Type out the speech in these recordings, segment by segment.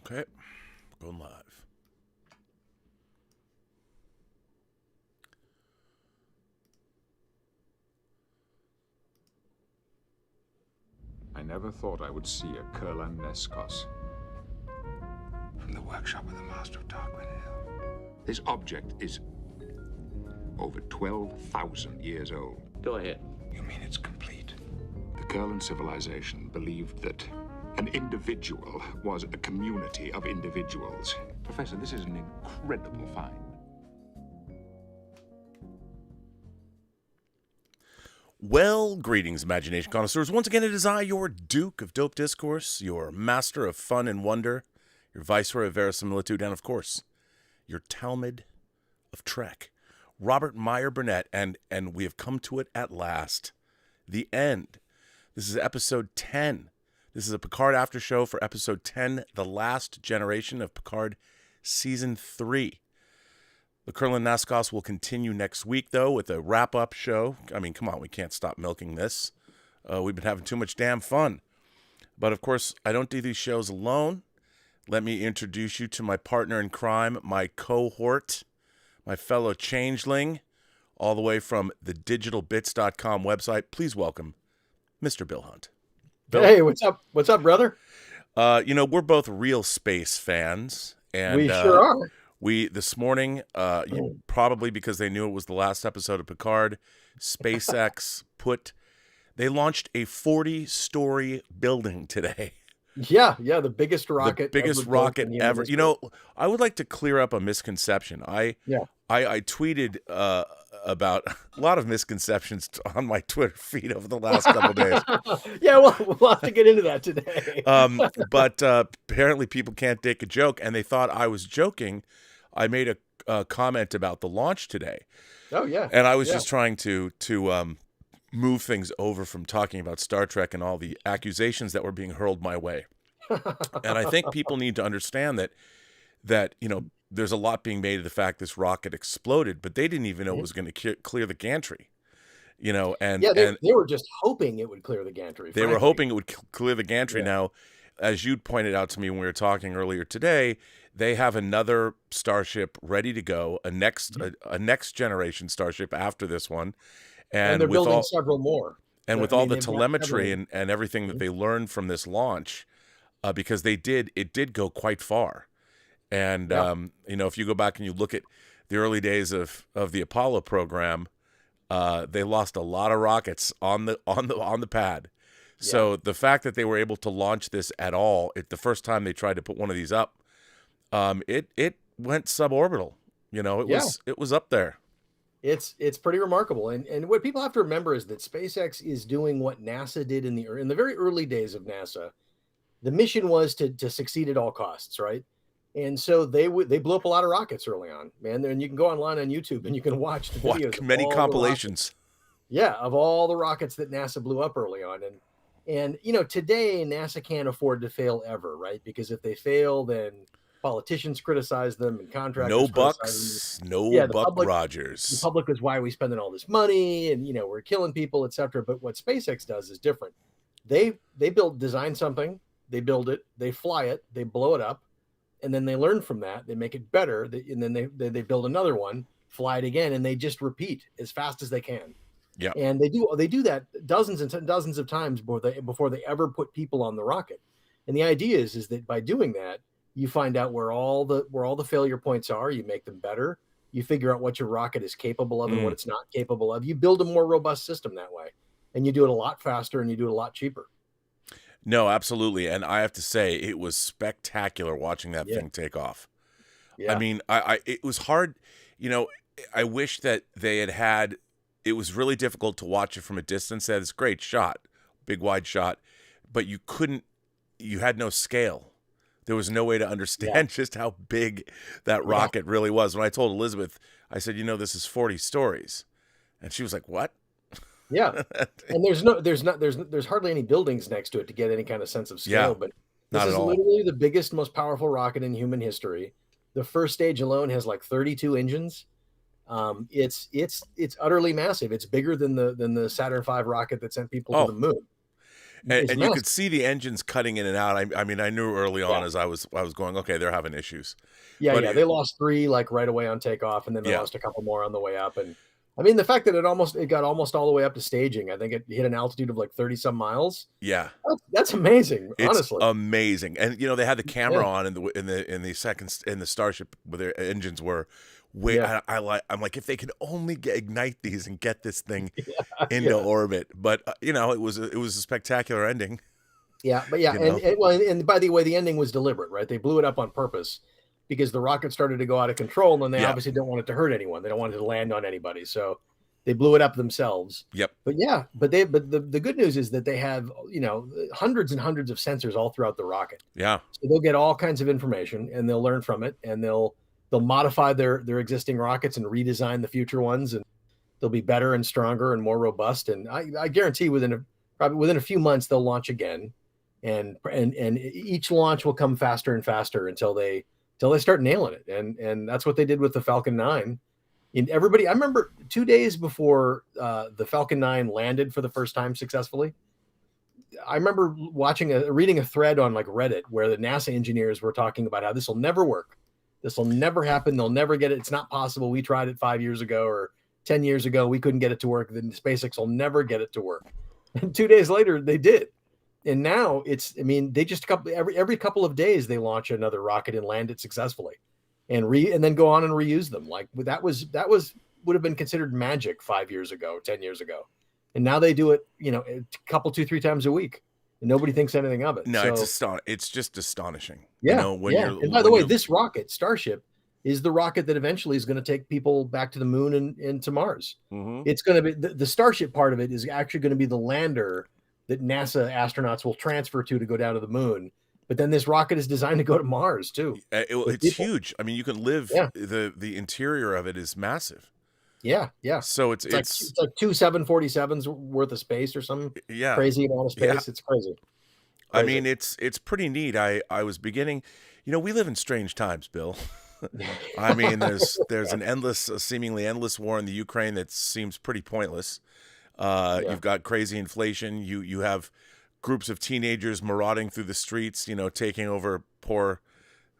Okay, going live. I never thought I would see a KURLAN NAISKOS. From the workshop of the Master of Darkwind Hill. This object is over 12,000 years old. Go ahead. You mean it's complete? The KURLAN civilization believed that an individual was a community of individuals. Professor, this is an incredible find. Well, greetings, imagination connoisseurs. Once again, it is I, your Duke of Dope Discourse, your master of fun and wonder, your viceroy of verisimilitude, and of course, your Talmud of Trek, Robert Meyer Burnett, and we have come to it at last. The end. This is episode 10. This is a Picard after show for episode 10, The Last Generation of Picard Season 3. The KURLAN NAISKOS will continue next week, though, with a wrap-up show. I mean, come on, we can't stop milking this. We've been having too much damn fun. But, of course, I don't do these shows alone. Let me introduce you to my partner in crime, my cohort, my fellow changeling, all the way from the digitalbits.com website. Please welcome Mr. Bill Hunt. Bill? Hey, what's up? What's up, brother? We're both real space fans. And, we sure are. This morning, probably because they knew it was the last episode of Picard, SpaceX they launched a 40-story building today. Yeah, the biggest rocket. The biggest rocket ever. You know, I would like to clear up a misconception. I tweeted about a lot of misconceptions on my Twitter feed over the last couple of days. Yeah, well, we'll have to get into that today. But apparently people can't take a joke, and they thought I was joking. I made a comment about the launch today. Oh, yeah. And I was just trying to move things over from talking about Star Trek and all the accusations that were being hurled my way. And I think people need to understand that there's a lot being made of the fact this rocket exploded, but they didn't even know it was going to clear the gantry. They were just hoping it would clear the gantry. They were hoping it would clear the gantry. Yeah. Now, as you pointed out to me when we were talking earlier today, they have another Starship ready to go, a next generation Starship after this one. And they're building several more. And with all the telemetry and everything that they learned from this launch, because it did go quite far. And, if you go back and you look at the early days of the Apollo program, they lost a lot of rockets on the pad. Yeah. So the fact that they were able to launch this at all, the first time they tried to put one of these up, it went suborbital. It was up there. It's pretty remarkable. And what people have to remember is that SpaceX is doing what NASA did in the very early days of NASA. The mission was to succeed at all costs, right? And so they blew up a lot of rockets early on, man. And you can go online on YouTube and you can watch the videos. Many compilations. Of all the rockets that NASA blew up early on. And today NASA can't afford to fail ever, right? Because if they fail, then politicians criticize them and contractors. No bucks, Buck Rogers. The public is why are we spending all this money, and we're killing people, etc. But what SpaceX does is different. They design something, they build it, they fly it, they blow it up, and then they learn from that. They make it better, and then they build another one, fly it again, and they just repeat as fast as they can. Yeah, and they do that dozens and dozens of times before they ever put people on the rocket. And the idea is that by doing that, you find out where all the failure points are. You make them better. You figure out what your rocket is capable of and what it's not capable of. You build a more robust system that way, and you do it a lot faster and you do it a lot cheaper. No, absolutely. And I have to say, it was spectacular watching that thing take off. Yeah. I mean, it was hard. I wish that they had. It was really difficult to watch it from a distance. That is a great shot, big wide shot, but you had no scale. There was no way to understand just how big that rocket really was. When I told Elizabeth, I said, this is 40 stories. And she was like, what? Yeah. And there's hardly any buildings next to it to get any kind of sense of scale, but this is literally the biggest, most powerful rocket in human history. The first stage alone has like 32 engines. It's utterly massive. It's bigger than the Saturn V rocket that sent people to the moon. And you could see the engines cutting in and out. I mean, I knew early on as I was going, okay, they're having issues. Yeah, But yeah. They lost 3 like right away on takeoff, and then they Yeah. lost a couple more on the way up. And I mean, the fact that it got almost all the way up to staging. I think it hit an altitude of like 30 some miles. Yeah, That's amazing. it's Honestly, amazing. And they had the camera on in the Starship where their engines were. I'm like, if they could only ignite these and get this thing into orbit. But it was a spectacular ending. Yeah, but yeah, and by the way, the ending was deliberate, right? They blew it up on purpose because the rocket started to go out of control, and then they obviously don't want it to hurt anyone. They don't want it to land on anybody, so they blew it up themselves. Yep. But the good news is that they have hundreds and hundreds of sensors all throughout the rocket. Yeah. So they'll get all kinds of information, and they'll learn from it, and they'll modify their existing rockets and redesign the future ones, and they'll be better and stronger and more robust. And I guarantee within a few months they'll launch again. And each launch will come faster and faster until they start nailing it. And that's what they did with the Falcon 9. And I remember 2 days before the Falcon 9 landed for the first time successfully, I remember reading a thread on like Reddit where the NASA engineers were talking about how this will never work. This will never happen. They'll never get it. It's not possible. We tried it 5 years ago or 10 years ago. We couldn't get it to work. Then SpaceX will never get it to work. And 2 days later, they did. And now they just every couple of days they launch another rocket and land it successfully, and then go on and reuse them. Like that would have been considered magic 5 years ago, 10 years ago, and now they do it, a couple, 2-3 times a week, and nobody thinks anything of it. No, it's just astonishing. Yeah, and by the way, this rocket, Starship, is the rocket that eventually is going to take people back to the moon and to Mars. Mm-hmm. It's going to be the Starship part of it is actually going to be the lander that NASA astronauts will transfer to go down to the moon. But then this rocket is designed to go to Mars too. It's huge. I mean, you can live. Yeah. The interior of it is massive. Yeah, yeah. So it's like 2 747s worth of space or some crazy amount of space. Yeah. It's crazy. I mean, it's pretty neat. I was beginning. We live in strange times, Bill. I mean, there's a seemingly endless war in the Ukraine that seems pretty pointless. You've got crazy inflation. You have groups of teenagers marauding through the streets, taking over poor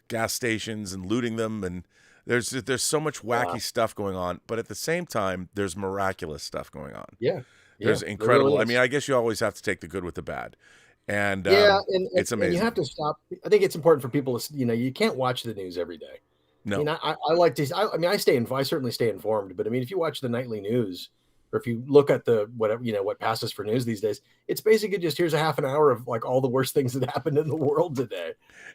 gas stations and looting them. And there's so much wacky stuff going on. But at the same time, there's miraculous stuff going on. Yeah. There's incredible. Really, I mean, I guess you always have to take the good with the bad. And it's amazing. And you have to stop. I think it's important for people to, you can't watch the news every day. No. I mean, I like to, I certainly stay informed, but I mean, if you watch the nightly news, or if you look at what passes for news these days, it's basically just here's a half an hour of like all the worst things that happened in the world today.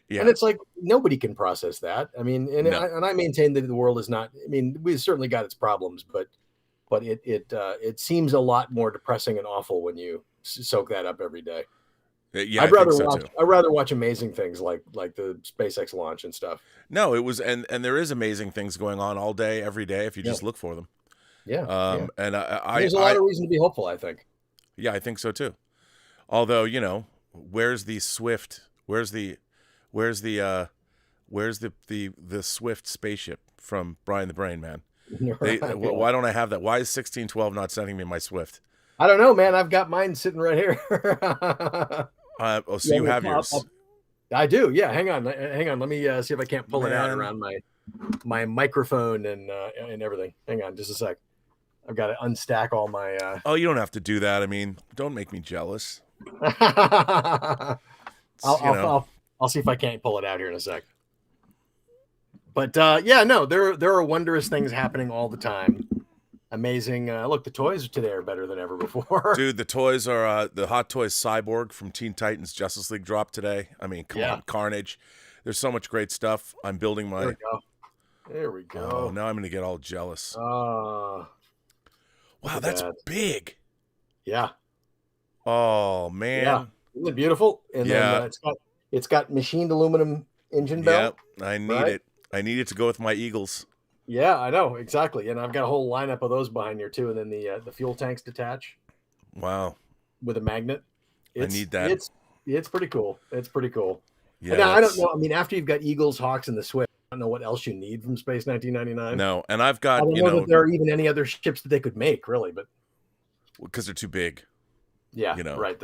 Yeah. And it's like nobody can process that. I mean, I maintain that the world is not. I mean, we've certainly got its problems, but it seems a lot more depressing and awful when you soak that up every day. Yeah, I'd rather watch amazing things like the SpaceX launch and stuff. No, it was and there is amazing things going on all day, every day if you just look for them. Yeah. And there's a lot of reason to be hopeful, I think. Yeah, I think so too. Although, where's the Swift? Where's the Swift spaceship from Brian the Brain Man? Why don't I have that? Why is 1612 not sending me my Swift? I don't know, man. I've got mine sitting right here. So you have yours. I do. Yeah. Hang on. Let me see if I can't pull it out around my microphone and everything. Hang on just a sec. I've got to unstack all my. Oh, you don't have to do that. I mean, don't make me jealous. I'll see if I can't pull it out here in a sec. But there are wondrous things happening all the time. Amazing. Look, the toys today are better than ever before. Dude, the toys are the Hot Toys Cyborg from Teen Titans Justice League dropped today. I mean, come on, Carnage. There's so much great stuff. I'm building my. There we go. Oh, now I'm going to get all jealous. Wow, that's big. Yeah. Oh man. Yeah. Isn't it beautiful? And then it's got machined aluminum engine belt. Yeah, I need it. I need it to go with my Eagles. Yeah, I know, exactly. And I've got a whole lineup of those behind here too. And then the fuel tanks detach. Wow. With a magnet. I need that. It's pretty cool. It's pretty cool. Yeah. Now, I don't know. I mean, after you've got Eagles, Hawks, and the Swift, I don't know what else you need from Space 1999. No, and I've got, I don't know that there are even any other ships that they could make, really, but because they're too big. Yeah, right.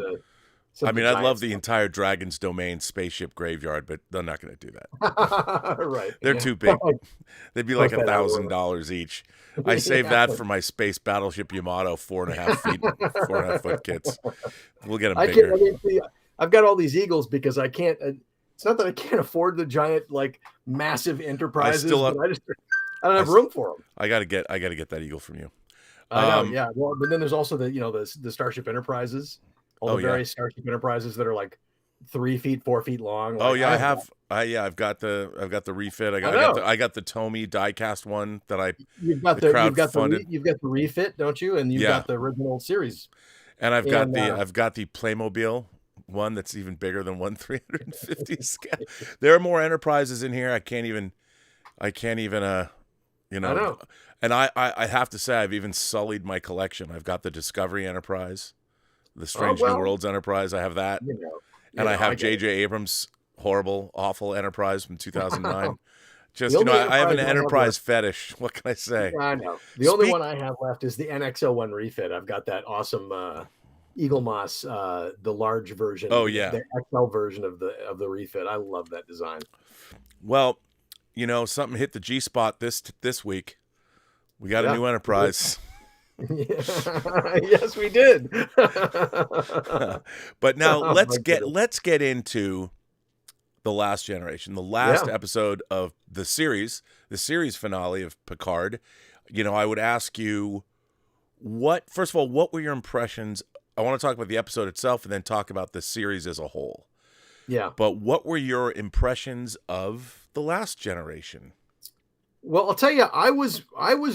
I mean, I'd love the giant entire Dragon's Domain spaceship graveyard, but they're not going to do that. stuff. Right. They're too big. They'd be like Post that out, $1,000 each. I save that for my space battleship Yamato 4.5 feet, 4.5 foot kits. We'll get them I bigger. can't. I mean, see, I've got all these Eagles because I can't. It's not that I can't afford the giant, like massive Enterprises. But I don't have room for them. I gotta get that Eagle from you. I know, yeah. Well, but then there's also the Starship Enterprises, all the various Starship Enterprises that are like 3 feet, 4 feet long. Like, I've got the refit. I got the Tomy diecast one that you've got the refit, don't you? And you've got the original series. And I've got the Playmobil one that's even bigger than 1/350 scale. There are more Enterprises in here. I can't even you know. I know. And I have to say, I've even sullied my collection. I've got the Discovery Enterprise, the Strange New Worlds Enterprise. I have that. I have J.J. Abrams' horrible, awful Enterprise from 2009. Just, I have an Enterprise fetish. What can I say? I know. The only one I have left is the NX-01 refit. I've got that awesome Eagle Moss, the large version. Oh, yeah. The XL version of the refit. I love that design. Well, something hit the G-spot this week. We got a new Enterprise. Yes, we did. But now let's get into The Last Generation, the last episode of the series finale of Picard. I would ask you, first of all, what were your impressions? I want to talk about the episode itself and then talk about the series as a whole. Yeah. But what were your impressions of The Last Generation? Well, I'll tell you, I was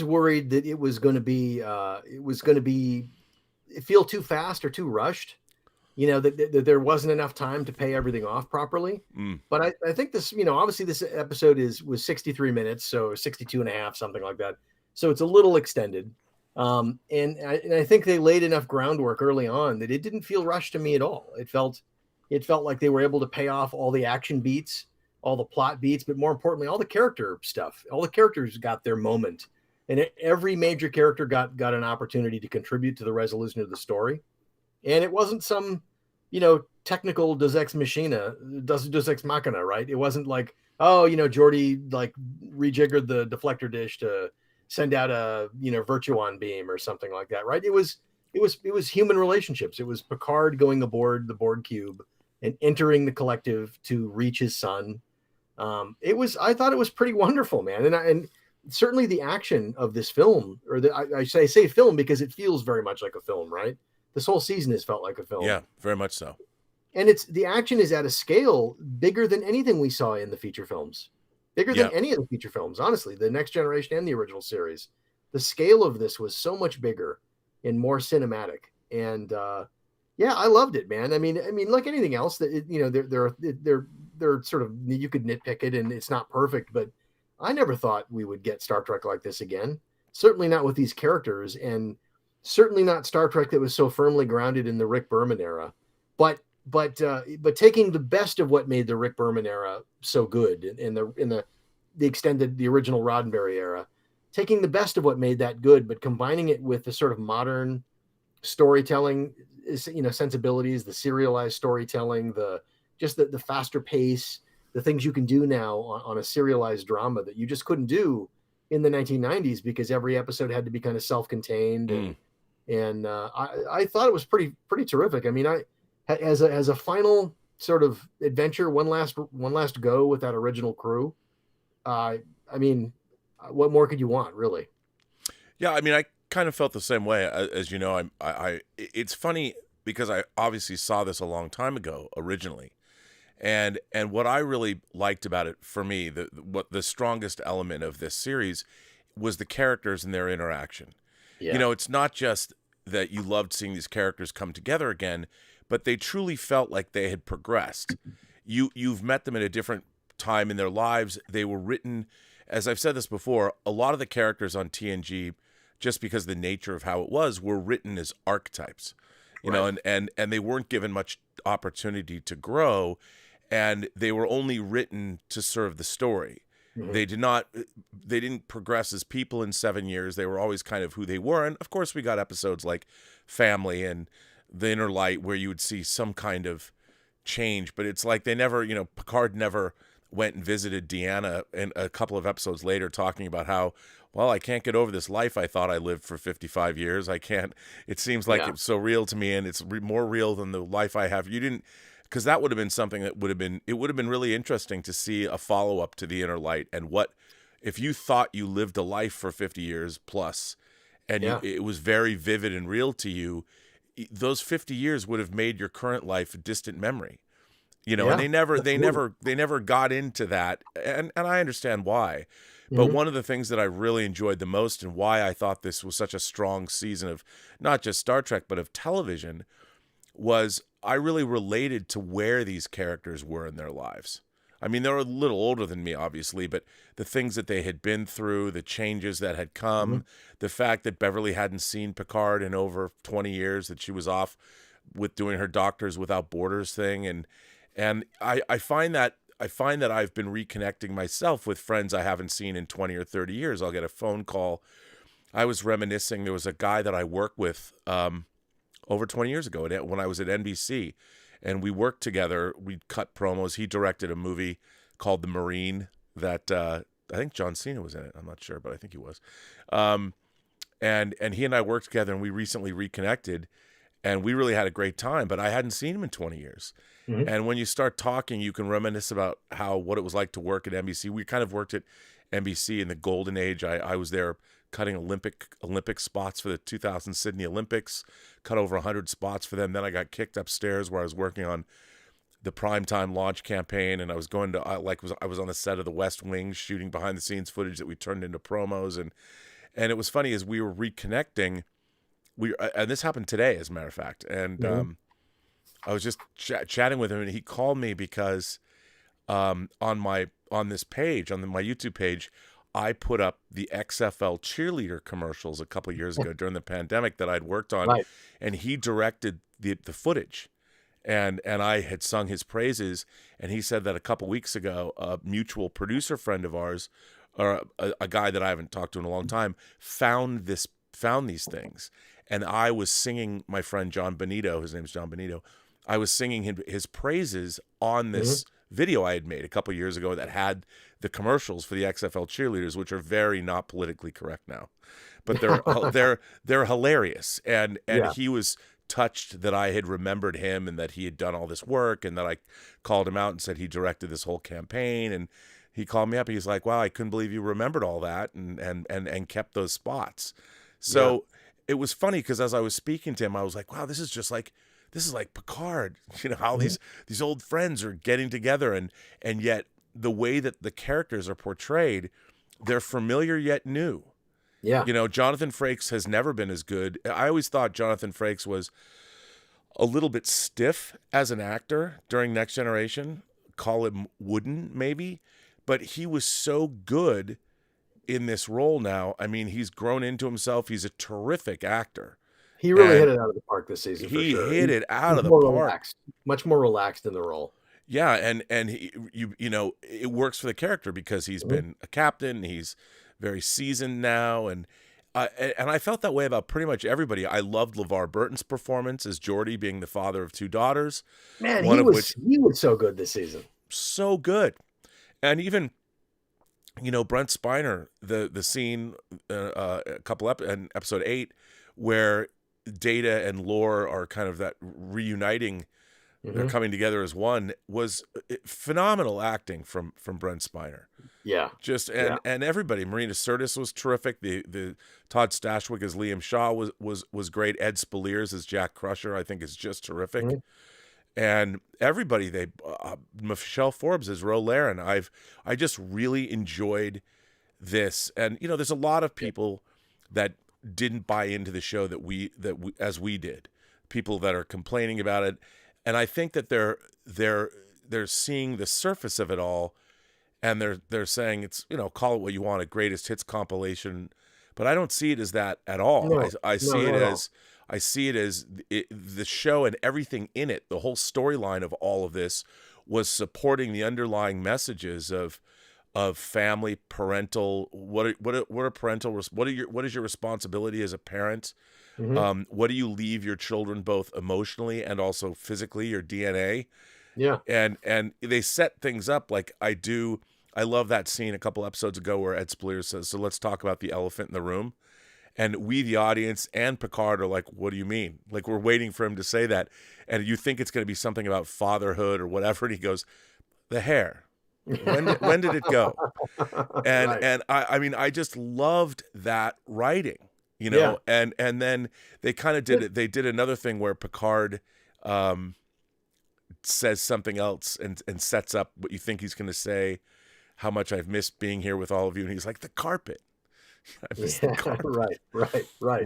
worried that it was going to feel too fast or too rushed. That there wasn't enough time to pay everything off properly. But I think this, obviously this episode was 63 minutes, so 62 and a half, something like that. So it's a little extended. And I think they laid enough groundwork early on that it didn't feel rushed to me at all. It felt like they were able to pay off all the action beats, all the plot beats, but more importantly, all the character stuff. All the characters got their moment, and every major character got an opportunity to contribute to the resolution of the story. And it wasn't some, technical Deus Ex Machina, Deus Ex Machina, right? It wasn't like, Geordi like rejiggered the deflector dish to send out a, Virtuon beam or something like that, right? It was human relationships. It was Picard going aboard the Borg cube and entering the collective to reach his son. I thought it was pretty wonderful, man. And certainly the action of this film, or I say film because it feels very much like a film, right? This whole season has felt like a film. Yeah, very much so. And the action is at a scale bigger than anything we saw in the feature films, bigger than any of the feature films. Honestly, the Next Generation and the original series, the scale of this was so much bigger and more cinematic. And I loved it, man. I mean, like anything else, that they're sort of, you could nitpick it, and it's not perfect. But I never thought we would get Star Trek like this again. Certainly not with these characters, and certainly not Star Trek that was so firmly grounded in the Rick Berman era. But taking the best of what made the Rick Berman era so good in the original Roddenberry era, taking the best of what made that good, but combining it with the sort of modern storytelling, sensibilities, the serialized storytelling, the faster pace, the things you can do now on a serialized drama that you just couldn't do in the 1990s because every episode had to be kind of self-contained. And I thought it was pretty terrific. I mean, as a final sort of adventure, one last go with that original crew. I mean, what more could you want, really? Yeah, I mean, I kind of felt the same way. As you know, it's funny because I obviously saw this a long time ago originally, and what I really liked about it, for me, the strongest element of this series was the characters and their interaction. Yeah. It's not just that you loved seeing these characters come together again, but they truly felt like they had progressed. You've met them at a different time in their lives. They were written, as I've said this before, a lot of the characters on TNG, just because of the nature of how it was, were written as archetypes, you know, and they weren't given much opportunity to grow, and they were only written to serve the story. Mm-hmm. They didn't progress as people in 7 years. They were always kind of who they were. And of course we got episodes like Family and the inner light where you would see some kind of change, but it's like they never, Picard never went and visited Deanna, and a couple of episodes later talking about how, well, I can't get over this life I thought I lived for 55 years. I can't. It seems like it's so real to me, and it's more real than the life I have. You didn't, because that would have been something that would have been really interesting to see a follow-up to the inner light, and what if you thought you lived a life for 50 years plus, and it was very vivid and real to you, those 50 years would have made your current life a distant memory. And they never got into that, and I understand why. But one of the things that I really enjoyed the most, and why I thought this was such a strong season of not just Star Trek but of television, was I really related to where these characters were in their lives. I mean, they're a little older than me, obviously, but the things that they had been through, the changes that had come, the fact that Beverly hadn't seen Picard in over 20 years, that she was off with doing her Doctors Without Borders thing, and I find that I've been reconnecting myself with friends I haven't seen in 20 or 30 years. I'll get a phone call. I was reminiscing. There was a guy that I worked with over 20 years ago when I was at NBC, and we worked together. We cut promos. He directed a movie called The Marine that I think John Cena was in it. I'm not sure, but I think he was. And he and I worked together, and we recently reconnected, and we really had a great time, but I hadn't seen him in 20 years. And when you start talking, you can reminisce about what it was like to work at NBC. We kind of worked at NBC in the golden age. I was there cutting Olympic spots for the 2000 Sydney Olympics, cut over 100 spots for them. Then I got kicked upstairs where I was working on the primetime launch campaign, and I was going to I was on the set of The West Wing shooting behind the scenes footage that we turned into promos, and it was funny as we were reconnecting. And this happened today, as a matter of fact, and I was just chatting with him, and he called me because on this page, on my YouTube page, I put up the XFL cheerleader commercials a couple of years ago during the pandemic that I'd worked on, and he directed the footage, and I had sung his praises, and he said that a couple weeks ago, a mutual producer friend of ours, or a guy that I haven't talked to in a long time, found these things, and I was singing my friend John Benito, his name's John Benito, I was singing his praises on this video I had made a couple years ago that had the commercials for the XFL cheerleaders, which are very not politically correct now, but they're hilarious. And he was touched that I had remembered him and that he had done all this work, and that I called him out and said he directed this whole campaign. And he called me up. And he's like, "Wow, I couldn't believe you remembered all that and kept those spots." So it was funny because as I was speaking to him, I was like, "Wow, this is like Picard, how these old friends are getting together, and yet the way that the characters are portrayed, they're familiar yet new." Yeah. Jonathan Frakes has never been as good. I always thought Jonathan Frakes was a little bit stiff as an actor during Next Generation. Call him wooden, maybe, but he was so good in this role now. I mean, he's grown into himself. He's a terrific actor. He really hit it out of the park this season. He hit it out of the park. Relaxed, much more relaxed in the role. Yeah, and he, it works for the character because he's been a captain. He's very seasoned now, and I felt that way about pretty much everybody. I loved LeVar Burton's performance as Geordi, being the father of two daughters. Man, he was so good this season. So good, and even Brent Spiner, the scene in episode 8 where Data and Lore are kind of that reuniting, they're coming together as one, was phenomenal acting from Brent Spiner. Yeah. And everybody, Marina Sirtis was terrific. The Todd Stashwick as Liam Shaw was great. Ed Spaliers as Jack Crusher, I think, is just terrific. And everybody, Michelle Forbes as RoLahren. I just really enjoyed this. And there's a lot of people that didn't buy into the show that we as we did. People that are complaining about it, and I think that they're seeing the surface of it all, and they're saying it's call it what you want, a greatest hits compilation, but I don't see it as that at all. No, I see it as the show and everything in it. The whole storyline of all of this was supporting the underlying messages of family, parental. What is your responsibility as a parent? What do you leave your children both emotionally and also physically, your DNA? Yeah. And they set things up like I do. I love that scene a couple episodes ago where Ed Speleer says, so let's talk about the elephant in the room. And we, the audience, and Picard are like, what do you mean? Like, we're waiting for him to say that. And you think it's going to be something about fatherhood or whatever. And he goes, the hair. When did it go? And Right. and I mean, I just loved that writing, you know. And then they kind of did it. They did another thing where Picard says something else and sets up what you think he's going to say, how much I've missed being here with all of you. And he's like, the carpet. I missed the carpet. Right.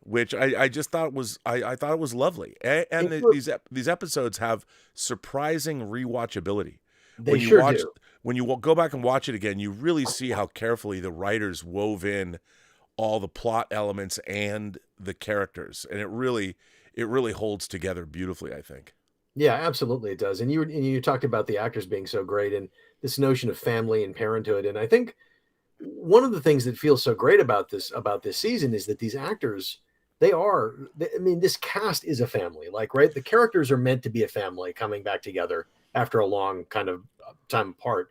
Which I just thought was I thought it was lovely, and these episodes have surprising rewatchability. They sure do. When you go back and watch it again, you really see how carefully the writers wove in all the plot elements and the characters, and it really holds together beautifully, I think. Yeah, absolutely it does. And you talked about the actors being so great and this notion of family and parenthood, and I think one of the things that feels so great about this season is that these actors, I mean, this cast is a family. Like, right, the characters are meant to be a family coming back together after a long kind of time apart.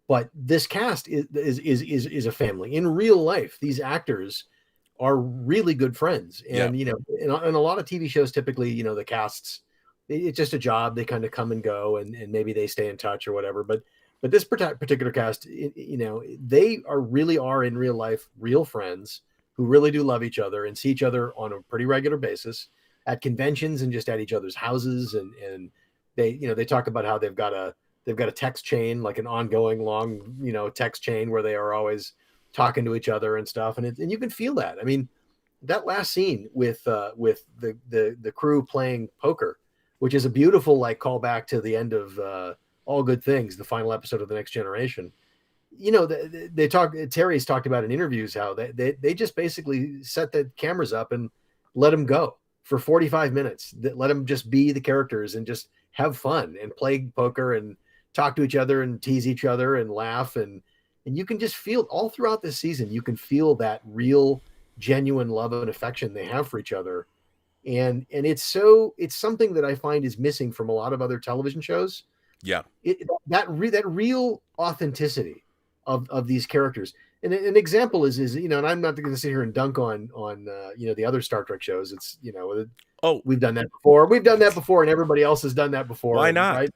But this cast is a family in real life. These actors are really good friends, and you know, in a lot of TV shows, typically, you know, the casts, it's just a job. They kind of come and go, and maybe they stay in touch or whatever. But this particular cast, you know, they really are in real life, real friends who really do love each other and see each other on a pretty regular basis at conventions and just at each other's houses. And they, you know, they talk about how they've got a text chain, like an ongoing long, you know, text chain where they are always talking to each other and stuff. And you can feel that. I mean, that last scene with the crew playing poker, which is a beautiful like callback to the end of All Good Things, the final episode of The Next Generation. You know, Terry's talked about in interviews how they just basically set the cameras up and let them go for 45 minutes. Let them just be the characters and just have fun and play poker and talk to each other and tease each other and laugh. And you can just feel all throughout this season, you can feel that real, genuine love and affection they have for each other. And it's something that I find is missing from a lot of other television shows. Yeah. That real authenticity of these characters. And an example is, you know, and I'm not going to sit here and dunk on you know, the other Star Trek shows. It's, you know, we've done that before. And everybody else has done that before. Why not? Right?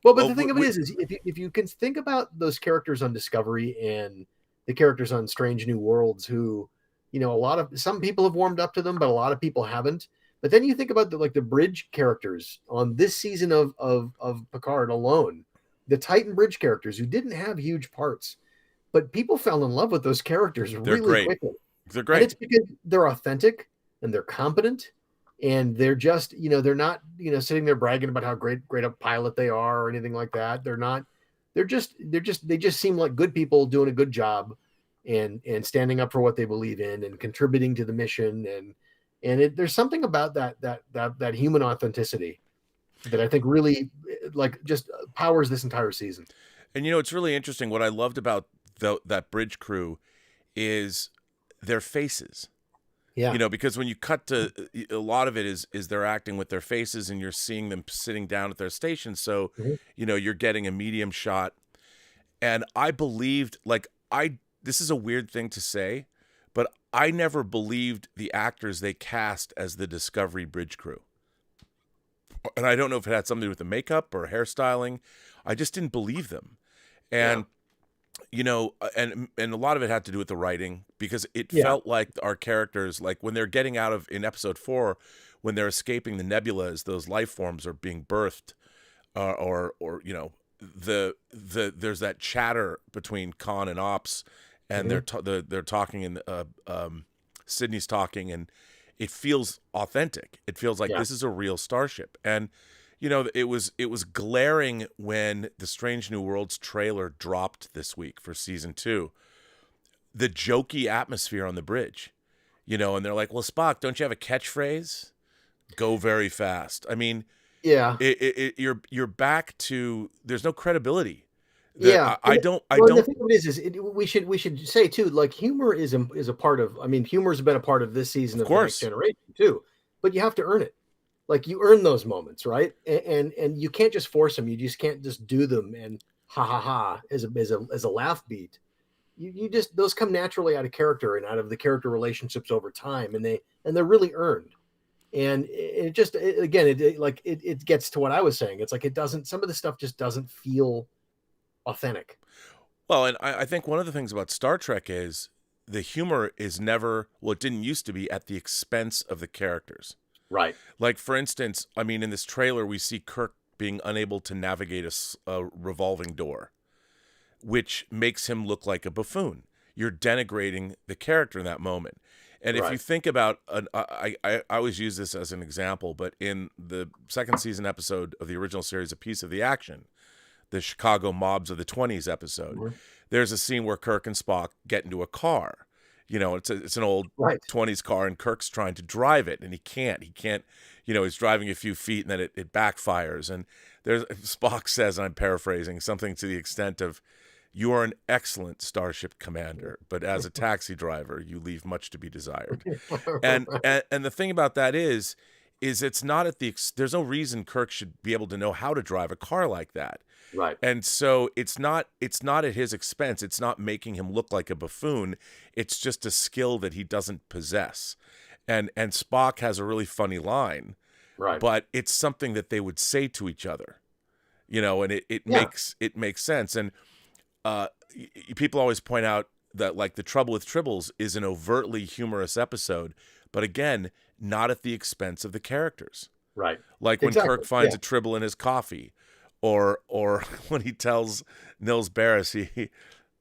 Well, but the thing of it is if you can think about those characters on Discovery and the characters on Strange New Worlds, who, you know, some people have warmed up to them, but a lot of people haven't. But then you think about the bridge characters on this season of Picard alone, the Titan bridge characters who didn't have huge parts, but people fell in love with those characters really quickly. They're great. And it's because they're authentic and they're competent, and they're just, you know, they're not, you know, sitting there bragging about how great a pilot they are or anything like that. They just seem like good people doing a good job and standing up for what they believe in and contributing to the mission. And there's something about that human authenticity that I think really like just powers this entire season. And, you know, it's really interesting. What I loved about that bridge crew is their faces. Yeah. You know, because when you cut to a lot of it is they're acting with their faces and you're seeing them sitting down at their station. So, you know, you're getting a medium shot. And I believed, this is a weird thing to say, but I never believed the actors they cast as the Discovery bridge crew. And I don't know if it had something to do with the makeup or hairstyling. I just didn't believe them. And, you know, and a lot of it had to do with the writing, because it felt like our characters, like when they're getting out of, in episode 4, when they're escaping the nebula as those life forms are being birthed, or you know, there's that chatter between Khan and Ops, and they're talking, and Sydney's talking, and it feels authentic. It feels like this is a real starship. And you know, it was glaring when the Strange New Worlds trailer dropped this week for season 2. The jokey atmosphere on the bridge, you know, and they're like, "Well, Spock, don't you have a catchphrase? Go very fast." I mean, you're back to, there's no credibility. Yeah, I don't the thing of it is we should say too, like humor is a part of. I mean, humor's been a part of this season of The Next Generation too, but you have to earn it. Like you earn those moments, right? And you can't just force them. You just can't just do them and ha ha ha as a laugh beat. You just those come naturally out of character and out of the character relationships over time, and they're really earned. And it gets to what I was saying. It's like some of the stuff just doesn't feel authentic. Well, and I think one of the things about Star Trek is the humor is never, well, it didn't used to be at the expense of the characters. Right. Like, for instance, I mean, in this trailer, we see Kirk being unable to navigate a revolving door, which makes him look like a buffoon. You're denigrating the character in that moment. And if you think about, I always use this as an example, but in the second season episode of the original series, A Piece of the Action, the Chicago Mobs of the 20s episode, there's a scene where Kirk and Spock get into a car. You know, it's an old 20s car, and Kirk's trying to drive it, and he can't. You know, he's driving a few feet, and then it backfires. And Spock says, and I'm paraphrasing, something to the extent of, "You are an excellent Starship commander, but as a taxi driver, you leave much to be desired." And the thing about that is it's not at there's no reason Kirk should be able to know how to drive a car like that. Right. And so it's not at his expense. It's not making him look like a buffoon. It's just a skill that he doesn't possess. And Spock has a really funny line, right? But it's something that they would say to each other, you know, and it makes sense. And people always point out that, like, The Trouble with Tribbles is an overtly humorous episode, but again, not at the expense of the characters. Right. Like when Kirk finds a tribble in his coffee, or when he tells Nils Barris,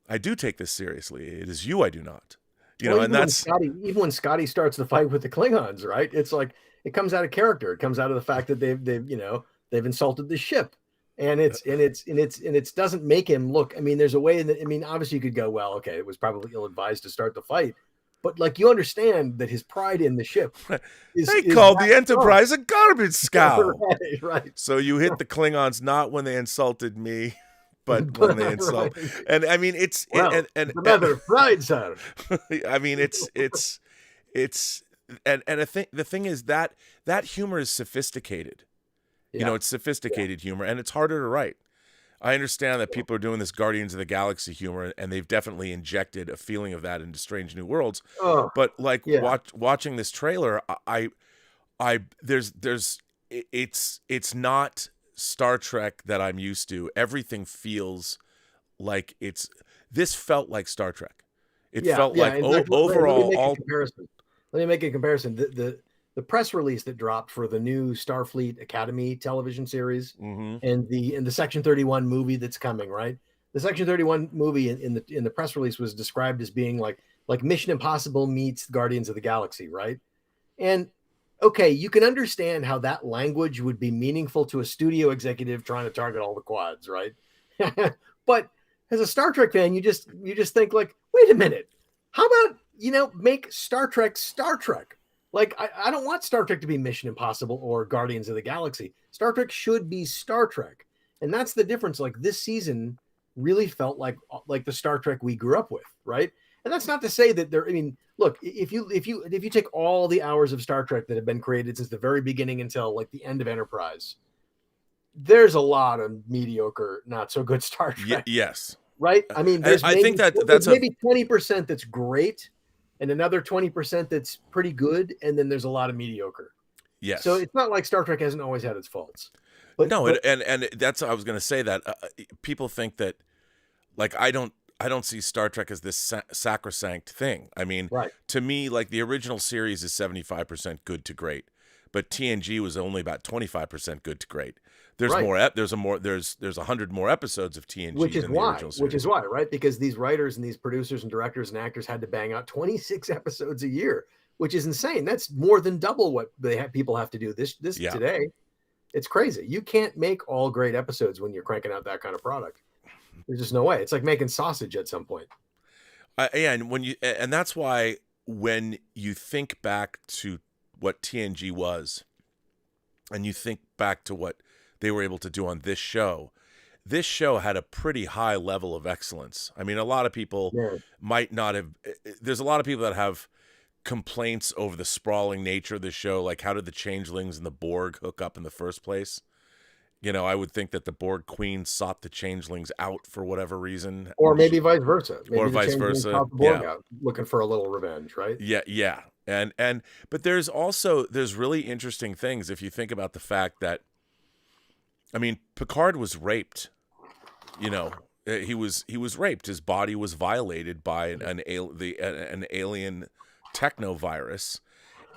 "I do take this seriously. It is you I do not." You know, and that's even when Scotty starts the fight with the Klingons, right? It's like it comes out of character. It comes out of the fact that they've insulted the ship. And it doesn't make him look. I mean, there's a way that, I mean, obviously you could go, well, okay, it was probably ill-advised to start the fight, but like you understand that his pride in the ship is called the Enterprise a garbage scow. Right. So you hit the Klingons not when they insulted me, but when they insult. Right. And I mean, it's another pride, sir. I mean, it's the thing is that humor is sophisticated. You know, it's sophisticated humor, and it's harder to write. I understand that people are doing this Guardians of the Galaxy humor, and they've definitely injected a feeling of that into Strange New Worlds. But like watching this trailer, it's not Star Trek that I'm used to. Everything feels like this felt like Star Trek. It felt like overall. Let me make a comparison. The press release that dropped for the new Starfleet Academy television series and the Section 31 movie that's coming, right? The Section 31 movie in the press release was described as being like Mission Impossible meets Guardians of the Galaxy, right? And okay, you can understand how that language would be meaningful to a studio executive trying to target all the quads, right? But as a Star Trek fan, you just think like, wait a minute, how about make Star Trek Star Trek? Like, I don't want Star Trek to be Mission Impossible or Guardians of the Galaxy. Star Trek should be Star Trek. And that's the difference. Like, this season really felt like the Star Trek we grew up with, right? And that's not to say that look, if you take all the hours of Star Trek that have been created since the very beginning until like the end of Enterprise, there's a lot of mediocre, not so good Star Trek. Yes. Right? I mean, that's maybe 20% that's great, and another 20% that's pretty good, and then there's a lot of mediocre. Yes. So it's not like Star Trek hasn't always had its faults. And that's I was going to say that people think that, like, I don't see Star Trek as this sacrosanct thing. I mean, to me, like, the original series is 75% good to great, but TNG was only about 25% good to great. There's more. There's 100 more episodes of TNG, which is than the original series. Which is why, right? Because these writers and these producers and directors and actors had to bang out 26 episodes a year, which is insane. That's more than double what people have to do this today. It's crazy. You can't make all great episodes when you're cranking out that kind of product. There's just no way. It's like making sausage at some point. And that's why when you think back to what TNG was, and you think back to what they were able to do on this show, this show had a pretty high level of excellence. I mean, a lot of people might not have. There's a lot of people that have complaints over the sprawling nature of the show, like how did the changelings and the Borg hook up in the first place? I would think that the Borg Queen sought the changelings out for whatever reason, or maybe vice versa. Maybe or the vice changelings versa. sought the Borg out, looking for a little revenge, right? Yeah. But there's really interesting things if you think about the fact that, I mean, Picard was raped. He was raped. His body was violated by an alien technovirus,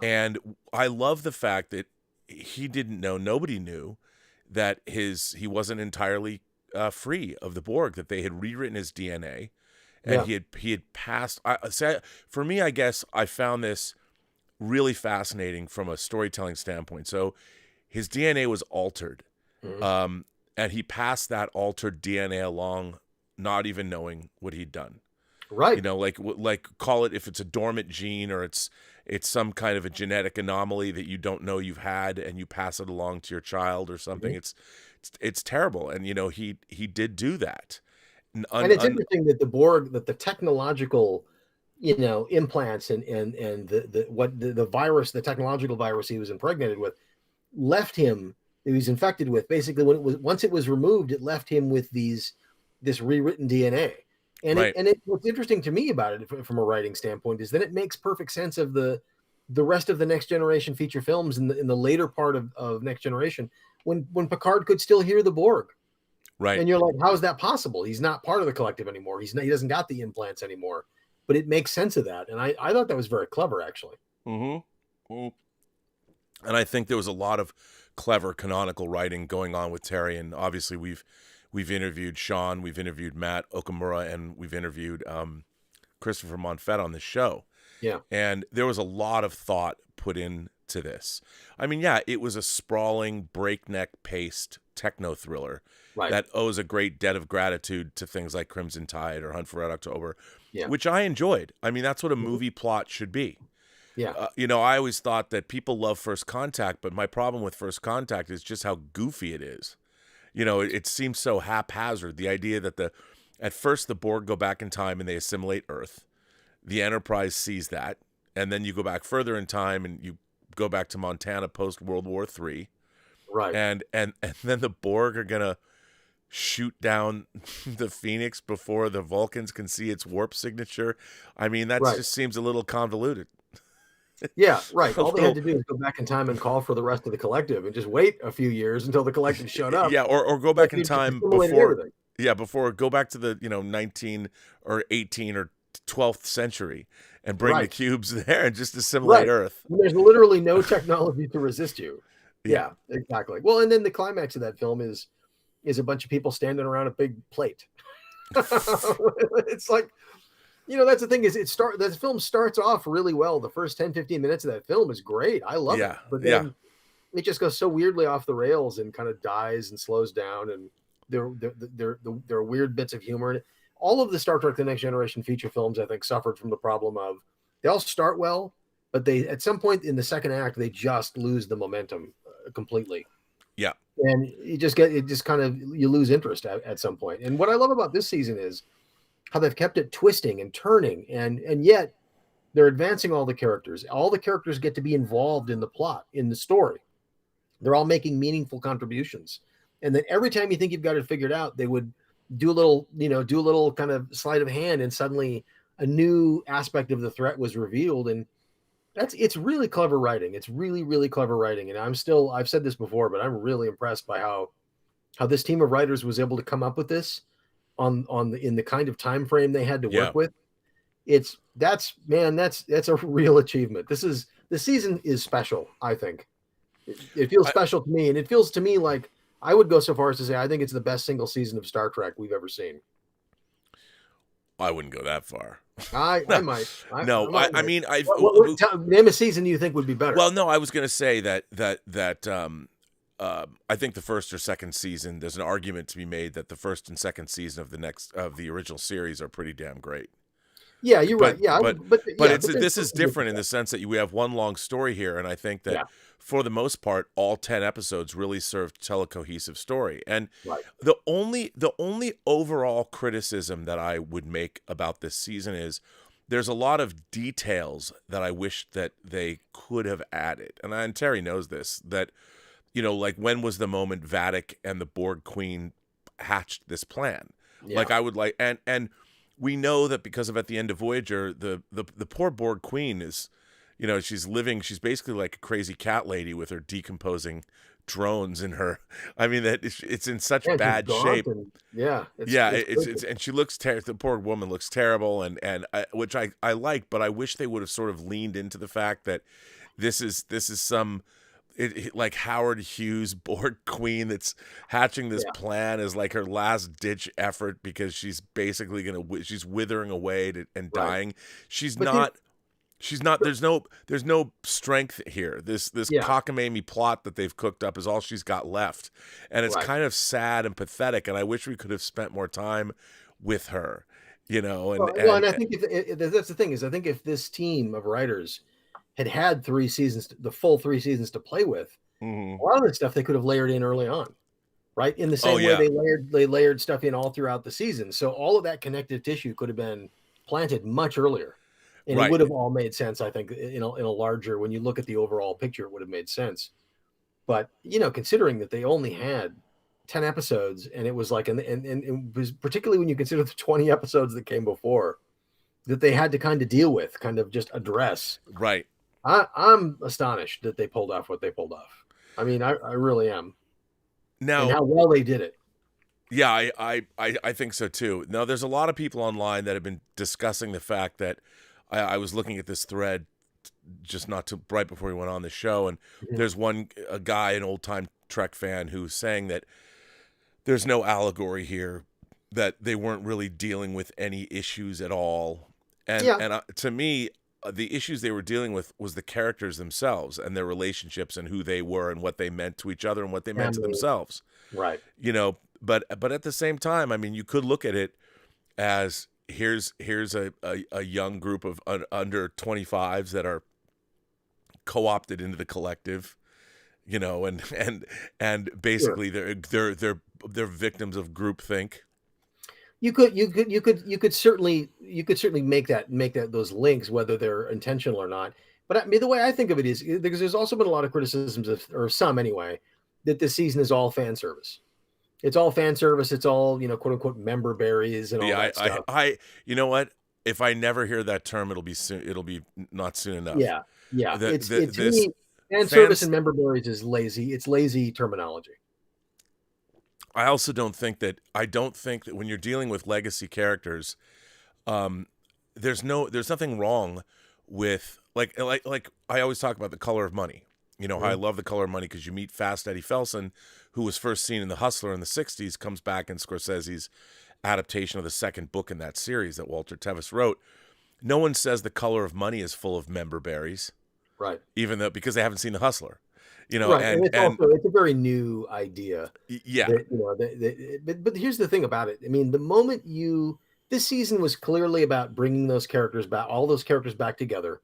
and I love the fact that he didn't know, nobody knew, that he wasn't entirely free of the Borg, that they had rewritten his DNA, and he had passed. For me, I guess I found this really fascinating from a storytelling standpoint. So his DNA was altered, and he passed that altered DNA along, not even knowing what he'd done. Right. Like call it, if it's a dormant gene or it's some kind of a genetic anomaly that you don't know you've had, and you pass it along to your child or something. It's terrible. And he did do that. And it's interesting that the Borg, that the technological, implants and the virus, the technological virus he was impregnated with, left him. He was infected with, basically, once it was removed, it left him with this rewritten DNA. And what's interesting to me about it, from a writing standpoint, is that it makes perfect sense of the rest of the Next Generation feature films in the later part of Next Generation, when Picard could still hear the Borg. Right. And you're like, how is that possible? He's not part of the collective anymore. He doesn't got the implants anymore. But it makes sense of that, and I thought that was very clever, actually. And I think there was a lot of clever canonical writing going on with Terry, and obviously we've interviewed Sean, we've interviewed Matt Okamura, and we've interviewed Christopher Monfett on the show. Yeah. And there was a lot of thought put into this. I mean, it was a sprawling, breakneck-paced techno thriller that owes a great debt of gratitude to things like Crimson Tide or Hunt for Red October, which I enjoyed. I mean, that's what a movie plot should be. Yeah. I always thought that people love First Contact, but my problem with First Contact is just how goofy it is. It seems so haphazard. The idea that at first the Borg go back in time and they assimilate Earth. The Enterprise sees that, and then you go back further in time and you go back to Montana post World War III. Right. And then the Borg are gonna shoot down the Phoenix before the Vulcans can see its warp signature. I mean, that just seems a little convoluted. Yeah, right. All they had to do is go back in time and call for the rest of the collective and just wait a few years until the collective showed up. Yeah, or go back in time before. Yeah, go back to the 19 or 18 or 12th century and bring the cubes there and just assimilate Earth. There's literally no technology to resist you. Yeah, exactly. Well, and then the climax of that film is a bunch of people standing around a big plate. It's like, that's the thing, is the film starts off really well. The first 10-15 minutes of that film is great. I love it. But then it just goes so weirdly off the rails and kind of dies and slows down, and there are weird bits of humor. All of the Star Trek: The Next Generation feature films, I think, suffered from the problem of they all start well, but they, at some point in the second act, they just lose the momentum completely. Yeah. And you lose interest at some point. And what I love about this season is how they've kept it twisting and turning, and yet they're advancing all the characters. All the characters get to be involved in the plot, in the story. They're all making meaningful contributions. And then every time you think you've got it figured out, they would do a little kind of sleight of hand, and suddenly a new aspect of the threat was revealed. And it's really clever writing. It's really, really clever writing. And I've said this before, but I'm really impressed by how this team of writers was able to come up with this in the kind of time frame they had to work with. That's a real achievement. The season is special, I think. It feels special to me, and it feels to me like I would go so far as to say I think it's the best single season of Star Trek we've ever seen. I wouldn't go that far. I might. I mean, name a season you think would be better. Well, no, I was going to say that I think the first or second season, there's an argument to be made that the first and second season of the original series are pretty damn great. Yeah, you're right. Yeah, but this is different in the sense that we have one long story here, and I think that for the most part, all 10 episodes really served to tell a cohesive story. And Right. the only overall criticism that I would make about this season is there's a lot of details that I wish that they could have added. And Terry knows this, that, like when was the moment Vadic and the Borg Queen hatched this plan? Yeah. Like I would like, and we know that because of at the end of Voyager, the poor Borg Queen is, she's basically like a crazy cat lady with her decomposing drones in her. I mean, that it's in such bad shape. It's and she looks the poor woman looks terrible, and which I like, but I wish they would have sort of leaned into the fact that this is some like Howard Hughes Borg Queen that's hatching this plan as like her last ditch effort because she's basically she's withering away and dying. She's not. There's no strength here. This cockamamie plot that they've cooked up is all she's got left, and it's kind of sad and pathetic. And I wish we could have spent more time with her, And I think that's the thing is, I think if this team of writers had 3 seasons, the full 3 seasons to play with, a lot of the stuff they could have layered in early on, right? In the same way they layered stuff in all throughout the season. So all of that connective tissue could have been planted much earlier. And it would have all made sense, I think, in a larger, when you look at the overall picture, it would have made sense. But, considering that they only had 10 episodes, and it was like, and it was particularly when you consider the 20 episodes that came before, that they had to kind of deal with, kind of just address. Right. I'm astonished that they pulled off what they pulled off. I mean, I really am. Now, and how well they did it. Yeah, I think so too. Now, there's a lot of people online that have been discussing the fact that I was looking at this thread just right before we went on the show, and there's a guy, an old time Trek fan, who's saying that there's no allegory here, that they weren't really dealing with any issues at all, and to me, the issues they were dealing with was the characters themselves and their relationships and who they were and what they meant to each other and what they meant to themselves. Right. But at the same time, I mean, you could look at it as here's a young group of under 25s that are co-opted into the collective, and basically they're victims of groupthink. You could certainly make those links, whether they're intentional or not. But I mean, the way I think of it is, because there's also been a lot of criticisms or some anyway, that this season is all fan service. It's all fan service. It's all, quote unquote member berries and all that stuff. You know what? If I never hear that term, it'll be soon. It'll be not soon enough. Yeah. Fan service and member berries is lazy. It's lazy terminology. I also don't think that when you're dealing with legacy characters, there's nothing wrong with like I always talk about The Color of Money. How I love The Color of Money because you meet Fast Eddie Felson, who was first seen in The Hustler in the 60s, comes back in Scorsese's adaptation of the second book in that series that Walter Tevis wrote. No one says The Color of Money is full of member berries. Right. Even though, because they haven't seen The Hustler. Right. And it's a very new idea. Yeah. But here's the thing about it. I mean, the moment this season was clearly about bringing those characters back, all those characters back together,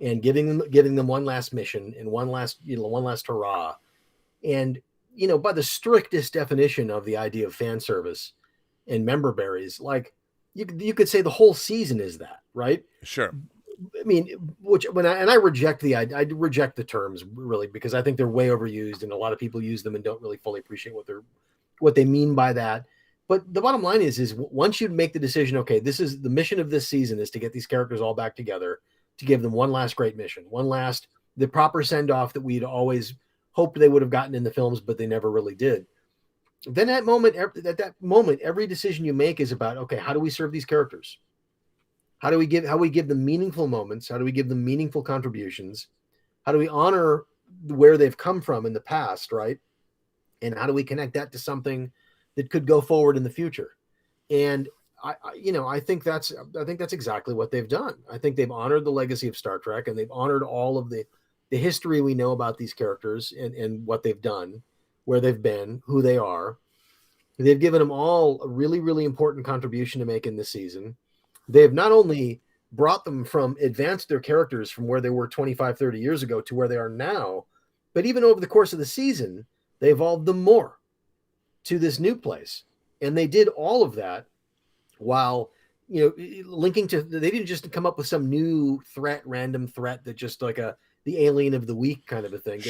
and giving them one last mission and one last hurrah. And, by the strictest definition of the idea of fan service and member berries, like you could say the whole season is that, right? Sure. I mean, I reject I reject the terms really, because I think they're way overused and a lot of people use them and don't really fully appreciate what they mean by that. But the bottom line is once you make the decision, okay, this is the mission of this season, is to get these characters all back together, to give them one last great mission, the proper send off that we'd always hoped they would have gotten in the films, but they never really did. Then at that moment, every decision you make is about, okay, how do we serve these characters? How do we give them meaningful moments? How do we give them meaningful contributions? How do we honor where they've come from in the past, right? And how do we connect that to something that could go forward in the future? And I think that's exactly what they've done. I think they've honored the legacy of Star Trek, and they've honored all of the history we know about these characters and what they've done, where they've been, who they are. They've given them all a really, really important contribution to make in this season. They have not only advanced their characters from where they were 25, 30 years ago to where they are now, But even over the course of the season, they evolved them more to this new place. And they did all of that while, linking to, they didn't just come up with some new random threat that just like the alien of the week kind of a thing.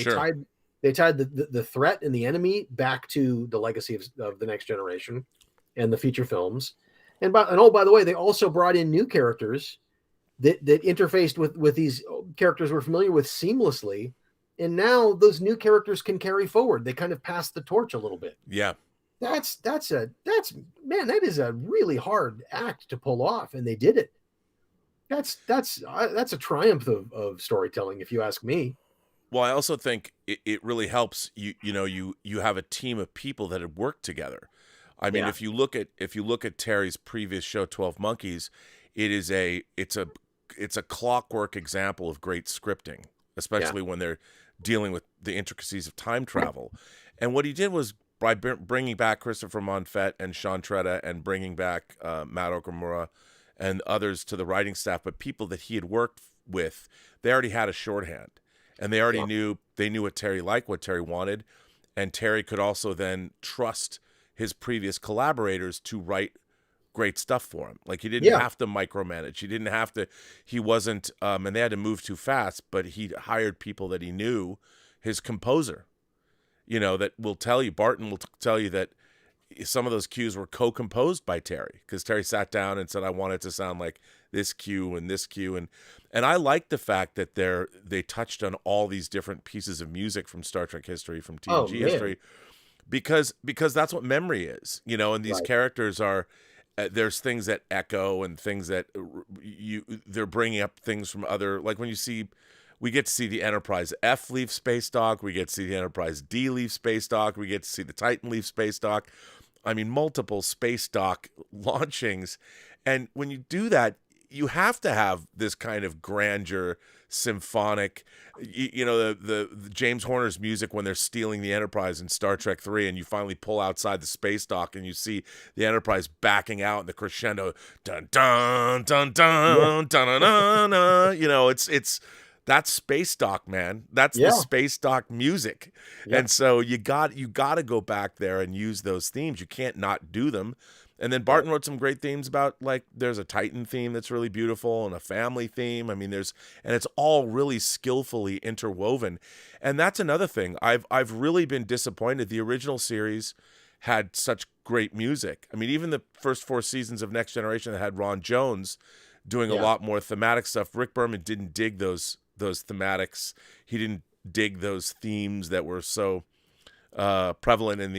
They tied the threat and the enemy back to the legacy of the Next Generation and the feature films. And by the way, they also brought in new characters that interfaced with these characters we're familiar with seamlessly. And now those new characters can carry forward. They kind of pass the torch a little bit. Yeah. That is a really hard act to pull off. And they did it. That's a triumph of storytelling, if you ask me. Well, I also think it really helps you have a team of people that have worked together. I mean, if you look at Terry's previous show, 12 Monkeys, it's a clockwork example of great scripting, especially when they're dealing with the intricacies of time travel. And what he did was, by bringing back Christopher Monfett and Sean Tretta and bringing back Matt Okamura and others to the writing staff, but people that he had worked with, they already had a shorthand. And they already knew what Terry liked, what Terry wanted. And Terry could also then trust his previous collaborators to write great stuff for him. Like, he didn't have to micromanage. He wasn't, and they had to move too fast, but he hired people that he knew, his composer, that will tell you, Barton will tell you that some of those cues were co-composed by Terry, because Terry sat down and said, I want it to sound like this cue and this cue. And I like the fact that they touched on all these different pieces of music from Star Trek history, from TNG history, because that's what memory is, and these characters are, there's things that echo and things that they're bringing up things from other, like when we get to see the Enterprise F leave space dock, we get to see the Enterprise D leave space dock, we get to see the Titan leave space dock. I mean, multiple space dock launchings. And when you do that, you have to have this kind of grandeur, symphonic, the James Horner's music when they're stealing the Enterprise in Star Trek 3, and you finally pull outside the space dock and you see the Enterprise backing out and the crescendo, dun dun dun dun dun dun dun dun. It's that's space dock, man. That's the space dock music. Yeah. And so you got to go back there and use those themes. You can't not do them. And then Barton wrote some great themes about, like, there's a Titan theme that's really beautiful and a family theme. I mean, and it's all really skillfully interwoven. And that's another thing. I've really been disappointed. The original series had such great music. I mean, even the first 4 seasons of Next Generation that had Ron Jones doing a lot more thematic stuff. Rick Berman didn't dig those thematics. He didn't dig those themes that were so prevalent in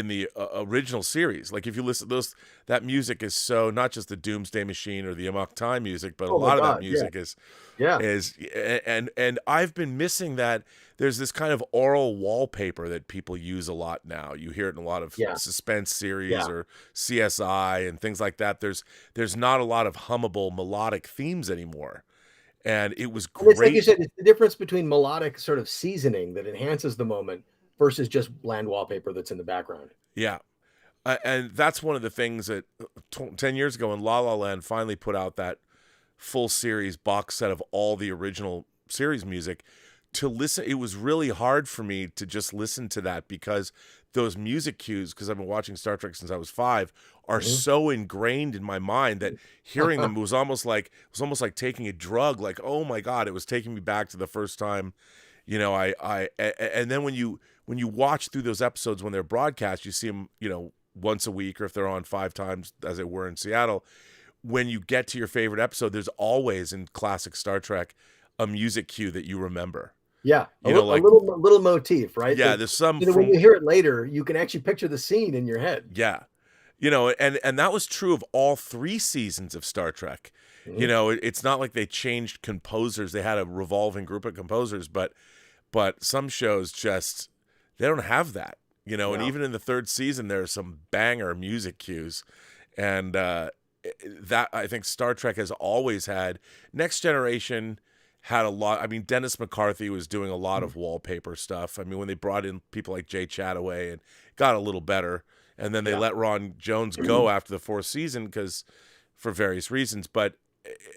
the original series. Like, if you listen to that music is so, not just the Doomsday Machine or the Amok Time music, but a lot of that music is and I've been missing that. There's this kind of oral wallpaper that people use a lot now. You hear it in a lot of suspense series or CSI and things like that. There's not a lot of hummable melodic themes anymore. And it was great. It's like you said, it's the difference between melodic sort of seasoning that enhances the moment versus just bland wallpaper that's in the background. Yeah. And that's one of the things that 10 years ago when La La Land finally put out that full series box set of all the original series music, to listen, it was really hard for me to just listen to that, because those music cues, because I've been watching Star Trek since I was 5, are so ingrained in my mind that hearing them was almost like taking a drug. Like, oh my God, it was taking me back to the first time, and then when you watch through those episodes when they're broadcast, you see them, once a week, or if they're on 5 times as they were in Seattle. When you get to your favorite episode, there's always, in classic Star Trek, a music cue that you remember. Yeah, a little motif, right? Yeah, there's some. When you hear it later, you can actually picture the scene in your head. Yeah, and that was true of all 3 seasons of Star Trek. Mm-hmm. It's not like they changed composers; they had a revolving group of composers, but some shows just, they don't have that. And even in the 3rd season, there are some banger music cues, and that, I think, Star Trek has always had. Next Generation had a lot. I mean, Dennis McCarthy was doing a lot of wallpaper stuff. I mean, when they brought in people like Jay Chataway, and got a little better, and then they let Ron Jones go after the 4th season for various reasons. But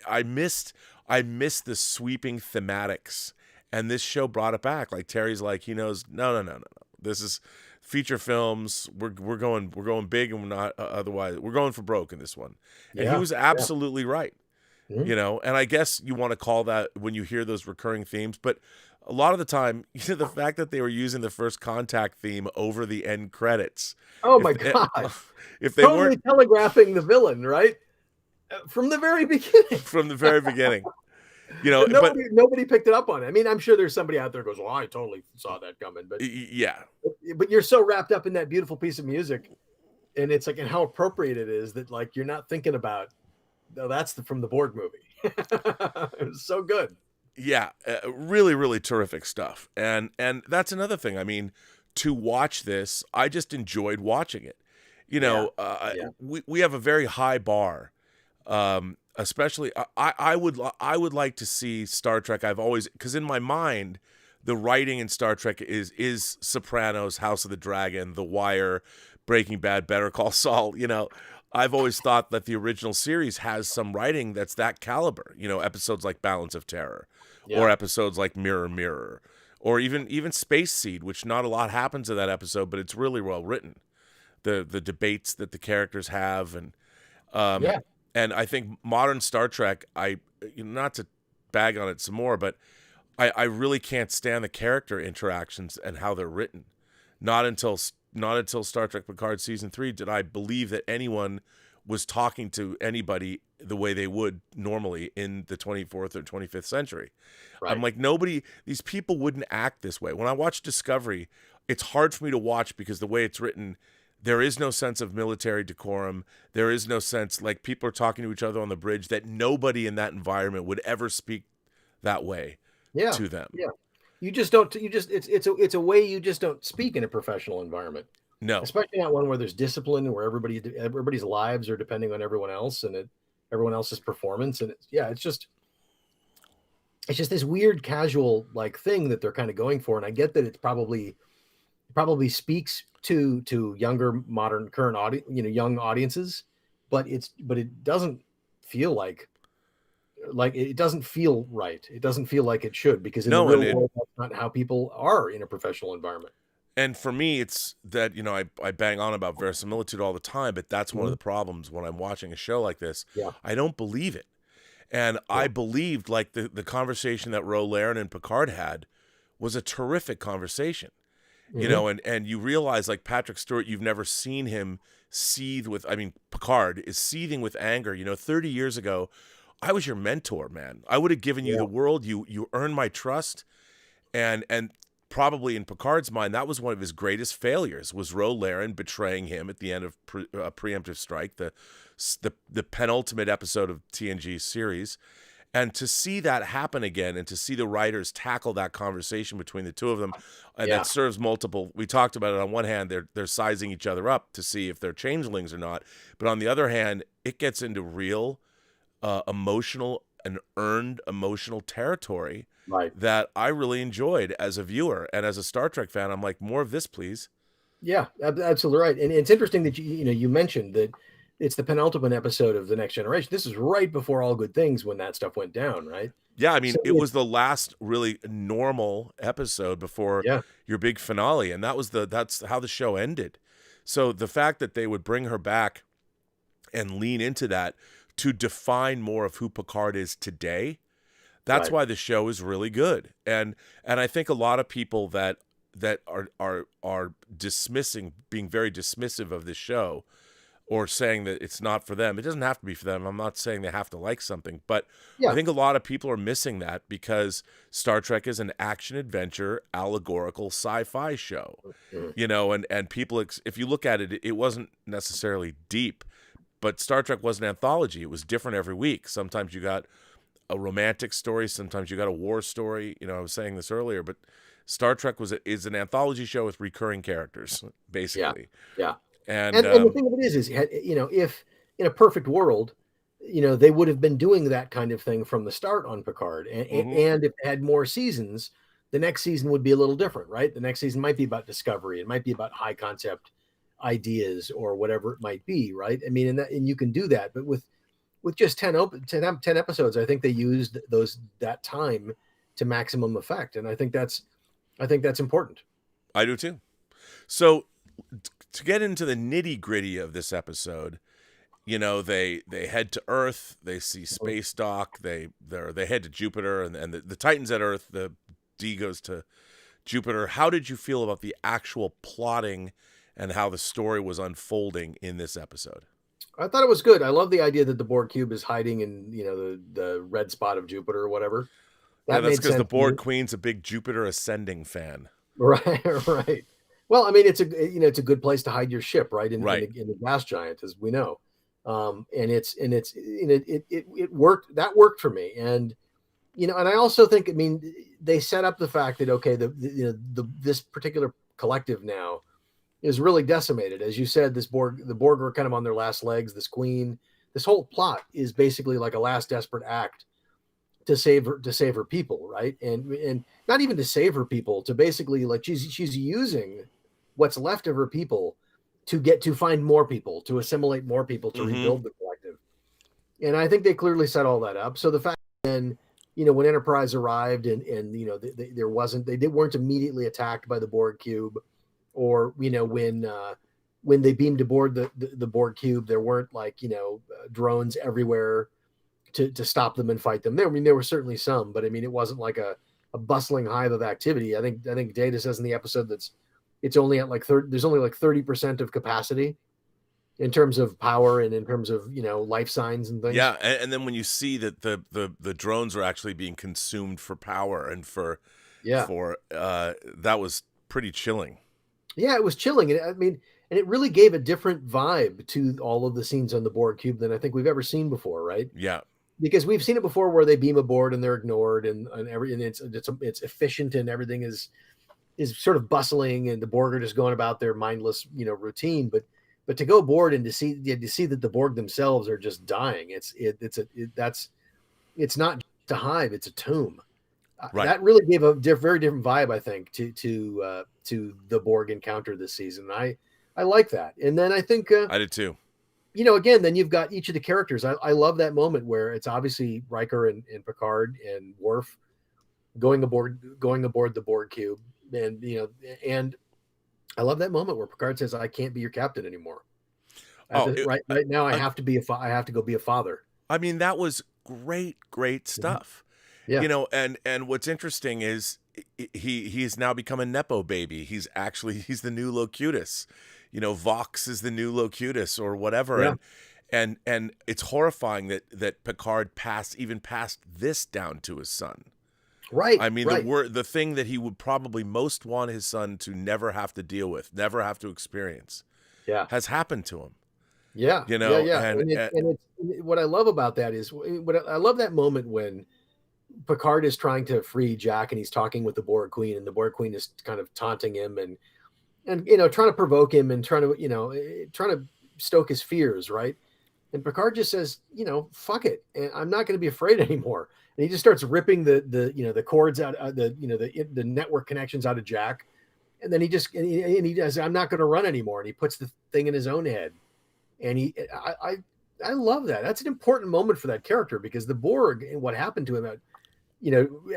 I missed the sweeping thematics And this show brought it back. Like Terry's like, he knows, no. This is feature films. We're going big, and we're not otherwise. We're going for broke in this one. And he was absolutely right. Mhm. You know, and I guess you want to call that when you hear those recurring themes, but a lot of the time, the fact that they were using the First Contact theme over the end credits. Oh my God. If they totally weren't telegraphing the villain, right? From the very beginning. from the very beginning, you know, But nobody picked it up on it. I mean, I'm sure there's somebody out there who goes, well, I totally saw that coming. But yeah, but you're so wrapped up in that beautiful piece of music, and it's like, and how appropriate it is that like you're not thinking about, no, that's from the Borg movie. It was so good. Yeah, really, really terrific stuff. And that's another thing. I mean, to watch this, I just enjoyed watching it. You know, we have a very high bar. Especially, I would like to see Star Trek. I've always, because in my mind, the writing in Star Trek is Sopranos, House of the Dragon, The Wire, Breaking Bad, Better Call Saul. You know, I've always thought that the original series has some writing that's that caliber. You know, episodes like Balance of Terror, or episodes like Mirror Mirror, or even Space Seed, which not a lot happens in that episode, but it's really well written. The debates that the characters have, and and I think modern Star Trek, not to bag on it some more, but I really can't stand the character interactions and how they're written. Not until Star Trek Picard season 3 did I believe that anyone was talking to anybody the way they would normally in the 24th or 25th century. Right. I'm like, these people wouldn't act this way. When I watch Discovery, it's hard for me to watch because the way it's written, there is no sense of military decorum. There is no sense, like, people are talking to each other on the bridge, that nobody in that environment would ever speak that way to them. Yeah. It's a way you just don't speak in a professional environment. No. Especially not one where there's discipline and where everybody's lives are depending on everyone else and everyone else's performance. And it's just this weird casual like thing that they're kind of going for. And I get that it's probably speaks to younger, modern, current audience, young audiences, but it doesn't feel like it doesn't feel right. It doesn't feel like it should, because in the real world, that's not how people are in a professional environment. And for me, it's that, I bang on about verisimilitude all the time, but that's one of the problems when I'm watching a show like this. Yeah. I don't believe it. And I believed, like, the conversation that RoLahren and Picard had was a terrific conversation. You know, and you realize, like, Patrick Stewart, you've never seen him seethe with, Picard is seething with anger. 30 years ago, I was your mentor, man. I would have given you the world. You earned my trust. And probably in Picard's mind, that was one of his greatest failures, was RoLahren betraying him at the end of Preemptive Strike, the penultimate episode of TNG's series. And to see that happen again, and to see the writers tackle that conversation between the two of them, and that serves multiple. We talked about it. On one hand, they're sizing each other up to see if they're changelings or not, but on the other hand, it gets into real emotional and earned emotional territory that I really enjoyed as a viewer, and as a Star Trek fan, I'm like, more of this, please. Yeah, absolutely right. And it's interesting that you mentioned that it's the penultimate episode of The Next Generation. This is right before All Good Things, when that stuff went down, right? Yeah, it was the last really normal episode before your big finale, and that's how the show ended. So the fact that they would bring her back and lean into that to define more of who Picard is today, that's why the show is really good. And I think a lot of people that are dismissing, being very dismissive of this show, or saying that it's not for them. It doesn't have to be for them. I'm not saying they have to like something, but I think a lot of people are missing that, because Star Trek is an action-adventure, allegorical sci-fi show, and people, if you look at it, it wasn't necessarily deep, but Star Trek was an anthology. It was different every week. Sometimes you got a romantic story. Sometimes you got a war story. I was saying this earlier, but Star Trek is an anthology show with recurring characters, basically. Yeah. And the thing of it is, if in a perfect world, they would have been doing that kind of thing from the start on Picard. And if they had more seasons, the next season would be a little different, right? The next season might be about discovery. It might be about high concept ideas or whatever it might be, right? And you can do that. But with just 10 episodes, I think they used that time to maximum effect. And I think that's important. I do too. So to get into the nitty gritty of this episode, you know, they head to Earth, they see space dock, they head to Jupiter, and the Titan's at Earth, the D goes to Jupiter. How did you feel about the actual plotting and how the story was unfolding in this episode? I thought it was good. I love the idea that the Borg cube is hiding in, you know, the red spot of Jupiter or whatever. That's because the Borg Queen's a big Jupiter ascending fan. Right, right. Well, I mean, it's a good place to hide your ship, right? In the gas giant, as we know. And it worked. That worked for me. And, you know, and I also think, I mean, they set up the fact that, okay, this particular collective now is really decimated. As you said, the Borg are kind of on their last legs. This queen, this whole plot is basically like a last desperate act to save her people, right? And not even to save her people, to basically, like, she's using what's left of her people to find more people, to assimilate more people, to rebuild the collective. And I think they clearly set all that up. So the fact then, you know, when Enterprise arrived and you know, they weren't immediately attacked by the Borg cube, or, you know, when they beamed aboard the Borg cube, there weren't, like, you know, drones everywhere to stop them and fight them. There were certainly some, but I mean, it wasn't like a bustling hive of activity. I think Data says in the episode it's only at like there's only like 30% of capacity in terms of power and in terms of, you know, life signs and things. Yeah, and then when you see that the drones are actually being consumed for power and for that was pretty chilling. Yeah, it was chilling. And I mean, and it really gave a different vibe to all of the scenes on the Borg cube than I think we've ever seen before, right? Yeah. Because we've seen it before where they beam aboard and they're ignored and it's efficient and everything is sort of bustling and the Borg are just going about their mindless, you know, routine. But to go aboard and to see that the Borg themselves are just dying, it's not just a hive, it's a tomb. Right. That really gave a very different vibe, I think, to the Borg encounter this season. I like that. And then I think I did too. You know, again, then you've got each of the characters. I love that moment where it's obviously Riker and Picard and Worf going aboard the Borg cube, and, you know, and I love that moment where Picard says, "I can't be your captain anymore. Right now, I have to go be a father." I mean, that was great stuff. Yeah. You know, and what's interesting is he's now become a Nepo baby. He's the new Locutus. You know, Vox is the new Locutus or whatever. Yeah. And it's horrifying that Picard passed this down to his son. Right. I mean, the thing that he would probably most want his son to never have to deal with, never have to experience, has happened to him. Yeah. You know, And it's, what I love about that is I love that moment when Picard is trying to free Jack and he's talking with the Borg Queen, and the Borg Queen is kind of taunting him and you know, trying to provoke him and trying to stoke his fears, right? And Picard just says, you know, fuck it, and I'm not going to be afraid anymore. And he just starts ripping the cords out, the network connections out of Jack, and then he does, I'm not going to run anymore, and he puts the thing in his own head, and I love that. That's an important moment for that character, because the Borg and what happened to him at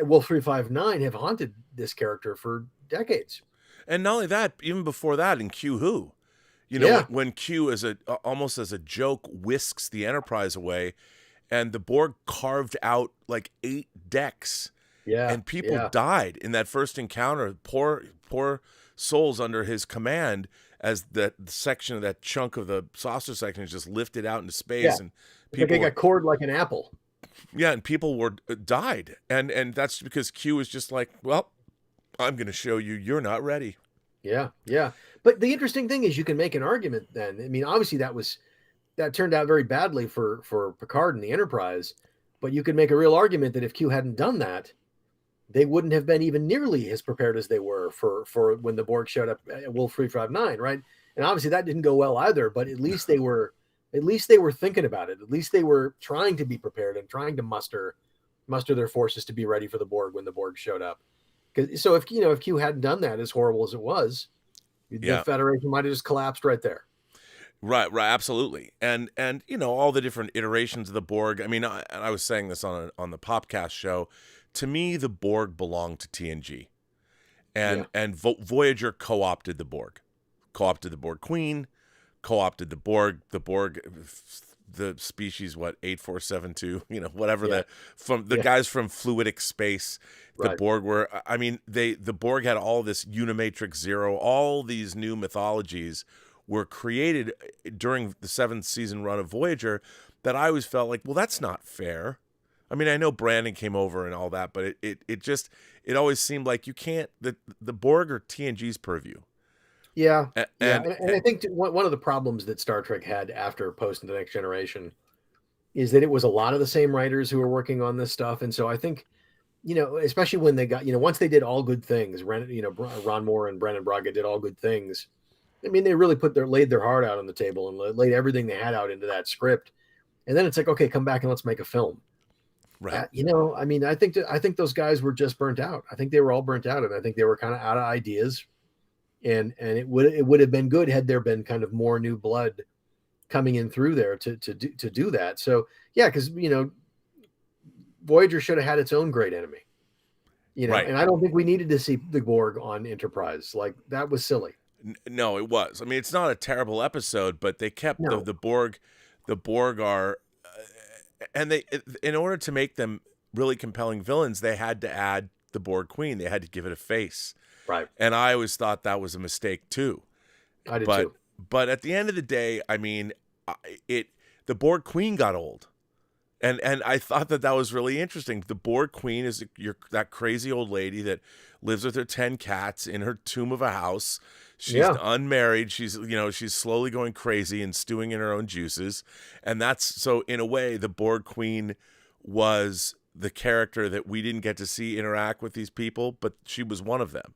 Wolf 359 have haunted this character for decades. And not only that, even before that, in Q Who, you know, when Q almost as a joke whisks the Enterprise away, and the Borg carved out like 8 decks, and people died in that first encounter. Poor souls under his command, as that section of that chunk of the saucer section is just lifted out into space, and people got cored like an apple. Yeah, and people died, and that's because Q is just like, well, I'm going to show you you're not ready. Yeah. But the interesting thing is you can make an argument then. I mean, obviously that turned out very badly for Picard and the Enterprise, but you could make a real argument that if Q hadn't done that, they wouldn't have been even nearly as prepared as they were for when the Borg showed up at Wolf 359, right? And obviously that didn't go well either, but at least they were thinking about it. At least they were trying to be prepared and trying to muster their forces to be ready for the Borg when the Borg showed up. So if Q hadn't done that, as horrible as it was, the Federation might have just collapsed right there. Right, absolutely. And you know, all the different iterations of the Borg. I mean, I was saying this on the Popcast show. to me, the Borg belonged to TNG, and Yeah. Voyager co-opted the Borg, co-opted the Borg Queen, co-opted the Borg, the species, what, 8472, whatever, Yeah. the Yeah. guys from fluidic space. The Right. Borg were, I mean, the Borg had all this Unimatrix Zero, all these new mythologies were created during the 7th season run of Voyager that I always felt like, well, that's not fair. I mean, I know Brandon came over and all that, but it always seemed like you can't, the Borg are TNG's purview. Yeah. And, Yeah. And I think one of the problems that Star Trek had after Post and the Next Generation is that it was a lot of the same writers who were working on this stuff. And so I think, especially when they got, once they did All Good Things, Ron Moore and Brendan Braga did All Good Things. I mean, they really laid their heart out on the table and laid everything they had out into that script. And then it's like, okay, come back and let's make a film. right. I mean, I think those guys were just burnt out. I think they were all burnt out, and I think they were kind of out of ideas. And it would have been good had there been kind of more new blood coming in through there to do that. So yeah, because Voyager should have had its own great enemy. Right. And I don't think we needed to see the Borg on Enterprise. Like, that was silly. No, it was. I mean, it's not a terrible episode, but they kept No. the Borg. The Borg are, and they, in order to make them really compelling villains, they had to add the Borg Queen. They had to give it a face. Right. And I always thought that was a mistake too. I did too. But at the end of the day, I mean, the Borg Queen got old. And I thought that was really interesting. The Borg Queen is that crazy old lady that lives with her 10 cats in her tomb of a house. She's unmarried. She's slowly going crazy and stewing in her own juices. And so in a way, the Borg Queen was the character that we didn't get to see interact with these people, but she was one of them.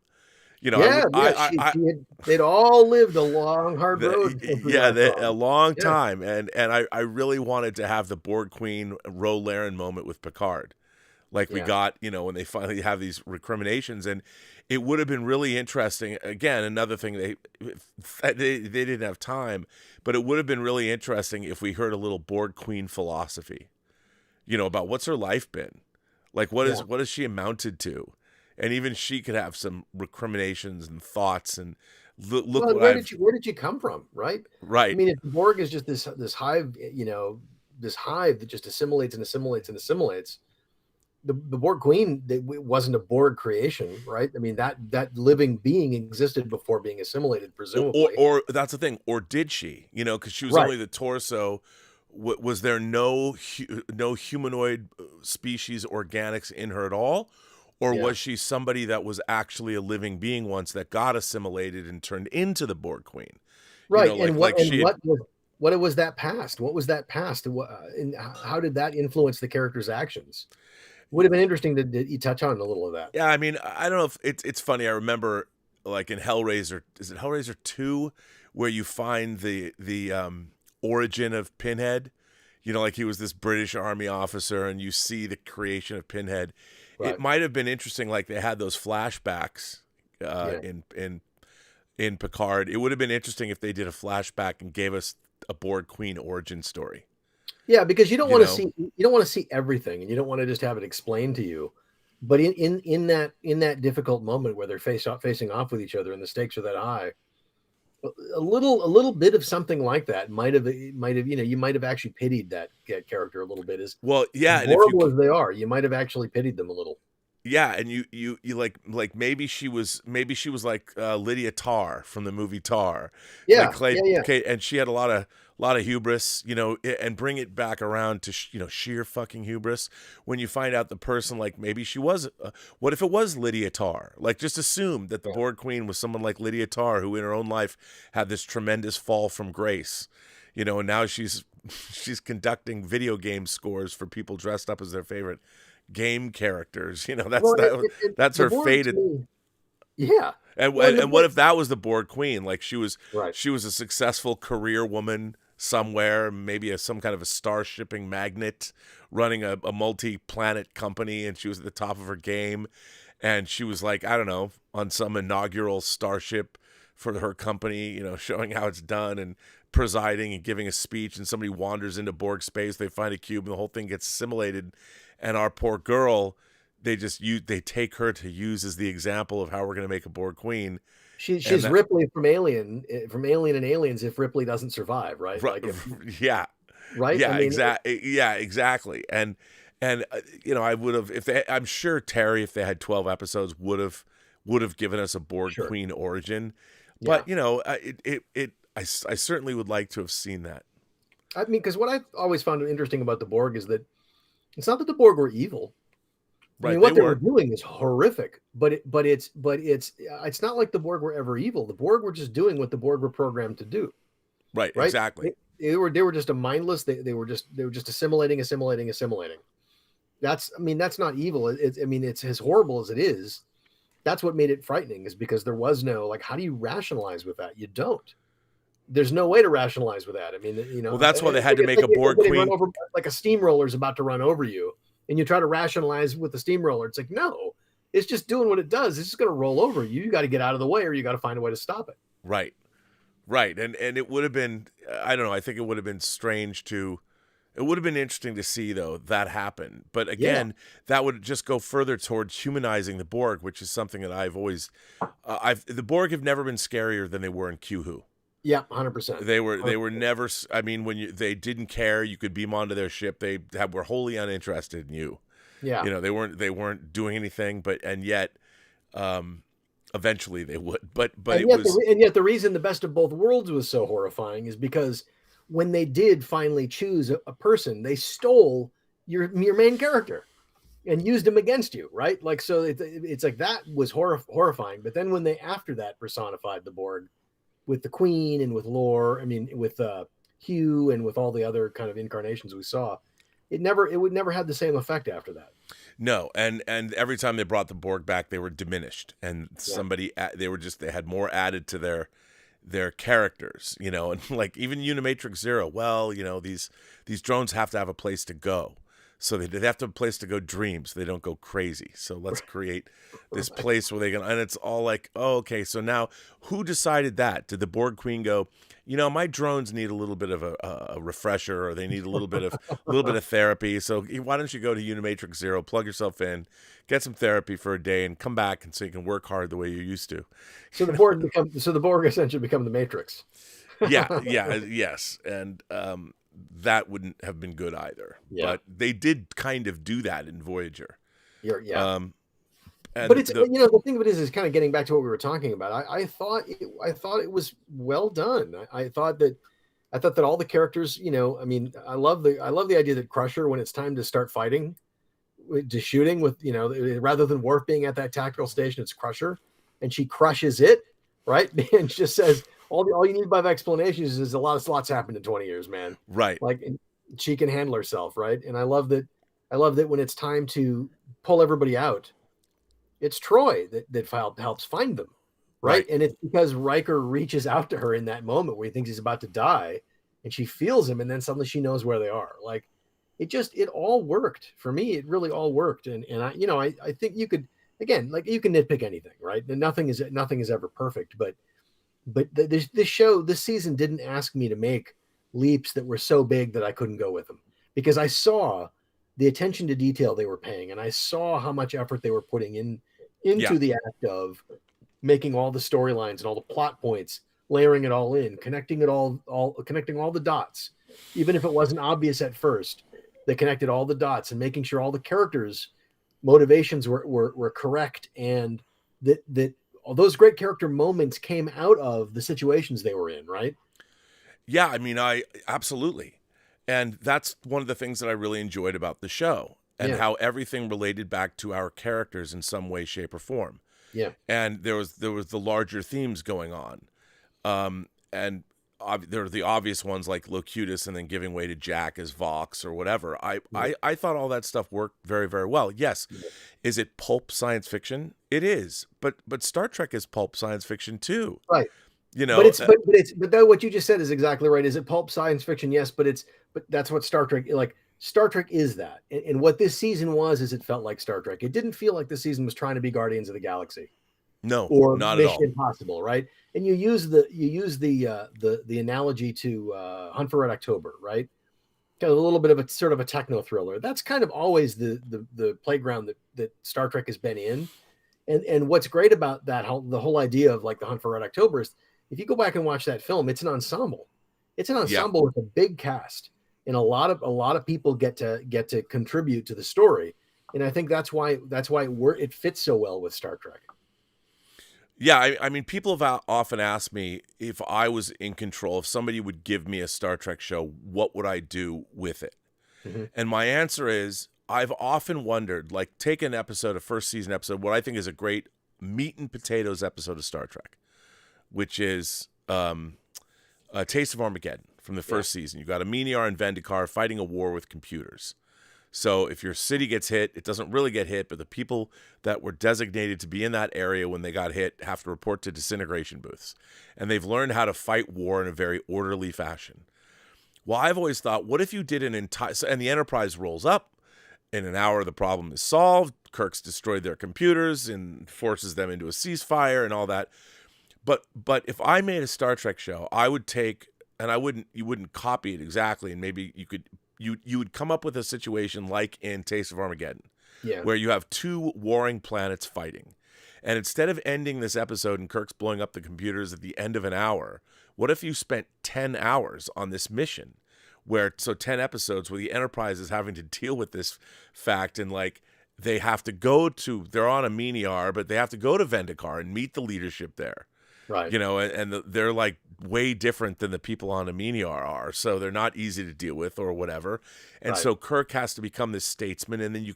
They'd all lived a long, hard road. A long time, and I really wanted to have the Borg Queen RoLahren moment with Picard, like we got, when they finally have these recriminations, and it would have been really interesting. Again, another thing they didn't have time, but it would have been really interesting if we heard a little Borg Queen philosophy, about what's her life been, like what has she amounted to. And even she could have some recriminations and thoughts and look. Well, where did you come from, right? Right. I mean, if the Borg is just this hive, this hive that just assimilates and assimilates and assimilates. The Borg Queen wasn't a Borg creation, right? I mean, that living being existed before being assimilated, presumably. Or that's the thing. Or did she? Because she was only the torso. Was there no humanoid species organics in her at all? Or was she somebody that was actually a living being once that got assimilated and turned into the Borg Queen? Right. What was that past? What was that past? And how did that influence the character's actions? Would have been interesting to you touch on a little of that. Yeah, I mean, I don't know if it's funny. I remember, like in Hellraiser, is it Hellraiser 2, where you find the origin of Pinhead? Like he was this British Army officer, and you see the creation of Pinhead. Right. It might have been interesting, like they had those flashbacks in Picard. It would have been interesting if they did a flashback and gave us a Borg Queen origin story. Yeah, because you don't want to see everything, and you don't want to just have it explained to you. But in that difficult moment where they're facing off with each other and the stakes are that high, a little bit of something like that might have you might have actually pitied that character a little bit. As horrible as they are, you might have actually pitied them a little. Yeah, and you like maybe she was like Lydia Tarr from the movie Tar. Yeah, Okay, and she had a lot of hubris, and bring it back around to sheer fucking hubris when you find out the person, like maybe she was. What if it was Lydia Tarr? Like, just assume that the Borg Queen was someone like Lydia Tarr, who in her own life had this tremendous fall from grace, and now she's conducting video game scores for people dressed up as their favorite game characters. That's her fate. Yeah. And what if that was the Borg Queen? Like she was a successful career woman somewhere, maybe some kind of a starshipping magnate running a multi-planet company, and she was at the top of her game, and she was like, I don't know, on some inaugural starship for her company, showing how it's done and presiding and giving a speech, and somebody wanders into Borg space, they find a cube, and the whole thing gets assimilated, and our poor girl they take her to use as the example of how we're going to make a Borg Queen. She's Ripley from Alien and Aliens if Ripley doesn't survive, right? Right, Like yeah. right? Yeah, I mean, exactly. And I would have, I'm sure Terry, if they had 12 episodes, would have given us a Borg Queen origin. But I certainly would like to have seen that. I mean, because what I always found interesting about the Borg is that it's not that the Borg were evil. Right, I mean, what they were doing is horrific, but it's not like the Borg were ever evil. The Borg were just doing what the Borg were programmed to do. Right? Exactly. They were just a mindless. They were just assimilating. That's not evil. It's as horrible as it is. That's what made it frightening, is because there was no, like, how do you rationalize with that? You don't. There's no way to rationalize with that. I mean, well, that's why they had to make a Borg Queen. Like a steamroller's about to run over you, and you try to rationalize with the steamroller. It's like, no, it's just doing what it does. It's just going to roll over you. You got to get out of the way, or you got to find a way to stop it. Right. And it would have been, I don't know, I think it would have been it would have been interesting to see, though, that happen. But again, that would just go further towards humanizing the Borg, which is something that I've always, the Borg have never been scarier than they were in Q-Who. Yeah, 100%. They were never. I mean, they didn't care. You could beam onto their ship. They were wholly uninterested in you. Yeah, they weren't doing anything. And yet, eventually they would. But yet the reason the Best of Both Worlds was so horrifying is because when they did finally choose a person, they stole your main character and used him against you, right? Like, so it's like that was horrifying. But then when they after that personified the Borg with the Queen and with Lore, I mean, with Hugh and with all the other kind of incarnations we saw, it would never have the same effect after that. No, and every time they brought the Borg back, they were diminished, and they had more added to their characters, and like even Unimatrix Zero. Well, these drones have to have a place to go. So they have to have a place to go dream, so they don't go crazy. So let's create this place where they can, and it's all like, oh, okay. So now, who decided that? Did the Borg Queen go, my drones need a little bit of a refresher, or they need a little bit of therapy. So why don't you go to Unimatrix Zero, plug yourself in, get some therapy for a day, and come back, and so you can work hard the way you used to. So the Borg essentially become the Matrix. Yes, and that wouldn't have been good either. Yeah. But they did kind of do that in Voyager. But it's the thing of it is kind of getting back to what we were talking about. I thought it was well done. I thought that all the characters, I mean, I love the idea that Crusher, when it's time to start fighting, to shooting with, rather than Worf being at that tactical station, it's Crusher, and she crushes it, right? And just says, all you need by explanations is a lot of slots happened in 20 years, man. Right. Like, she can handle herself, right? And I love that when it's time to pull everybody out, it's Troy that helps find them, right? And it's because Riker reaches out to her in that moment where he thinks he's about to die, and she feels him, and then suddenly she knows where they are. Like, it all worked for me. It really all worked, and I think you could, again, like, you can nitpick anything, right? And nothing is ever perfect, but this season didn't ask me to make leaps that were so big that I couldn't go with them, because I saw the attention to detail they were paying, and I saw how much effort they were putting into the act of making all the storylines and all the plot points, layering it all in, connecting all the dots, even if it wasn't obvious at first. They connected all the dots and making sure all the characters' motivations were correct, and that all those great character moments came out of the situations they were in, right? Yeah, I mean, I absolutely. And that's one of the things that I really enjoyed about the show, and how everything related back to our characters in some way, shape, or form. Yeah. And there was the larger themes going on. And there are the obvious ones like Locutus and then giving way to Jack as Vox or whatever. I thought all that stuff worked very, very well. Yes. Yeah. Is it pulp science fiction? It is. But Star Trek is pulp science fiction too. Right. But what you just said is exactly right. Is it pulp science fiction? Yes, but that's what Star Trek, like, Star Trek is that. And what this season is it felt like Star Trek. It didn't feel like this season was trying to be Guardians of the Galaxy. No, or not Mission at all. Impossible, right? And you use the analogy to Hunt for Red October, right? kind of a little bit of a sort of a techno thriller. That's kind of always the playground that Star Trek has been in. And what's great about that the whole idea of like the Hunt for Red October is if you go back and watch that film, it's an ensemble. It's an ensemble with a big cast, and a lot of people get to contribute to the story. And I think that's why it fits so well with Star Trek. Yeah, I mean, people have often asked me if I was in control, if somebody would give me a Star Trek show, what would I do with it? Mm-hmm. And my answer is, I've often wondered, like, take an episode, a first season episode, what I think is a great meat and potatoes episode of Star Trek, which is A Taste of Armageddon from the first season. You've got a Meyer and Vendikar fighting a war with computers. So if your city gets hit, it doesn't really get hit, but the people that were designated to be in that area when they got hit have to report to disintegration booths. And they've learned how to fight war in a very orderly fashion. Well, I've always thought, what if you did an entire... And the Enterprise rolls up. In an hour, the problem is solved. Kirk's destroyed their computers and forces them into a ceasefire and all that. But if I made a Star Trek show, I would take... And you wouldn't copy it exactly, and maybe you could... You would come up with a situation like in Taste of Armageddon, where you have two warring planets fighting. And instead of ending this episode and Kirk's blowing up the computers at the end of an hour, what if you spent 10 hours on this mission? 10 episodes where the Enterprise is having to deal with this fact, and like they're on a Meyer, but they have to go to Vendikar and meet the leadership there. Right. And they're like way different than the people on a Meyer are, so they're not easy to deal with or whatever. And so Kirk has to become this statesman, and then you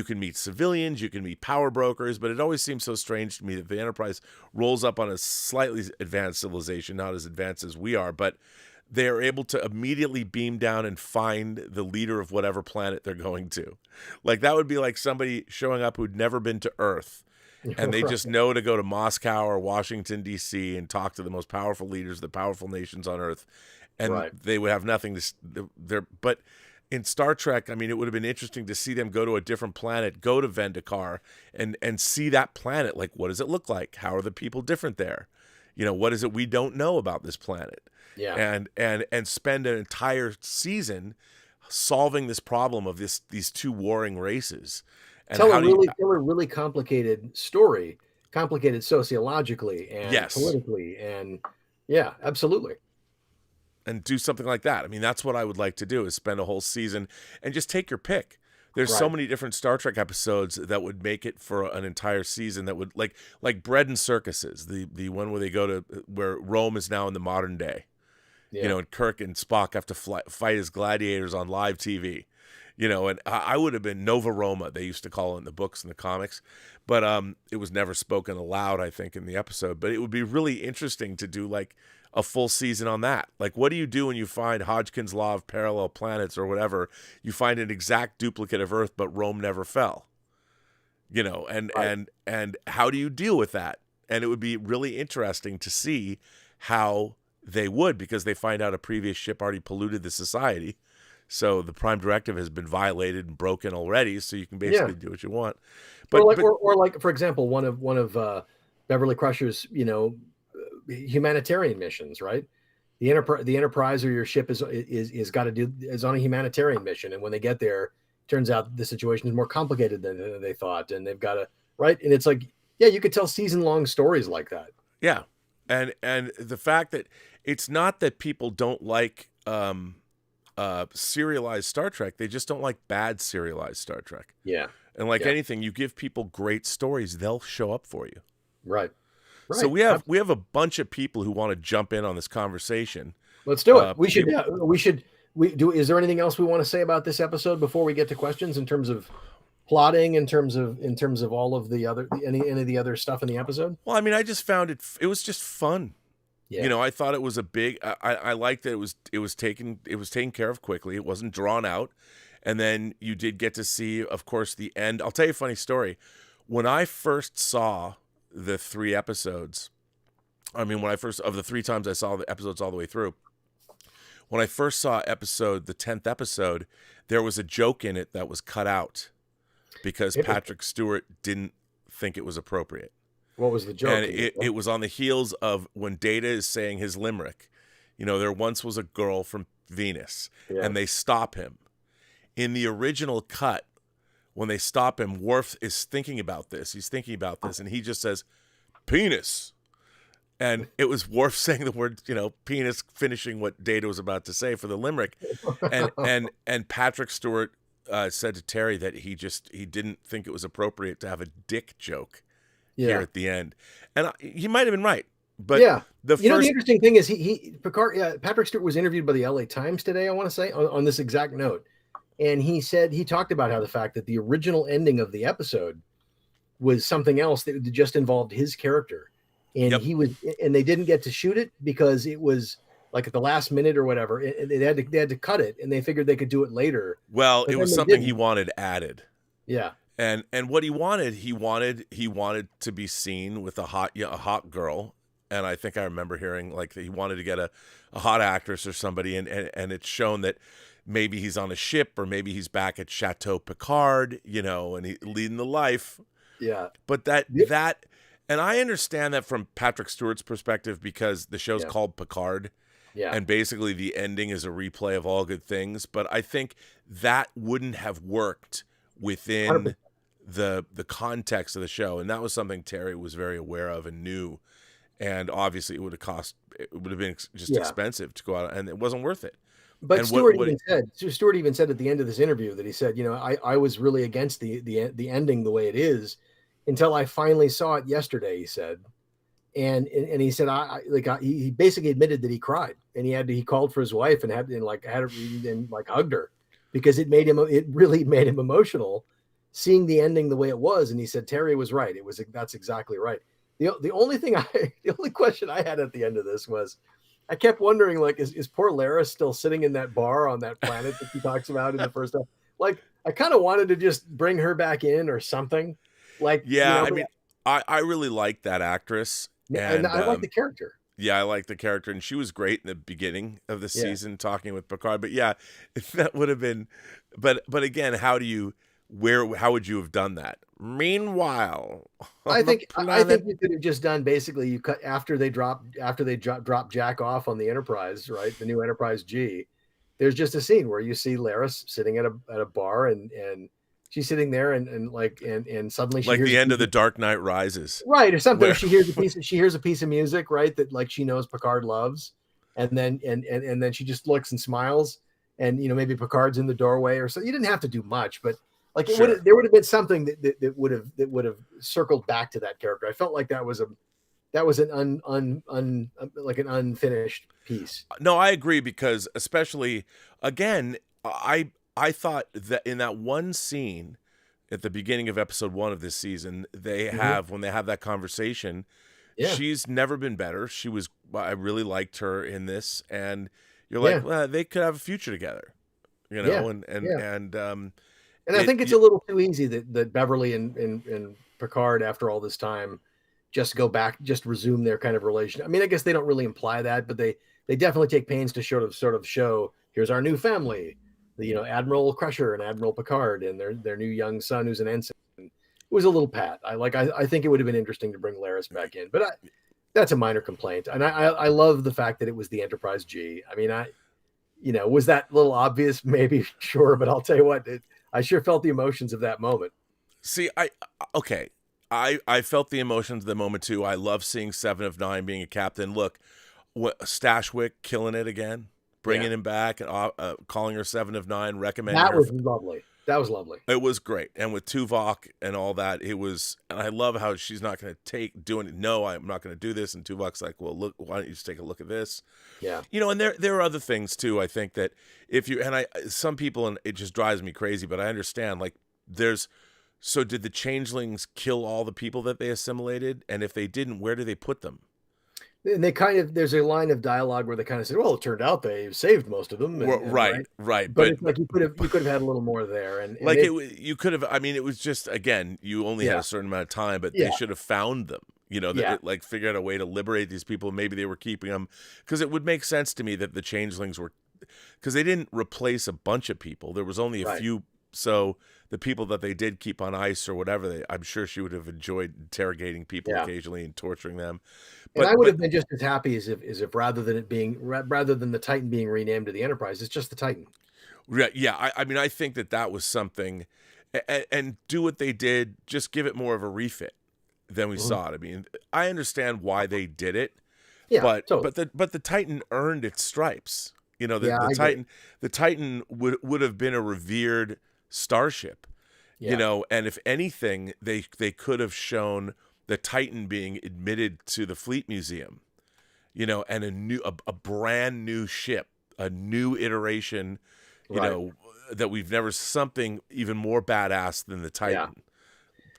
can meet civilians, you can meet power brokers, but it always seems so strange to me that the Enterprise rolls up on a slightly advanced civilization, not as advanced as we are, but they are able to immediately beam down and find the leader of whatever planet they're going to. Like that would be like somebody showing up who'd never been to Earth. And they just know to go to Moscow or Washington, D.C. and talk to the most powerful leaders, the powerful nations on Earth. And they would have nothing to... But in Star Trek, I mean, it would have been interesting to see them go to a different planet, go to Vendikar, and see that planet. Like, what does it look like? How are the people different there? What is it we don't know about this planet? Yeah. And spend an entire season solving this problem of these two warring races. And tell a really complicated story, complicated sociologically and politically, and absolutely. And do something like that. I mean, that's what I would like to do, is spend a whole season and just take your pick. There's so many different Star Trek episodes that would make it for an entire season, that would like Bread and Circuses, the one where they go to where Rome is now in the modern day. Yeah. And Kirk and Spock have to fight as gladiators on live TV. And I would have been Nova Roma, they used to call it in the books and the comics, but it was never spoken aloud, I think, in the episode. But it would be really interesting to do like a full season on that. Like, what do you do when you find Hodgkin's law of parallel planets or whatever? You find an exact duplicate of Earth, but Rome never fell. And how do you deal with that? And it would be really interesting to see how they would, because they find out a previous ship already polluted the society. So the Prime Directive has been violated and broken already. So you can basically do what you want. But or like, for example, one of Beverly Crusher's, humanitarian missions, right? The Enterprise or your ship is on a humanitarian mission, and when they get there, turns out the situation is more complicated than they thought, and they've got to and it's like, you could tell season-long stories like that. Yeah, and the fact that it's not that people don't like serialized Star Trek, they just don't like bad serialized Star Trek. Yeah. And like anything, you give people great stories, they'll show up for you. Right. So we have a bunch of people who want to jump in on this conversation. Let's do it. Is there anything else we want to say about this episode before we get to questions, in terms of plotting, in terms of all of the other any of the other stuff in the episode? Well, I mean, I just found it was just fun. Yeah. I thought it was a big. I liked that it was taken care of quickly. It wasn't drawn out, and then you did get to see, of course, the end. I'll tell you a funny story. When I first saw the 3 episodes, of the 3 times I saw the episodes all the way through, when I first saw the 10th episode, there was a joke in it that was cut out because Patrick Stewart didn't think it was appropriate. What was the joke? And it was on the heels of when Data is saying his limerick. There once was a girl from Venus, Yeah. and they stop him. In the original cut, when they stop him, Worf is thinking about this. He's thinking about this, and he just says, penis. And it was Worf saying the word, penis, finishing what Data was about to say for the limerick. And Patrick Stewart said to Terry that he didn't think it was appropriate to have a dick joke here at the end. And he might have been right. But the interesting thing is Patrick Stewart was interviewed by the LA Times today, I want to say, on this exact note. And he talked about how the fact that the original ending of the episode was something else that just involved his character. And and they didn't get to shoot it because it was like at the last minute or whatever. They had to cut it, and they figured they could do it later. Well, it was something he wanted added. Yeah. And what he wanted to be seen with a hot girl. And I think I remember hearing like that he wanted to get a hot actress or somebody, and it's shown that maybe he's on a ship or maybe he's back at Chateau Picard, and he's leading the life. Yeah. But and I understand that from Patrick Stewart's perspective because the show's called Picard. Yeah. And basically the ending is a replay of all good things. But I think that wouldn't have worked within the context of the show. And that was something Terry was very aware of and knew. And obviously it would have been just expensive to go out, and it wasn't worth it. But Stewart even said at the end of this interview that he said, I was really against the ending the way it is until I finally saw it yesterday, he said. And he said, he basically admitted that he cried, and he called for his wife and hugged her because it really made him emotional seeing the ending the way it was. And he said, Terry was right. That's exactly right. The only question I had at the end of this was, I kept wondering, like, is poor Lara still sitting in that bar on that planet that he talks about in the first half? Like, I kind of wanted to just bring her back in or something. Like, I mean, I really like that actress, and I like the character. Yeah, I like the character, and she was great in the beginning of the season talking with Picard. But that would have been. But again, how would you have done that? Meanwhile, I think you could have just done basically you cut after they drop Jack off on the Enterprise, right? The new Enterprise G. There's just a scene where you see Laris sitting at a bar and she's sitting there and suddenly she hears the end of The Dark Knight Rises, right, or something. Where she hears a piece of music, right, that like she knows Picard loves, and then she just looks and smiles, and maybe Picard's in the doorway or so. You didn't have to do much, but like there would have been something that would have circled back to that character. I felt like that was an unfinished piece. No, I agree, because especially again, I thought that in that one scene at the beginning of episode 1 of this season, when they have that conversation, she's never been better. I really liked her in this, and you're like, well, they could have a future together, And I think it's a little too easy that Beverly and Picard, after all this time, just resume their kind of relation. I mean, I guess they don't really imply that, but they definitely take pains to sort of show, here's our new family, Admiral Crusher and Admiral Picard and their new young son who's an ensign. It was a little pat. I think it would have been interesting to bring Laris back in, but that's a minor complaint. And I love the fact that it was the Enterprise G. I mean, was that a little obvious? Maybe, sure, but I'll tell you what, I sure felt the emotions of that moment. See, I felt the emotions of the moment too. I love seeing 7 of 9 being a captain. Look, Stashwick killing it again, bringing him back, and calling her 7 of 9, recommending her. That was lovely. That was lovely. It was great. And with Tuvok and all that, it was, and I love how she's not going to doing it. No, I'm not going to do this. And Tuvok's like, well, look, why don't you just take a look at this? Yeah. And there are other things too. I think that some people, and it just drives me crazy, but I understand, like, so did the changelings kill all the people that they assimilated? And if they didn't, where do they put them? And there's a line of dialogue where they kind of said, well, it turned out they saved most of them. Right. But it's like you could have had a little more there. And you could have, I mean, it was just, again, you only had a certain amount of time, but they should have found them, figure out a way to liberate these people. Maybe they were keeping them, because it would make sense to me that the changelings were, because they didn't replace a bunch of people. There was only a few So the people that they did keep on ice or whatever, I'm sure she would have enjoyed interrogating people occasionally and torturing them. And I would have been just as happy as if rather than the Titan being renamed to the Enterprise, it's just the Titan. Yeah. I mean, I think that was something, and do what they did, just give it more of a refit than we saw it. I mean, I understand why they did it. Yeah, but totally. the Titan earned its stripes. The Titan would have been a revered starship. And if anything, they could have shown the Titan being admitted to the Fleet Museum, and a brand new ship, a new iteration, that we've never, something even more badass than the Titan. Yeah.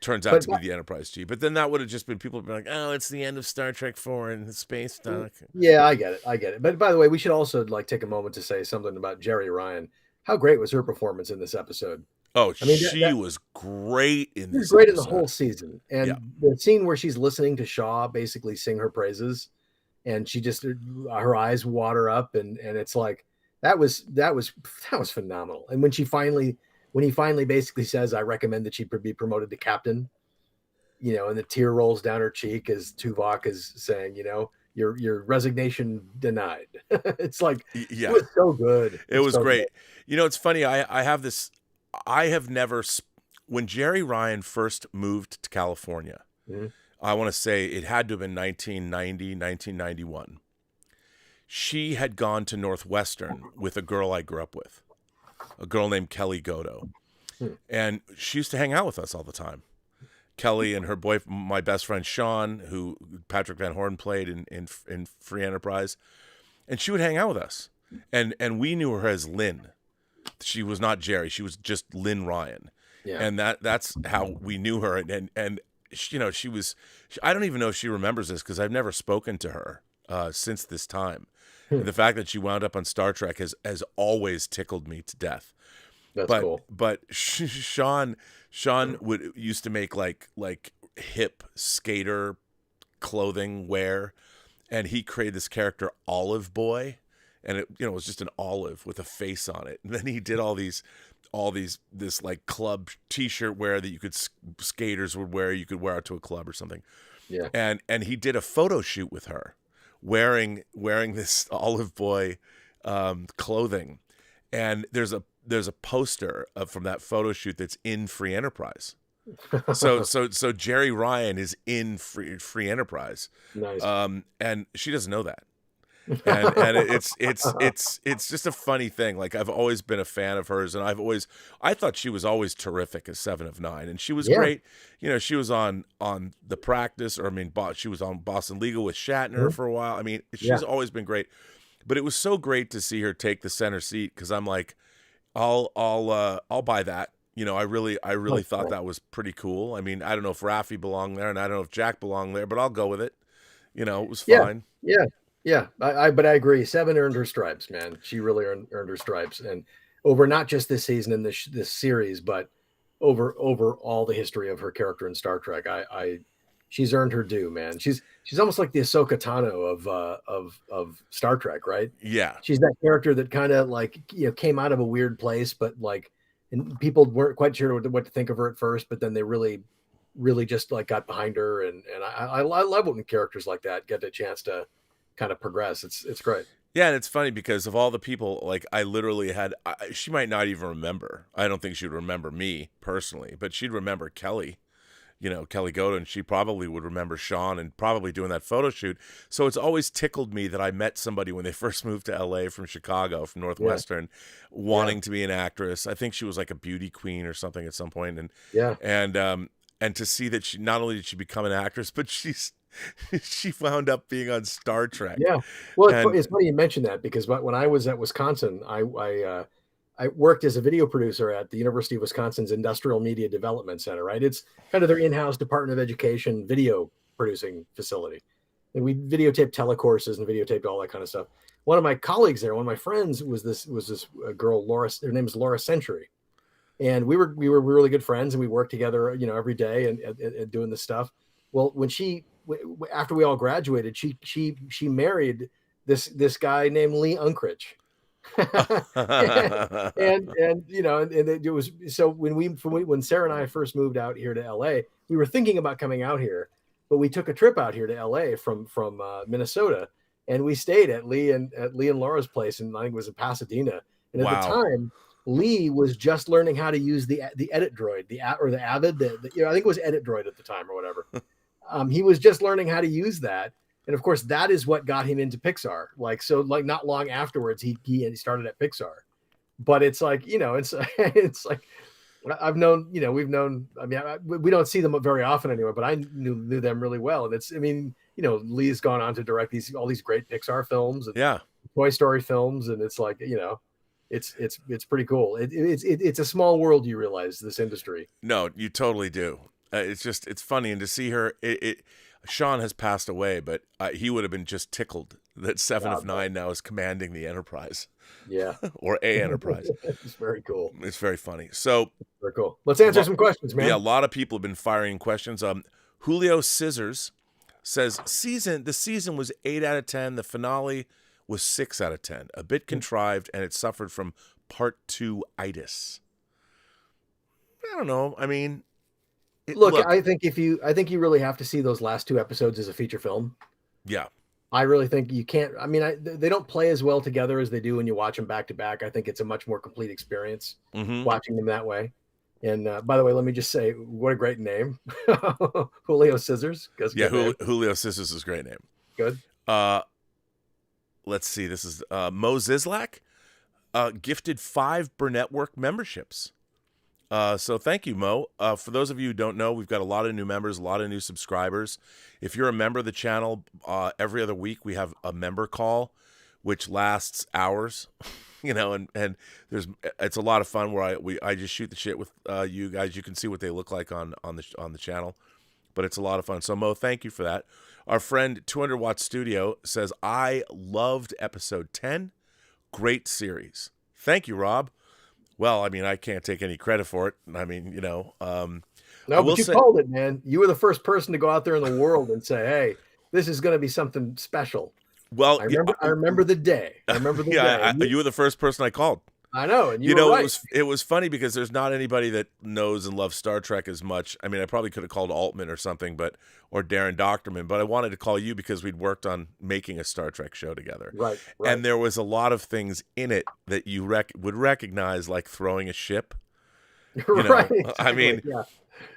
Turns out to be the Enterprise G. But then that would have just been, people would be like, oh, it's the end of Star Trek 4 and the space dock. Yeah, I get it. But by the way, we should also take a moment to say something about Jeri Ryan. How great was her performance in this episode? Oh, I mean, she was great in this. Great episode. In the whole season. And the scene where she's listening to Shaw basically sing her praises, and she just, her eyes water up, and it's like, that was phenomenal. And when he finally basically says, I recommend that she be promoted to captain, and the tear rolls down her cheek as Tuvok is saying, your resignation denied. It's like, it was so good. It was so great. Good. It's funny. I have never, when Jeri Ryan first moved to California, I want to say it had to have been 1990, 1991. She had gone to Northwestern with a girl I grew up with, a girl named Kelly Godo. And she used to hang out with us all the time. Kelly and her my best friend Sean, who Patrick Van Horn played in Free Enterprise, and she would hang out with us. And we knew her as Lynn. She was not Jeri. She was just Lynn Ryan. Yeah. And that's how we knew her. And she was, I don't even know if she remembers this because I've never spoken to her since this time. And the fact that she wound up on Star Trek has always tickled me to death. That's cool. But Sean used to make like hip skater clothing wear, and he created this character Olive Boy, and it was just an olive with a face on it. And then he did all these this like club T-shirt wear that skaters would wear, you could wear out to a club or something. Yeah. And he did a photo shoot with her wearing this Olive Boy clothing, and there's a poster from that photo shoot that's in Free Enterprise. So Jeri Ryan is in Free Enterprise. Nice. And she doesn't know that. And it's just a funny thing. Like, I've always been a fan of hers, and I thought she was always terrific as 7 of 9, and she was great. She was on The Practice, she was on Boston Legal with Shatner for a while. I mean, she's always been great. But it was so great to see her take the center seat, because I'm like, I'll buy that. I really thought that was pretty cool. I mean, I don't know if Raffi belonged there, and I don't know if Jack belonged there, but I'll go with it. It was fine. Yeah. But I agree. 7 earned her stripes, man. She really earned her stripes, and over not just this season and this series, but over all the history of her character in Star Trek. She's earned her due, man. She's almost like the Ahsoka Tano of Star Trek, right? Yeah. She's that character that kind of came out of a weird place, but and people weren't quite sure what to think of her at first, but then they really, really just got behind her, and I love when characters like that get a chance to kind of progress. It's great. Yeah, and it's funny because of all the people, I literally had, she might not even remember. I don't think she'd remember me personally, but she'd remember Kelly. Kelly Godo, and she probably would remember Sean and probably doing that photo shoot. So it's always tickled me that I met somebody when they first moved to LA from Chicago, from Northwestern, wanting to be an actress. I think she was like a beauty queen or something at some point. And to see that she, not only did she become an actress, but she wound up being on Star Trek. Yeah. Well, it's funny you mentioned that, because when I was at Wisconsin, I worked as a video producer at the University of Wisconsin's Industrial Media Development Center, right? It's kind of their in-house Department of Education video producing facility. And we videotaped telecourses and videotaped all that kind of stuff. One of my colleagues there, one of my friends was this girl, Laura. Her name is Laura Century. And we were really good friends, and we worked together, every day and doing this stuff. Well, after we all graduated, she married this guy named Lee Unkrich. and you know, and it was so when Sarah and I first moved out here to LA, we were thinking about coming out here, but we took a trip out here to LA from Minnesota, and we stayed at Lee and Laura's place, and I think it was in Pasadena. And at the time, Lee was just learning how to use the edit droid, the Avid, you know, I think it was edit droid at the time or whatever. He was just learning how to use that. And of course, that is what got him into Pixar. Like not long afterwards, he started at Pixar. But it's like, you know, it's like I've known, you know, we've known. I mean, we don't see them very often anymore, but I knew them really well. And I mean, you know, Lee's gone on to direct all these great Pixar films, and Toy Story films, and it's like, you know, it's pretty cool. It's a small world, you realize, this industry. No, you totally do. It's funny, and to see her, Sean has passed away, but he would have been just tickled that 7 of 9 now is commanding the Enterprise. Yeah. Or a Enterprise. It's very cool. It's very funny. So very cool. Let's answer some questions, man. Yeah, a lot of people have been firing questions. Julio Scissors says the season was 8 out of 10. The finale was 6 out of 10. A bit contrived, and it suffered from part 2-itis. I don't know. I mean, Look, I think you really have to see those last 2 episodes as a feature film. Yeah. I really think you can't. I mean, they don't play as well together as they do when you watch them back to back. I think it's a much more complete experience watching them that way. And by the way, let me just say, what a great name, Julio Scissors. Yeah, Julio Scissors is a great name. Good. Let's see. This is Mo Zizlak, gifted 5 Burnett Work memberships. So thank you, Mo. For those of you who don't know, we've got a lot of new members, a lot of new subscribers. If you're a member of the channel, every other week we have a member call, which lasts hours, you know, and it's a lot of fun where I just shoot the shit with you guys. You can see what they look like on the channel, but it's a lot of fun. So Mo, thank you for that. Our friend 200 Watt Studio says, I loved episode 10. Great series. Thank you, Rob. Well, I mean, I can't take any credit for it. I mean, you know. No, but you called it, man. You were the first person to go out there in the world and say, hey, this is going to be something special. Well, I remember the day. I remember the day. You were the first person I called. I know. And you know, were right. It was funny because there's not anybody that knows and loves Star Trek as much. I mean, I probably could have called Altman or something, or Darren Doctorman, but I wanted to call you because we'd worked on making a Star Trek show together. Right. And there was a lot of things in it that you would recognize, like throwing a ship. You know? Right. Exactly. I mean,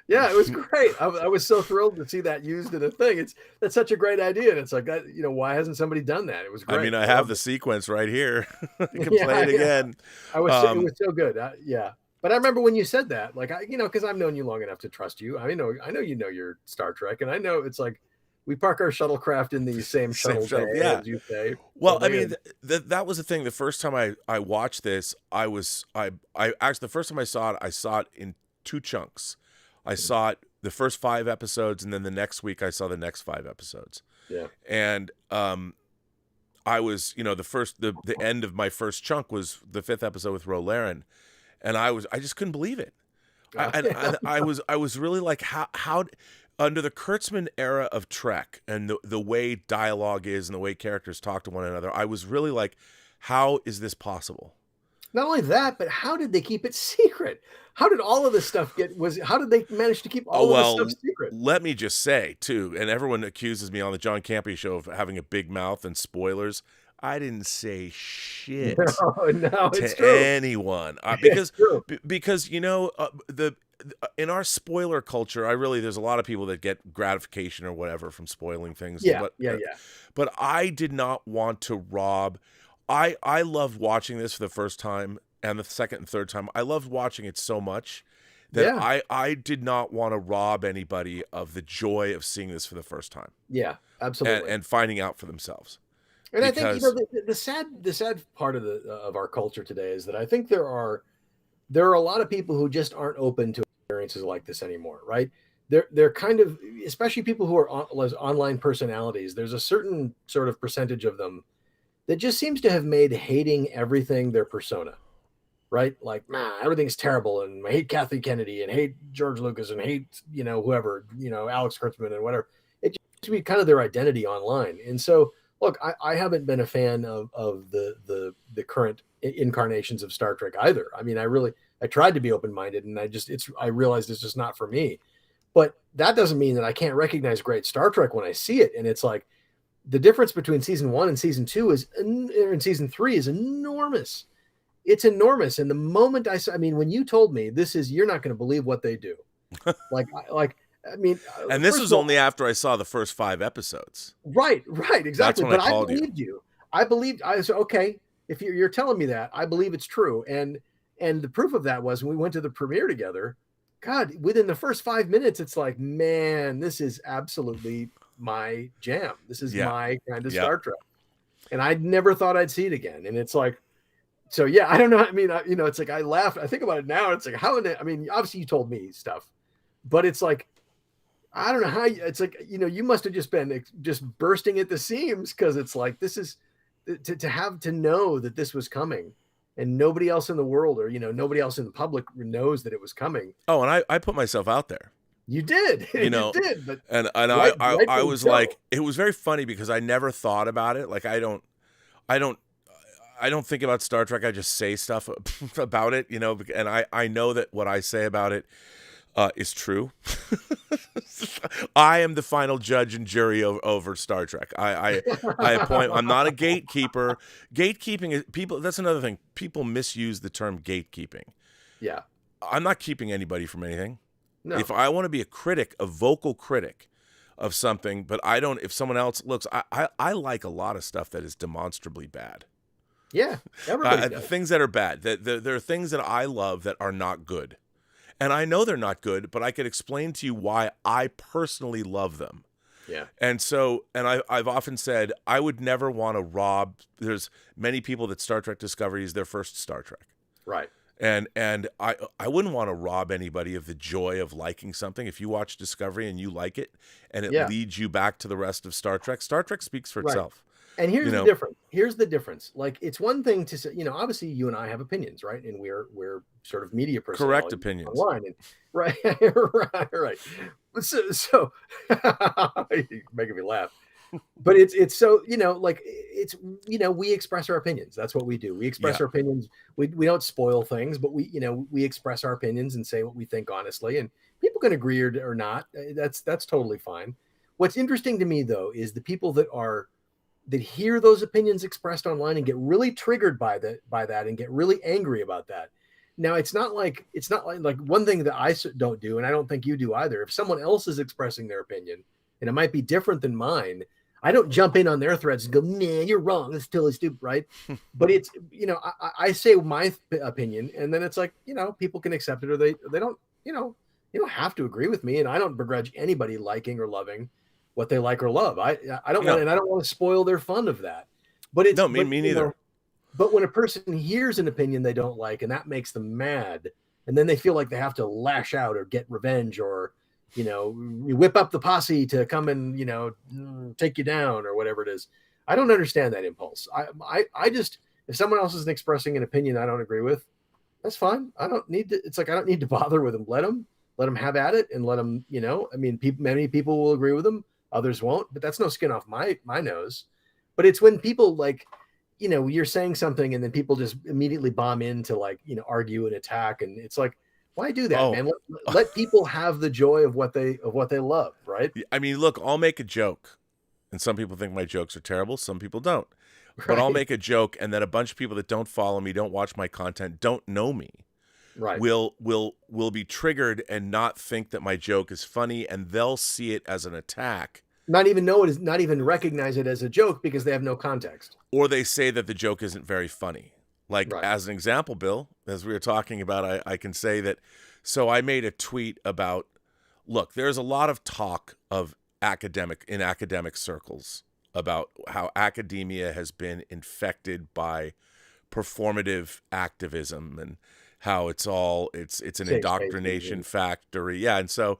yeah, it was great. I was so thrilled to see that used in a thing. That's such a great idea, and it's like that. You know, why hasn't somebody done that? It was great. I mean, I have the sequence right here. You can play it again. It was so good. Yeah, but I remember when you said that, like, because I've known you long enough to trust you. I know you know your Star Trek, and I know it's like we park our shuttlecraft in the same shuttle bay, as you say. Well, I mean, that was the thing. The first time I watched this, I actually the first time I saw it in 2 chunks. I saw it the first 5 episodes, and then the next week I saw the next 5 episodes. Yeah. And I was, you know, the end of my first chunk was the 5th episode with RoLahren, and I just couldn't believe it. I was really like, how under the Kurtzman era of Trek and the way dialogue is and the way characters talk to one another, I was really like, how is this possible? Not only that, but how did they keep it secret? How did all of this stuff how did they manage to keep all of this stuff secret? Let me just say, too, and everyone accuses me on the John Campea show of having a big mouth and spoilers. I didn't say shit to anyone because you know, in our spoiler culture, there's a lot of people that get gratification or whatever from spoiling things. But I did not want to rob. I loved watching this for the first time and the second and third time. I loved watching it so much that I did not want to rob anybody of the joy of seeing this for the first time. Yeah, absolutely. And finding out for themselves. And I think, you know, the sad part of our culture today is that I think there are a lot of people who just aren't open to experiences like this anymore, right? They're kind of, especially people who are online personalities. There's a certain sort of percentage of them that just seems to have made hating everything their persona, right? Like, everything's terrible, and I hate Kathy Kennedy, and hate George Lucas, and hate, whoever, Alex Kurtzman and whatever. It just to be kind of their identity online. And so look, I haven't been a fan of the current incarnations of Star Trek either. I mean, I tried to be open-minded, and I realized it's just not for me. But that doesn't mean that I can't recognize great Star Trek when I see it. And it's like the difference between season 1 and season 2 and season 3 is enormous. It's enormous. And the moment I mean, when you told me you're not going to believe what they do. I mean, and this was only after I saw the first 5 episodes. Right, exactly. But I believed you. I said, okay, if you're telling me that, I believe it's true. And the proof of that was when we went to the premiere together. God, within the first 5 minutes, it's like, man, this is absolutely my jam. This is my kind of Star Trek. And I never thought I'd see it again. And it's like, so yeah, I don't know. I mean, it's like I laughed. I think about it now. It's like, I mean, obviously you told me stuff, but it's like, I don't know how. It's like, you must have just been just bursting at the seams, because it's like, this is to know that this was coming. And nobody else in the world, or nobody else in the public knows that it was coming. Oh, and I put myself out there. You did, you did. But I was like, it was very funny because I never thought about it. Like I don't think about Star Trek. I just say stuff about it, and I know that what I say about it is true. I am the final judge and jury over Star Trek. I appoint. I'm not a gatekeeper. Gatekeeping is people. That's another thing. People misuse the term gatekeeping. Yeah. I'm not keeping anybody from anything. No. If I want to be a critic, a vocal critic of something, but I don't. If someone else looks, I like a lot of stuff that is demonstrably bad. Yeah. Everybody does. Things that are bad. There are things that I love that are not good. And I know they're not good, but I could explain to you why I personally love them. Yeah. And so, I've often said, I would never want to rob. There's many people that Star Trek Discovery is their first Star Trek. Right. And I wouldn't want to rob anybody of the joy of liking something. If you watch Discovery and you like it, and it leads you back to the rest of Star Trek speaks for itself. And here's the difference. Here's the difference. Like, it's one thing to say, obviously you and I have opinions, right? And we're sort of media personalities. Correct opinions. Online. And, right. So you're making me laugh. But it's so, we express our opinions. That's what we do. We express our opinions. We don't spoil things, but we express our opinions and say what we think honestly. And people can agree or not. That's totally fine. What's interesting to me, though, is the people that hear those opinions expressed online and get really triggered by that and get really angry about that. Now, it's not like one thing that I don't do, and I don't think you do either. If someone else is expressing their opinion and it might be different than mine, I don't jump in on their threads and go, man, you're wrong. That's totally stupid, right? But it's, I say my opinion, and then it's like, people can accept it or they don't, you don't have to agree with me, and I don't begrudge anybody liking or loving what they like or love. I don't want, and I don't want to spoil their fun of that. But it's me neither. But when a person hears an opinion they don't like and that makes them mad, and then they feel like they have to lash out or get revenge or you whip up the posse to come and take you down or whatever it is. I don't understand that impulse. I just, if someone else is expressing an opinion I don't agree with, that's fine. I don't need to. It's like I don't need to bother with them. Let them have at it and let them. I mean, many people will agree with them. Others won't, but that's no skin off my nose. But it's when people you're saying something and then people just immediately bomb into argue and attack, and it's like, why do that, man? Let people have the joy of what they love, right? I mean, look, I'll make a joke, and some people think my jokes are terrible. Some people don't. But Right. I'll make a joke, and then a bunch of people that don't follow me, don't watch my content, don't know me, Right. will be triggered and not think that my joke is funny, and they'll see it as an attack. Not even know it is, not even recognize it as a joke because they have no context. Or they say that the joke isn't very funny. Like, Right. as an example, Bill, as we were talking about, I can say that. So I made a tweet about, look, there's a lot of talk in academic circles about how academia has been infected by performative activism and how it's an indoctrination factory. Yeah. And so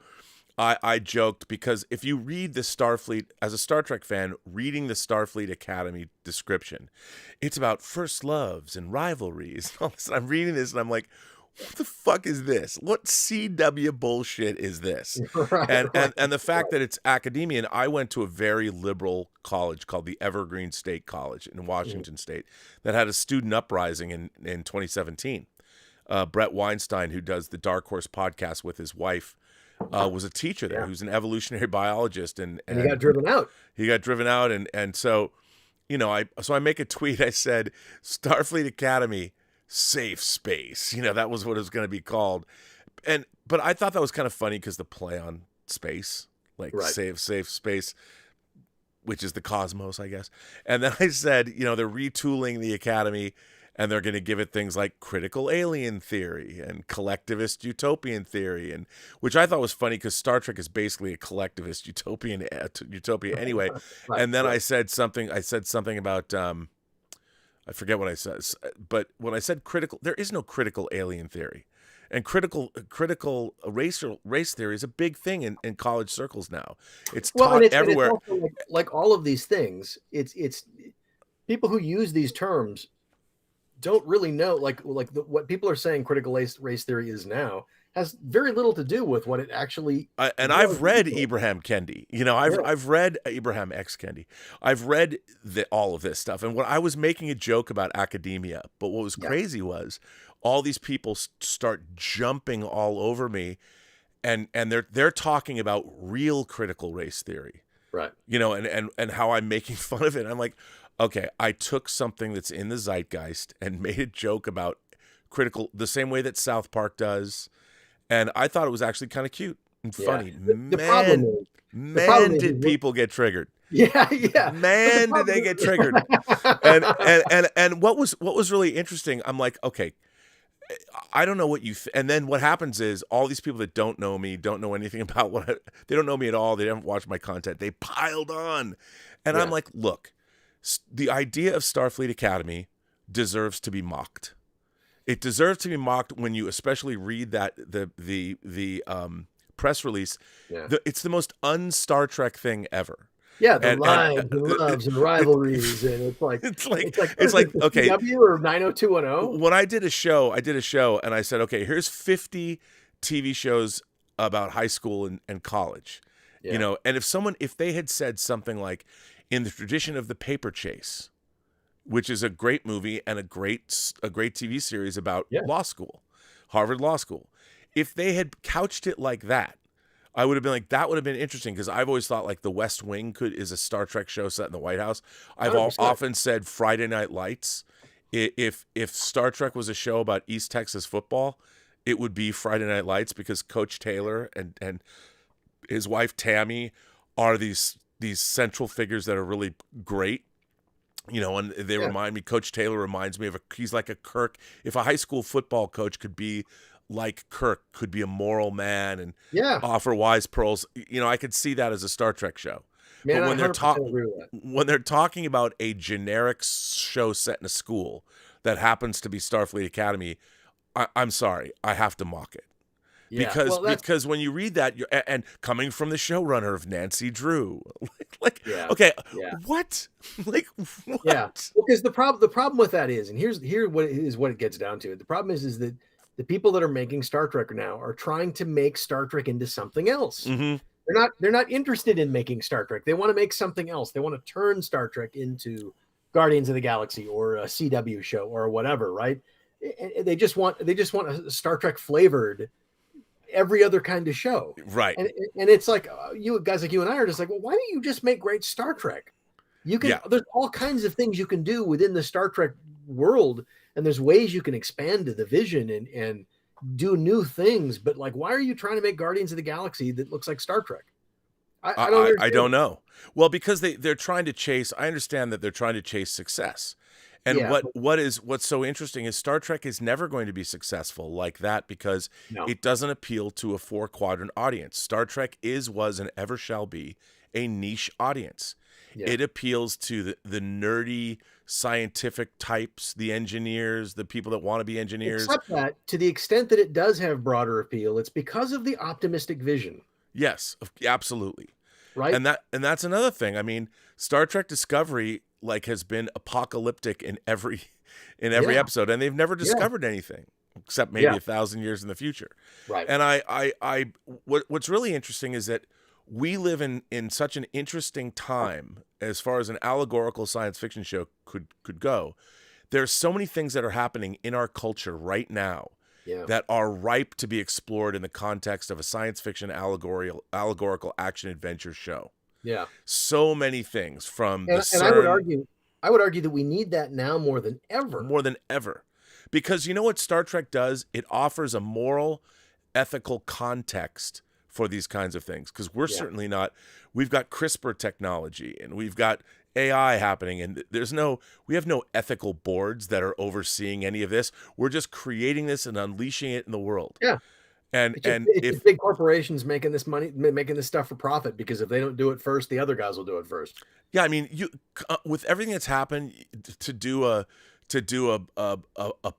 I joked because if you read the Starfleet, as a Star Trek fan, reading the Starfleet Academy description, it's about first loves and rivalries. And all this. I'm reading this and I'm like, what the fuck is this? What CW bullshit is this? Right, And the fact that it's academia, and I went to a very liberal college called the Evergreen State College in Washington State that had a student uprising in 2017. Brett Weinstein, who does the Dark Horse podcast with his wife, was a teacher there. Who's an evolutionary biologist, and he got driven out. He got driven out, and so, you know, I make a tweet. I said, Starfleet Academy, safe space. You know, that was what it was going to be called. But I thought that was kind of funny because the play on space, like safe space, which is the cosmos, I guess. And then I said, you know, they're retooling the academy, and they're going to give it things like critical alien theory and collectivist utopian theory, and which I thought was funny because Star Trek is basically a collectivist utopia anyway. And then I said something about I forget what I said, but when I said critical, there is no critical alien theory, and critical race theory is a big thing in college circles now. It's taught everywhere. And it's also like all of these things, it's people who use these terms don't really know, what people are saying critical race theory is now has very little to do with what it actually. And I've read Ibrahim Kendi. You know, I've read Ibrahim X Kendi. I've read all of this stuff. And what I was making a joke about academia, but what was crazy was all these people start jumping all over me, and they're talking about real critical race theory, right? You know, and how I'm making fun of it. I'm like, okay, I took something that's in the zeitgeist and made a joke about critical, the same way that South Park does. And I thought it was actually kind of cute and funny. Man, did people get triggered? Yeah. Man, did they get triggered? And what was really interesting, I'm like, okay, I don't know what you and then what happens is all these people that don't know me, don't know anything about they don't know me at all, they haven't watched my content, they piled on. And I'm like, look, the idea of Starfleet Academy deserves to be mocked. It deserves to be mocked when you especially read that the press release. Yeah. It's the most un-Star Trek thing ever. Yeah, the lives and loves and rivalries, and it's like okay, CW or 90210. When I did a show, and I said, okay, here's 50 TV shows about high school and college, you know, and if they had said something like, in the tradition of The Paper Chase, which is a great movie and a great TV series about law school, Harvard Law School, if they had couched it like that, I would have been like, that would have been interesting, because I've always thought like The West Wing is a Star Trek show set in the White House. I've often said Friday Night Lights. If Star Trek was a show about East Texas football, it would be Friday Night Lights, because Coach Taylor and his wife Tammy are these central figures that are really great. You know, and they remind me, Coach Taylor reminds me of he's like a Kirk. If a high school football coach could be like Kirk, could be a moral man and offer wise pearls, you know, I could see that as a Star Trek show. Man, but when they're talking about a generic show set in a school that happens to be Starfleet Academy, I'm sorry, I have to mock it. Yeah. Because when you read that, and coming from the showrunner of Nancy Drew, what? Like, what? Yeah, because the problem with that is, and here's what it gets down to. The problem is that the people that are making Star Trek now are trying to make Star Trek into something else. Mm-hmm. They're not interested in making Star Trek. They want to make something else. They want to turn Star Trek into Guardians of the Galaxy or a CW show or whatever, right? And they just want a Star Trek flavored every other kind of show, right? And it's like you guys like you and I are just like, well, why don't you just make great Star Trek? You can there's all kinds of things you can do within the Star Trek world, and there's ways you can expand the vision and do new things. But like, why are you trying to make Guardians of the Galaxy that looks like Star Trek? I don't know. Well, because they're trying to chase. I understand that they're trying to chase success. And what's so interesting is Star Trek is never going to be successful like that, because it doesn't appeal to a 4-quadrant audience. Star Trek was, and ever shall be a niche audience. Yeah. It appeals to the nerdy scientific types, the engineers, the people that want to be engineers. Except that, to the extent that it does have broader appeal, it's because of the optimistic vision. Yes, absolutely. Right. And that's another thing. I mean, Star Trek Discovery has been apocalyptic in every episode, and they've never discovered anything. except maybe 1,000 years in the future. Right. And what's really interesting is that we live in such an interesting time as far as an allegorical science fiction show could go. There's so many things that are happening in our culture right now that are ripe to be explored in the context of a science fiction allegorical action adventure show. Yeah. So many things from and CERN, I would argue that we need that now more than ever. More than ever. Because you know what Star Trek does? It offers a moral, ethical context for these kinds of things. Because we're certainly not, we've got CRISPR technology and we've got AI happening, and we have no ethical boards that are overseeing any of this. We're just creating this and unleashing it in the world. Yeah. And it's big corporations making this money, making this stuff for profit, because if they don't do it first, the other guys will do it first. Yeah, I mean, you with everything that's happened, to do a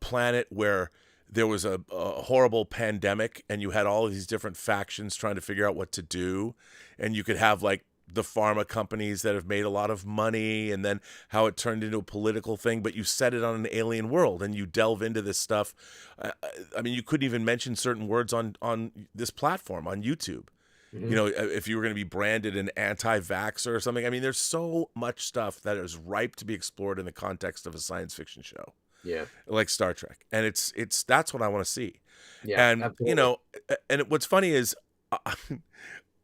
planet where there was a horrible pandemic and you had all of these different factions trying to figure out what to do, and you could have like the pharma companies that have made a lot of money, and then how it turned into a political thing, but you set it on an alien world and you delve into this stuff. I mean, you couldn't even mention certain words on this platform, on YouTube. Mm-hmm. You know, if you were going to be branded an anti-vaxxer or something. I mean, there's so much stuff that is ripe to be explored in the context of a science fiction show. Yeah. Like Star Trek. And it's that's what I want to see. Yeah. And, absolutely. You know, and what's funny is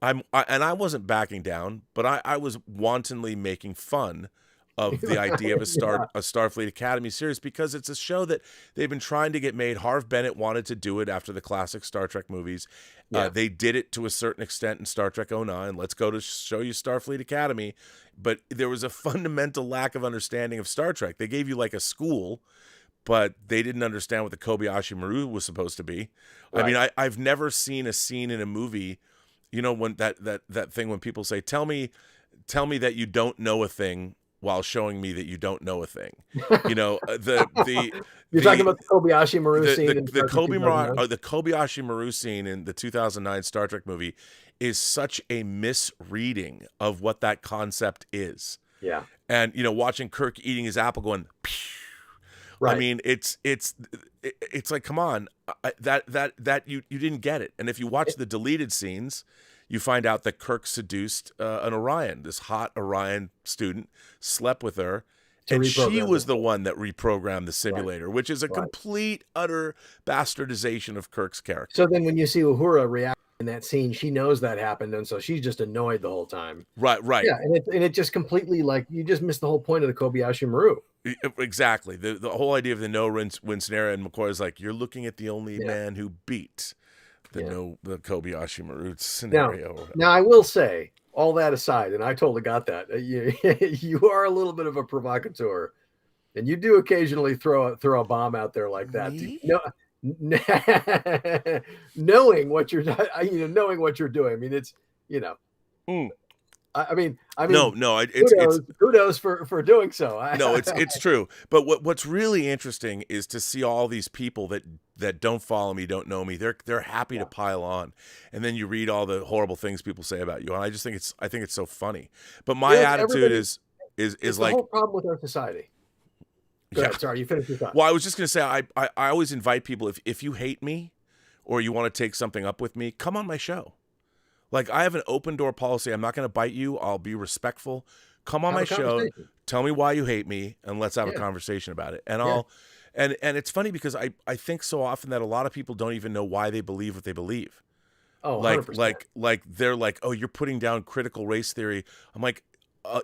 I wasn't backing down, but I was wantonly making fun of the idea of a Starfleet Academy series, because it's a show that they've been trying to get made. Harv Bennett wanted to do it after the classic Star Trek movies. Yeah. They did it to a certain extent in Star Trek 09. Let's go to show you Starfleet Academy. But there was a fundamental lack of understanding of Star Trek. They gave you like a school, but they didn't understand what the Kobayashi Maru was supposed to be. Right. I mean, I've never seen a scene in a movie, you know, when that thing when people say, tell me that you don't know a thing while showing me that you don't know a thing. You know, you're talking about the Kobayashi Maru scene. The Kobayashi Maru scene in the 2009 Star Trek movie is such a misreading of what that concept is. Yeah. And, you know, watching Kirk eating his apple going, pew. Right. I mean, it's like, come on, that you didn't get it. And if you watch the deleted scenes, you find out that Kirk seduced an Orion, this hot Orion student, slept with her, and she was the one that reprogrammed the simulator, which is a complete, utter bastardization of Kirk's character. So then when you see Uhura react in that scene, she knows that happened, and so she's just annoyed the whole time. Right. Yeah, and it just completely, like, you just missed the whole point of the Kobayashi Maru. Exactly. The whole idea of the no-win scenario, and McCoy is like, you're looking at the only man who beat the Kobayashi Maru scenario. Now, I will say, all that aside, and I totally got that, you are a little bit of a provocateur, and you do occasionally throw a bomb out there like that. Knowing what you're doing. I mean, it's, you know. I mean, kudos for doing so. No, it's true. But what's really interesting is to see all these people that don't follow me, don't know me. They're happy to pile on, and then you read all the horrible things people say about you, and I just think it's so funny. But my attitude is like the whole problem with our society. Go ahead, sorry, you finished your thought. Well, I was just going to say, I always invite people, if you hate me or you want to take something up with me, come on my show. Like, I have an open door policy. I'm not going to bite you. I'll be respectful. Come on my show. Tell me why you hate me, and let's have a conversation about it. And and it's funny because I think so often that a lot of people don't even know why they believe what they believe. Oh, like 100%. like they're like, oh, you're putting down critical race theory. I'm like,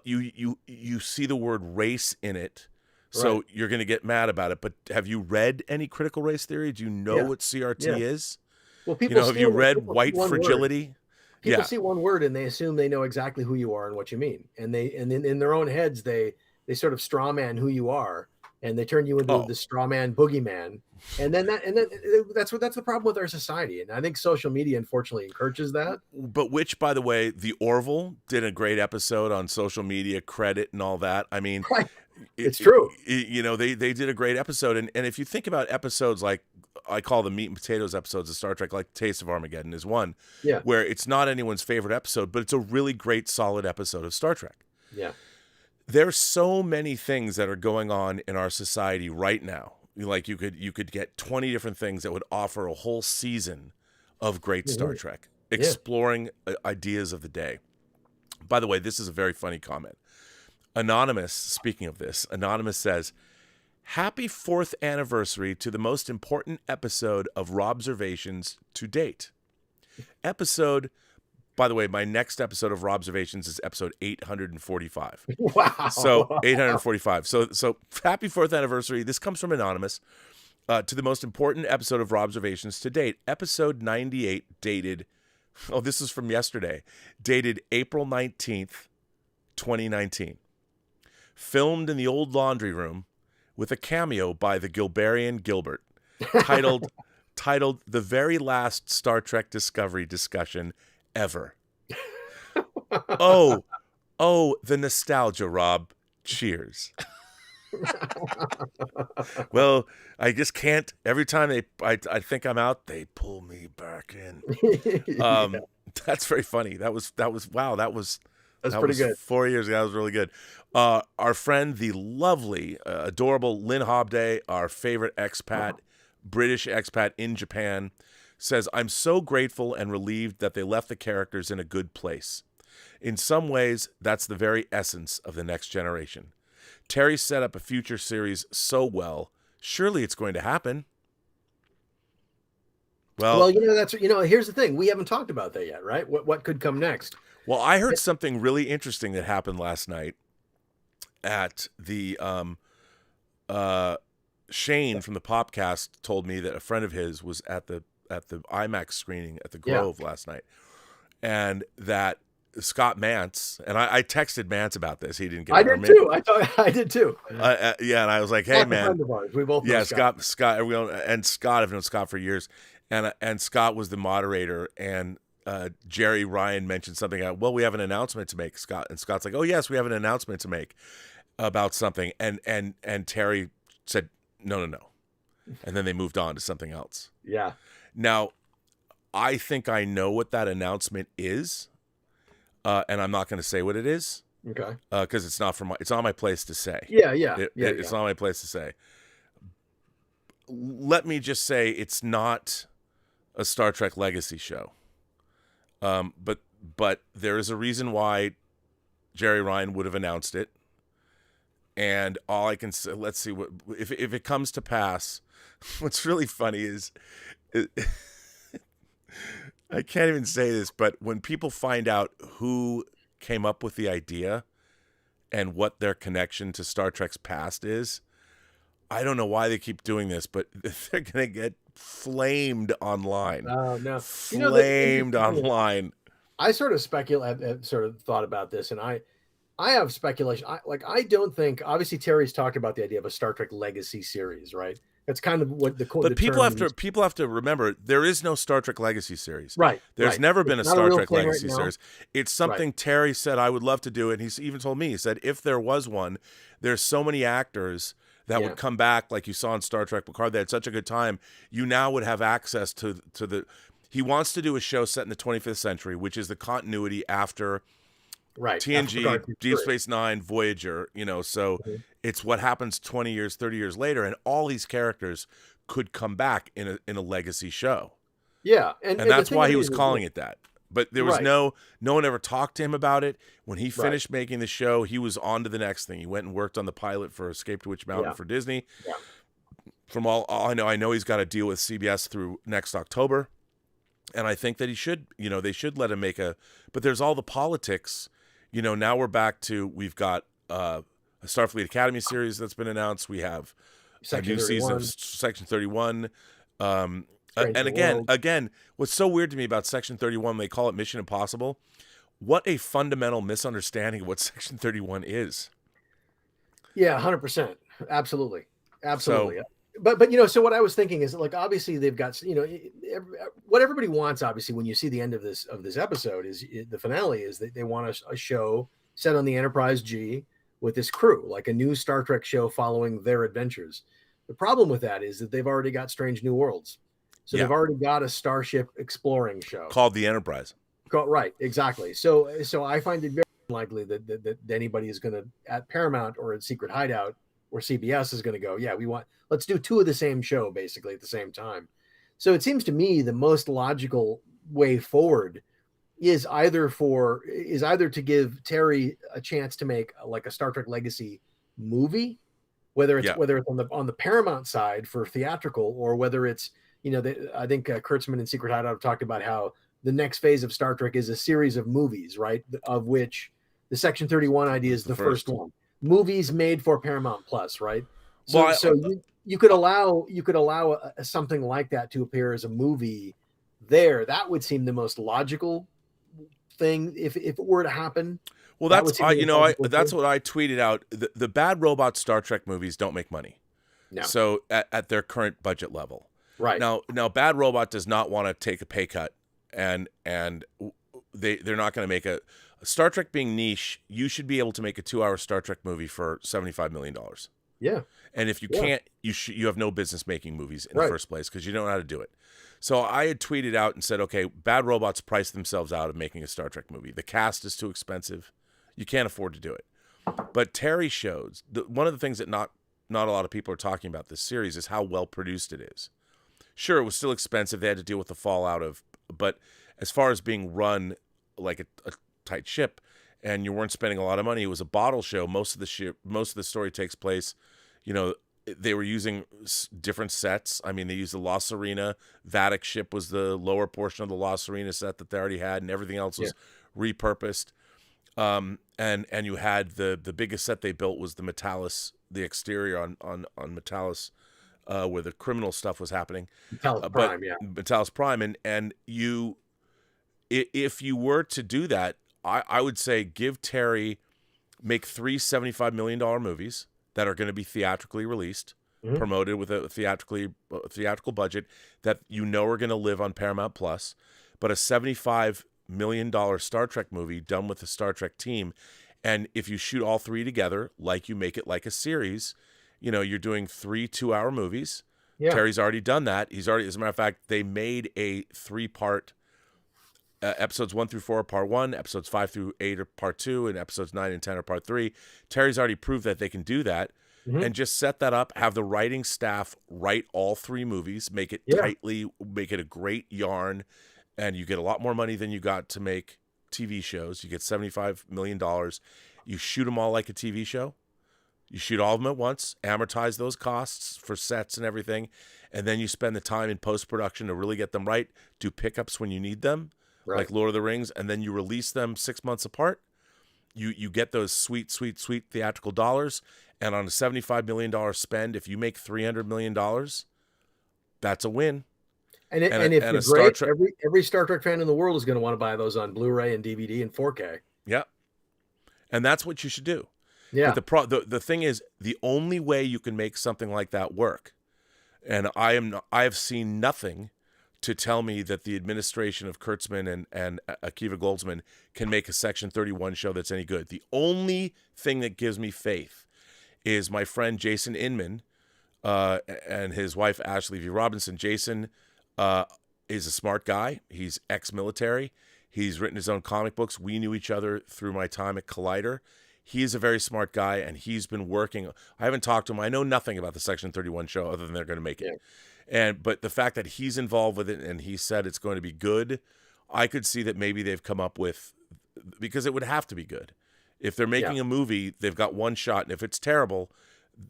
you see the word race in it. So you're going to get mad about it. But have you read any critical race theory? Do you know what CRT is? Well, people have you read White Fragility? Word. People see one word and they assume they know exactly who you are and what you mean. And then in their own heads, they sort of straw man who you are, and they turn you into the straw man boogeyman. And then that's the problem with our society. And I think social media, unfortunately, encourages that. But which, by the way, the Orville did a great episode on social media credit and all that. I mean, it's true. They did a great episode. And if you think about episodes like, I call the meat and potatoes episodes of Star Trek, like Taste of Armageddon is one, where it's not anyone's favorite episode, but it's a really great, solid episode of Star Trek. Yeah. There's so many things that are going on in our society right now like you could get 20 different things that would offer a whole season of great Star Trek, exploring ideas of the day. By the way, this is a very funny comment. Anonymous, speaking of this, Anonymous says, "Happy 4th anniversary to the most important episode of Robservations to date. Episode, by the way, my next episode of Robservations is episode 845. Wow. So 845. So happy 4th anniversary. This comes from Anonymous. To the most important episode of Robservations to date, episode 98, dated, oh, this is from yesterday, dated April 19th, 2019. Filmed in the old laundry room with a cameo by the Gilberian Gilbert, titled The Very Last Star Trek Discovery Discussion Ever. Oh, the nostalgia, Rob. Cheers." Well, I just can't. Every time I think I'm out, they pull me back in. That's very funny. That was wow. That's pretty good. 4 years ago. That was really good. Our friend, the lovely, adorable Lynn Hobday, our favorite expat, British expat in Japan, says, "I'm so grateful and relieved that they left the characters in a good place. In some ways, that's the very essence of the next generation. Terry set up a future series so well. Surely it's going to happen." Well, here's the thing. We haven't talked about that yet, right? What could come next? Well, I heard something really interesting that happened last night at the Shane from the Popcast told me that a friend of his was at the IMAX screening at the Grove last night, and that Scott Mantz, and I texted Mantz about this. He didn't get it. I did too. Yeah, and I was like, "Hey, man." We both know Scott. Scott, and Scott, I've known Scott for years, and Scott was the moderator, and Jerry Ryan mentioned something. Well, we have an announcement to make, Scott, and Scott's like, "Oh yes, we have an announcement to make about something," and Terry said, No, and then they moved on to something else. Yeah. Now, I think I know what that announcement is. And I'm not going to say what it is. Okay. Because it's not my place to say. It's not my place to say. Let me just say it's not a Star Trek Legacy show. But there is a reason why Jerry Ryan would have announced it. And all I can say, let's see what if it comes to pass. What's really funny is. I can't even say this, but when people find out who came up with the idea and what their connection to Star Trek's past is, I don't know why they keep doing this, but they're going to get flamed online. Oh, no. Flamed online. I sort of thought about this, and I have speculation. I don't think, obviously Terry's talked about the idea of a Star Trek Legacy series, right? That's kind of what But people have to remember there is no Star Trek Legacy series. Right. There's never been a Star Trek Legacy series. It's something Right. Terry said I would love to do, and he's even told me, he said if there was one, there's so many actors that would come back, like you saw in Star Trek Picard. They had such a good time. You now would have access to the. He wants to do a show set in the 25th century, which is the continuity after. Right. TNG, Deep Space Nine, Voyager, so it's what happens 20 years, 30 years later, and all these characters could come back in a legacy show. Yeah. And that's why he was calling it that. But there was no one ever talked to him about it. When he finished making the show, he was on to the next thing. He went and worked on the pilot for Escape to Witch Mountain for Disney. Yeah. From all I know he's got a deal with CBS through next October. And I think that he should, they should let him make but there's all the politics. Now we're back to, we've got a Starfleet Academy series that's been announced. We have a new season of Section 31. And again, what's so weird to me about Section 31, they call it Mission Impossible. What a fundamental misunderstanding of what Section 31 is. Yeah, 100%. Absolutely. So, but so what I was thinking is, like, obviously they've got, what everybody wants, obviously, when you see the end of this episode is the finale is that they want a show set on the Enterprise G with this crew, like a new Star Trek show following their adventures. The problem with that is that they've already got Strange New Worlds. So they've already got a Starship exploring show called the Enterprise. Right. Exactly. So I find it very unlikely that anybody is going to, at Paramount or at Secret Hideout, where CBS is going to go, yeah, let's do two of the same show basically at the same time. So it seems to me the most logical way forward is either to give Terry a chance to make like a Star Trek Legacy movie, whether it's on the Paramount side for theatrical, or whether it's, I think Kurtzman and Secret Hideout have talked about how the next phase of Star Trek is a series of movies, right? Of which the Section 31 idea is the first one. Movies made for Paramount Plus, right? So, you could allow something like that to appear as a movie there. That would seem the most logical thing if it were to happen. Well, that's what I tweeted out. The bad robot Star Trek movies don't make money. No. So at their current budget level. Right. Now Bad Robot does not want to take a pay cut, and they're not going to make a Star Trek being niche. You should be able to make a 2-hour Star Trek movie for $75 million. Yeah. And if you can't, you have no business making movies in the first place because you don't know how to do it. So I had tweeted out and said, okay, Bad Robots price themselves out of making a Star Trek movie. The cast is too expensive. You can't afford to do it. But Terry shows one of the things that not a lot of people are talking about this series is how well produced it is. Sure, it was still expensive. They had to deal with the fallout but as far as being run like a tight ship, and you weren't spending a lot of money, it was a bottle show. Most of the story takes place, they were using different sets. I mean, they used the La Serena. Vatic ship was the lower portion of the La Serena set that they already had, and everything else was repurposed. And you had the biggest set they built was the Metalis, the exterior on Metalis, where the criminal stuff was happening. Metalis Prime, and if you were to do that, I would say give Terry, make 3 $75 million movies that are going to be theatrically released, promoted with a theatrical budget that are going to live on Paramount Plus, but a $75 million Star Trek movie done with the Star Trek team. And if you shoot all 3 together, like you make it like a series, you're doing 3 2-hour movies. Yeah. Terry's already done that. As a matter of fact, they made a 3-part episodes 1 through 4 are part 1, episodes 5 through 8 are part 2, and episodes 9 and 10 are part 3. Terry's already proved that they can do that, and just set that up, have the writing staff write all 3 movies, make it tightly, make it a great yarn, and you get a lot more money than you got to make TV shows. You get $75 million. You shoot them all like a TV show. You shoot all of them at once, amortize those costs for sets and everything, and then you spend the time in post-production to really get them right, do pickups when you need them, like Lord of the Rings, and then you release them 6 months apart. You get those sweet theatrical dollars, and on a $75 million spend, if you make $300 million, that's a win. And if you're great, every Star Trek fan in the world is going to want to buy those on Blu-ray and DVD and 4K. Yeah, and that's what you should do. Yeah. But the thing is, the only way you can make something like that work, and I have seen nothing to tell me that the administration of Kurtzman and Akiva Goldsman can make a Section 31 show that's any good. The only thing that gives me faith is my friend Jason Inman and his wife Ashley V. Robinson. Jason is a smart guy. He's ex-military. He's written his own comic books. We knew each other through my time at Collider. He's a very smart guy, and he's been working. I haven't talked to him. I know nothing about the Section 31 show other than they're going to make it. But the fact that he's involved with it and he said it's going to be good, I could see that maybe they've come up with, because it would have to be good. If they're making a movie, they've got one shot, and if it's terrible,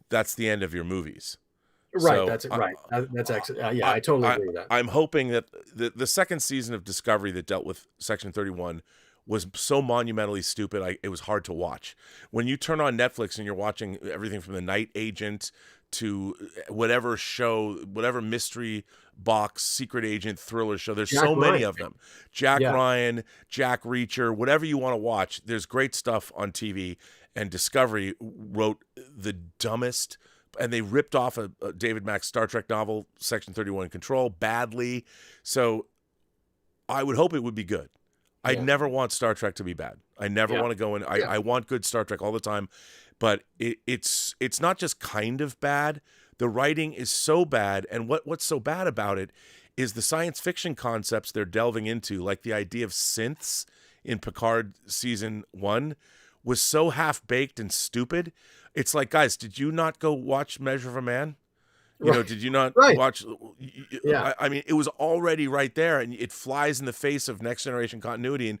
that's the end of your movies. Right, So that's it. Right, that's excellent. I totally agree with that. I'm hoping that the second season of Discovery that dealt with Section 31 was so monumentally stupid, it was hard to watch. When you turn on Netflix and you're watching everything from The Night Agent to whatever show, whatever mystery box, secret agent, thriller show, there's so many of them. Jack Ryan, Jack Reacher, whatever you want to watch, there's great stuff on TV. And Discovery wrote the dumbest, and they ripped off a David Mack's Star Trek novel, Section 31 Control, badly. So I would hope it would be good. I never want Star Trek to be bad. I never want to go in. I want good Star Trek all the time. But it's not just kind of bad. The writing is so bad. And what's so bad about it is the science fiction concepts they're delving into, like the idea of synths in Picard season 1, was so half-baked and stupid. It's like, guys, did you not go watch Measure of a Man? You know, did you not Right. watch? Yeah. I mean, it was already right there, and it flies in the face of Next Generation continuity.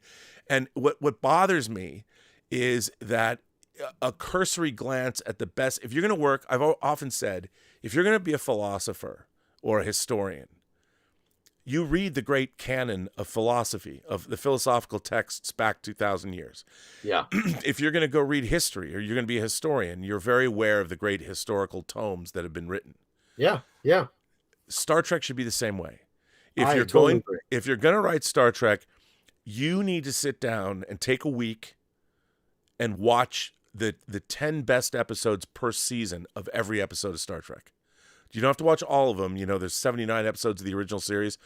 And what bothers me is that a cursory glance at the best. If you're going to work, I've often said, if you're going to be a philosopher or a historian, you read the great canon of philosophy, of the philosophical texts back 2,000 years. Yeah. If you're going to go read history or you're going to be a historian, you're very aware of the great historical tomes that have been written. Yeah. Yeah. Star Trek should be the same way. If I you're totally going, agree. if you're going to write Star Trek, you need to sit down and take a week and watch the 10 best episodes per season of every episode of Star Trek. You don't have to watch all of them. You know, there's 79 episodes of the original series.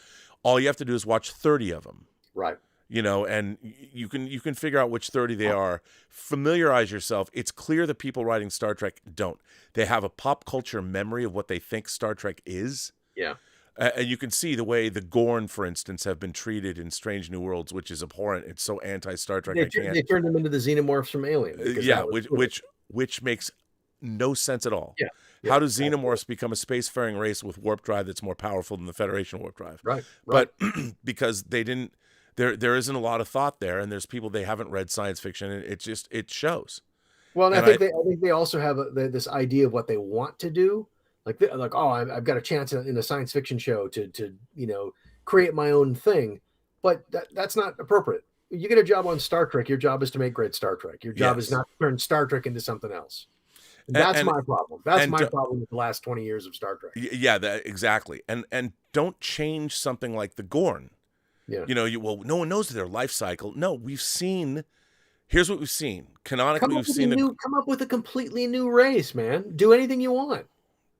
All you have to do is watch 30 of them. Right. You know, and you can figure out which 30 they are. Familiarize yourself. It's clear that people writing Star Trek don't. They have a pop culture memory of what they think Star Trek is. Yeah. And you can see the way the Gorn, for instance, have been treated in Strange New Worlds, which is abhorrent. It's so anti-Star Trek. They turned them into the xenomorphs from Alien. Yeah, which makes no sense at all. Yeah. How do xenomorphs become a spacefaring race with warp drive that's more powerful than the Federation warp drive? Right. But because they didn't, there isn't a lot of thought there, and there's people, they haven't read science fiction, and it shows. Well, and I think they also have this idea of what they want to do. Like oh, I've got a chance in a science fiction show to create my own thing, but that's not appropriate. You get a job on Star Trek, your job is to make great Star Trek. Your job is not to turn Star Trek into something else. That's my problem. That's my problem with the last 20 years of Star Trek. Yeah, exactly. And don't change something like the Gorn. Yeah. You know, no one knows their life cycle. No, we've seen. Here's what we've seen. Canonically, we've seen come up with a completely new race, man. Do anything you want.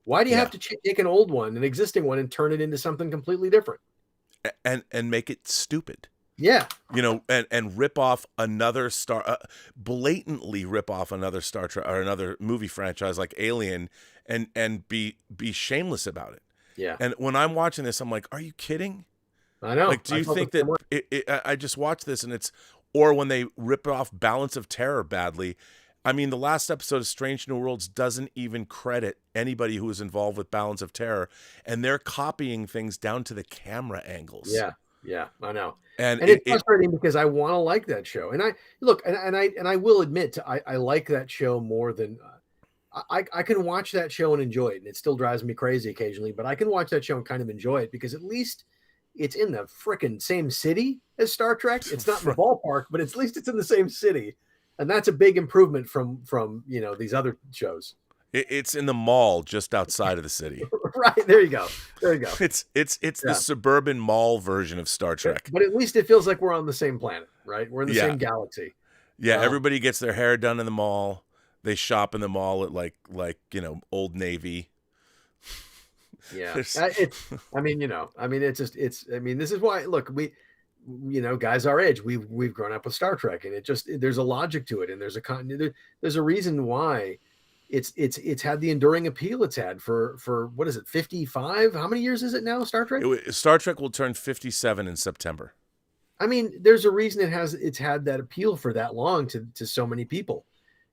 Why do you have to take an old one, an existing one, and turn it into something completely different? And make it stupid. Yeah. You know, and rip off another blatantly rip off another Star Trek or another movie franchise like Alien, and be shameless about it. Yeah. And when I'm watching this, I'm like, are you kidding? I know. Like, do you think that I just watched this and it's, or when they rip off Balance of Terror badly. I mean, the last episode of Strange New Worlds doesn't even credit anybody who was involved with Balance of Terror, and they're copying things down to the camera angles. Yeah, I know. And it's frustrating because I want to like that show. And I will admit I like that show more than I can watch that show and enjoy it. And it still drives me crazy occasionally, but I can watch that show and kind of enjoy it because at least it's in the frickin' same city as Star Trek. It's not in the ballpark, but at least it's in the same city. And that's a big improvement from these other shows. It's in the mall just outside of the city. Right, there you go. It's the suburban mall version of Star Trek. But at least it feels like we're on the same planet, right? We're in the same galaxy. Yeah, everybody gets their hair done in the mall. They shop in the mall at like Old Navy. Yeah, this is why. Look, guys our age, we've grown up with Star Trek, and there's a logic to it, and there's a reason why it's had the enduring appeal it's had for what is it, 55? How many years is it now? Star Trek. Star Trek will turn 57 in September. I mean, there's a reason it's had that appeal for that long to so many people.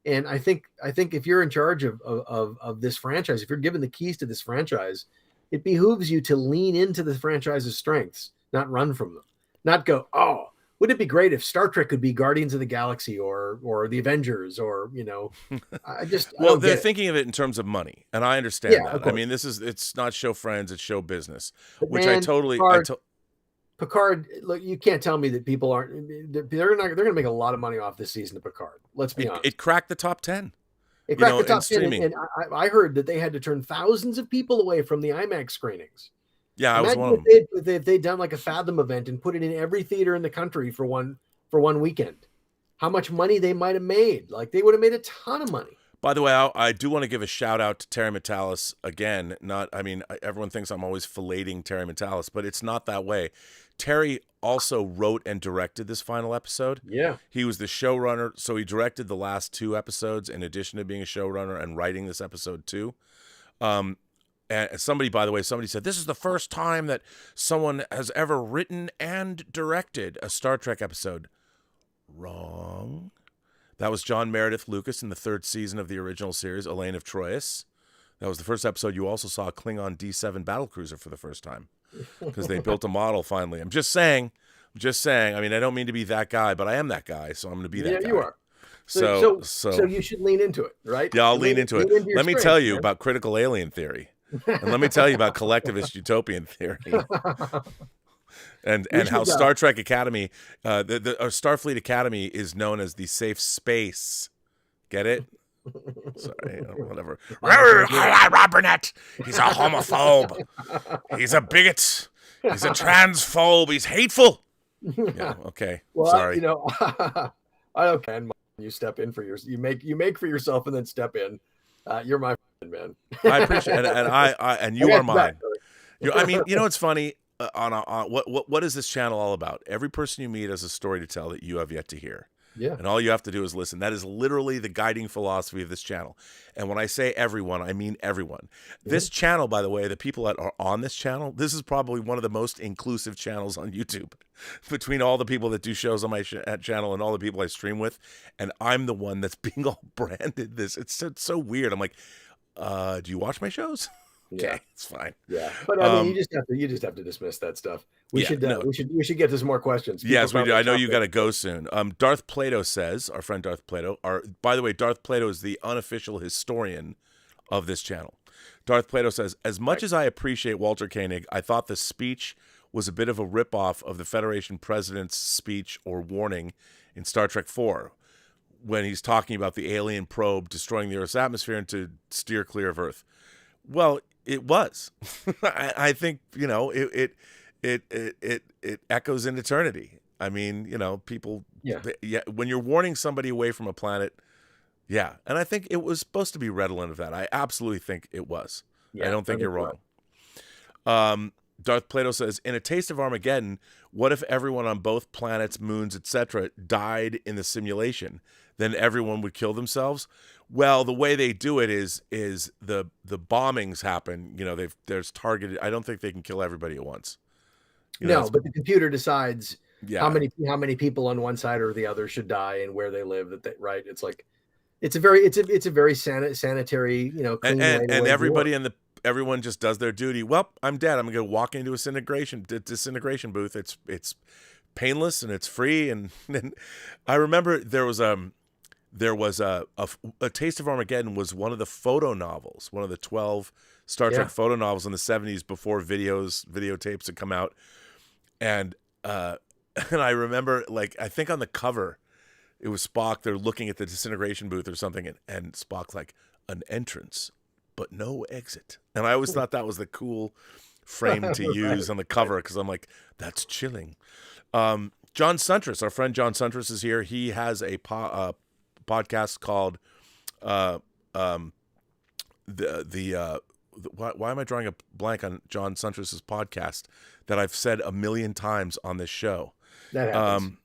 And I think if you're in charge of this franchise, if you're given the keys to this franchise, it behooves you to lean into the franchise's strengths, not run from them. Not go, oh, wouldn't it be great if Star Trek could be Guardians of the Galaxy or the Avengers or, well, they're thinking of it in terms of money. And I understand that. I mean, it's not show friends, it's show business, but which man, Picard, look, you can't tell me that people they're going to make a lot of money off this season of Picard. Let's be honest. It cracked the top 10. It cracked the top 10. And I heard that they had to turn thousands of people away from the IMAX screenings. Yeah, I was one of them. If they'd done like a Fathom event and put it in every theater in the country for one weekend, how much money they might have made. Like, they would have made a ton of money. By the way, I do want to give a shout out to Terry Matalas again. Everyone thinks I'm always filleting Terry Matalas, but it's not that way. Terry also wrote and directed this final episode. Yeah. He was the showrunner, so he directed the last 2 episodes in addition to being a showrunner and writing this episode too. And somebody said, this is the first time that someone has ever written and directed a Star Trek episode. Wrong. That was John Meredith Lucas in the 3rd season of the original series, Elaine of Troyes. That was the first episode you also saw a Klingon D7 battlecruiser for the first time because they built a model finally. I'm just saying. I mean, I don't mean to be that guy, but I am that guy, so I'm going to be that guy. Yeah, you are. So you should lean into it, right? Yeah, I'll lean into it. Let me tell you about critical alien theory. And let me tell you about collectivist utopian theory. And how Star Trek Academy, Starfleet Academy is known as the safe space. Get it? Sorry, whatever. Burnett. He's a homophobe. He's a bigot. He's a transphobe. He's hateful. Yeah. Okay. Well, sorry. I don't care. You step in for you make for yourself and then step in. You're my man. I appreciate it, and you are mine. I mean, it's funny. What is this channel all about? Every person you meet has a story to tell that you have yet to hear. Yeah. And all you have to do is listen. That is literally the guiding philosophy of this channel. And when I say everyone, I mean everyone. Yeah. This channel, by the way, the people that are on this channel, this is probably one of the most inclusive channels on YouTube. Between all the people that do shows on my channel and all the people I stream with, and I'm the one that's being all branded this. It's so weird. I'm like, do you watch my shows? Okay, yeah. It's fine. Yeah, but I mean, you just have to dismiss that stuff. We should get to some more questions. Yes, we do. I know you got to go soon. Darth Plato says, our friend Darth Plato. By the way, Darth Plato is the unofficial historian of this channel. Darth Plato says, as much as I appreciate Walter Koenig, I thought the speech was a bit of a ripoff of the Federation president's speech or warning in Star Trek IV, when he's talking about the alien probe destroying the Earth's atmosphere and to steer clear of Earth. Well, it was. I think it echoes in eternity. I mean, people. Yeah. When you're warning somebody away from a planet, yeah, and I think it was supposed to be redolent of that. I absolutely think it was. Yeah, I don't think you're wrong. Darth Plato says, in A Taste of Armageddon, what if everyone on both planets, moons, etc., died in the simulation? Then everyone would kill themselves. Well, the way they do it is the bombings happen. There's targeted. I don't think they can kill everybody at once. No, but the computer decides how many people on one side or the other should die and where they live. Right? It's like it's a very sanitary. Clean and everybody everyone just does their duty. Well, I'm dead. I'm gonna walk into a disintegration booth. It's painless and it's free. And I remember there was a Taste of Armageddon was one of the photo novels, one of the 12 Star Trek photo novels in the 70s before videotapes had come out. And I remember, I think on the cover, it was Spock. They're looking at the disintegration booth or something, and Spock's like, an entrance, but no exit. And I always thought that was the cool frame to use on the cover, because I'm like, that's chilling. John Suntress, our friend John Suntress is here. He has a podcast called why am I drawing a blank on John Suntress's podcast that I've said a million times on this show? That happens.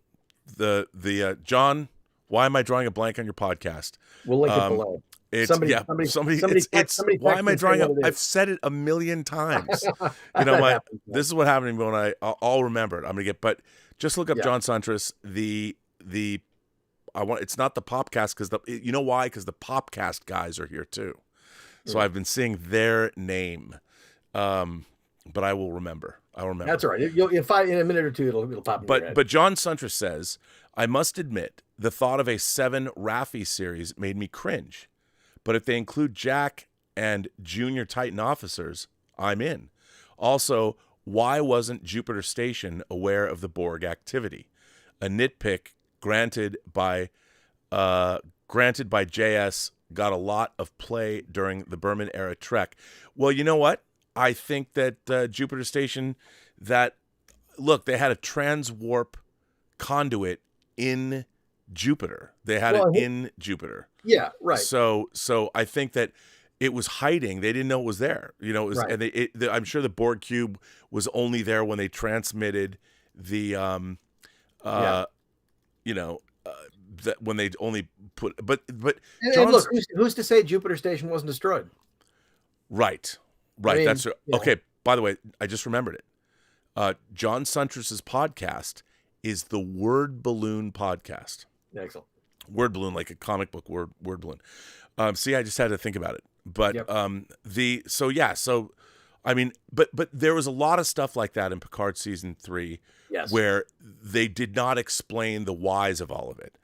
John, why am I drawing a blank on your podcast? We'll link it below. Somebody why am I drawing up? I've said it a million times. This is what happened when I'll remember it. I'm gonna get, but just look up John Suntress. It's not the Popcast, because you know why? Because the Popcast guys are here too. So I've been seeing their name, but I will remember. I'll remember. That's all right. In a minute or two, it'll pop in your head. But John Suntress says, I must admit, the thought of a 7 Raffi series made me cringe. But if they include Jack and junior Titan officers, I'm in. Also, why wasn't Jupiter Station aware of the Borg activity? A nitpick granted by JS got a lot of play during the Berman era Trek. Well, you know what? I think that Jupiter Station, they had a transwarp conduit in Jupiter. They had it in Jupiter. Yeah, right. So I think that it was hiding. They didn't know it was there. Right. And I'm sure the Borg cube was only there when they transmitted the when they only put, but and look, who's to say Jupiter Station wasn't destroyed? Right. I mean, that's okay. By the way, I just remembered it. John Suntress's podcast is the Word Balloon Podcast. Excellent. word balloon, like a comic book word balloon. See, I just had to think about it. But Yep. so I mean, but there was a lot of stuff like that in Picard season 3, Yes. where they did not explain the whys of all of it,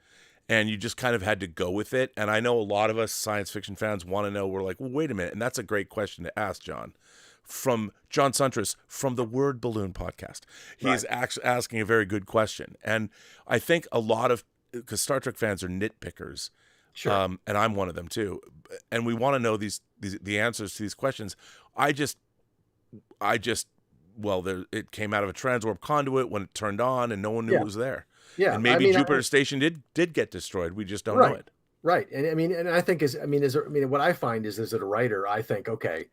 and you just kind of had to go with it. And I know a lot of us science fiction fans want to know. We're like, well, wait a minute, and that's a great question to ask John. From John Suntress from the Word Balloon podcast. He is actually asking a very good question. And I think a lot of, because Star Trek fans are nitpickers, Sure. and I'm one of them too, and we want to know the answers to these questions. It came out of a transwarp conduit when it turned on, and no one knew it was there. Yeah. And maybe Jupiter Station did get destroyed. We just don't know it. Right. And I mean, and I think what I find is, as a writer, I think, okay,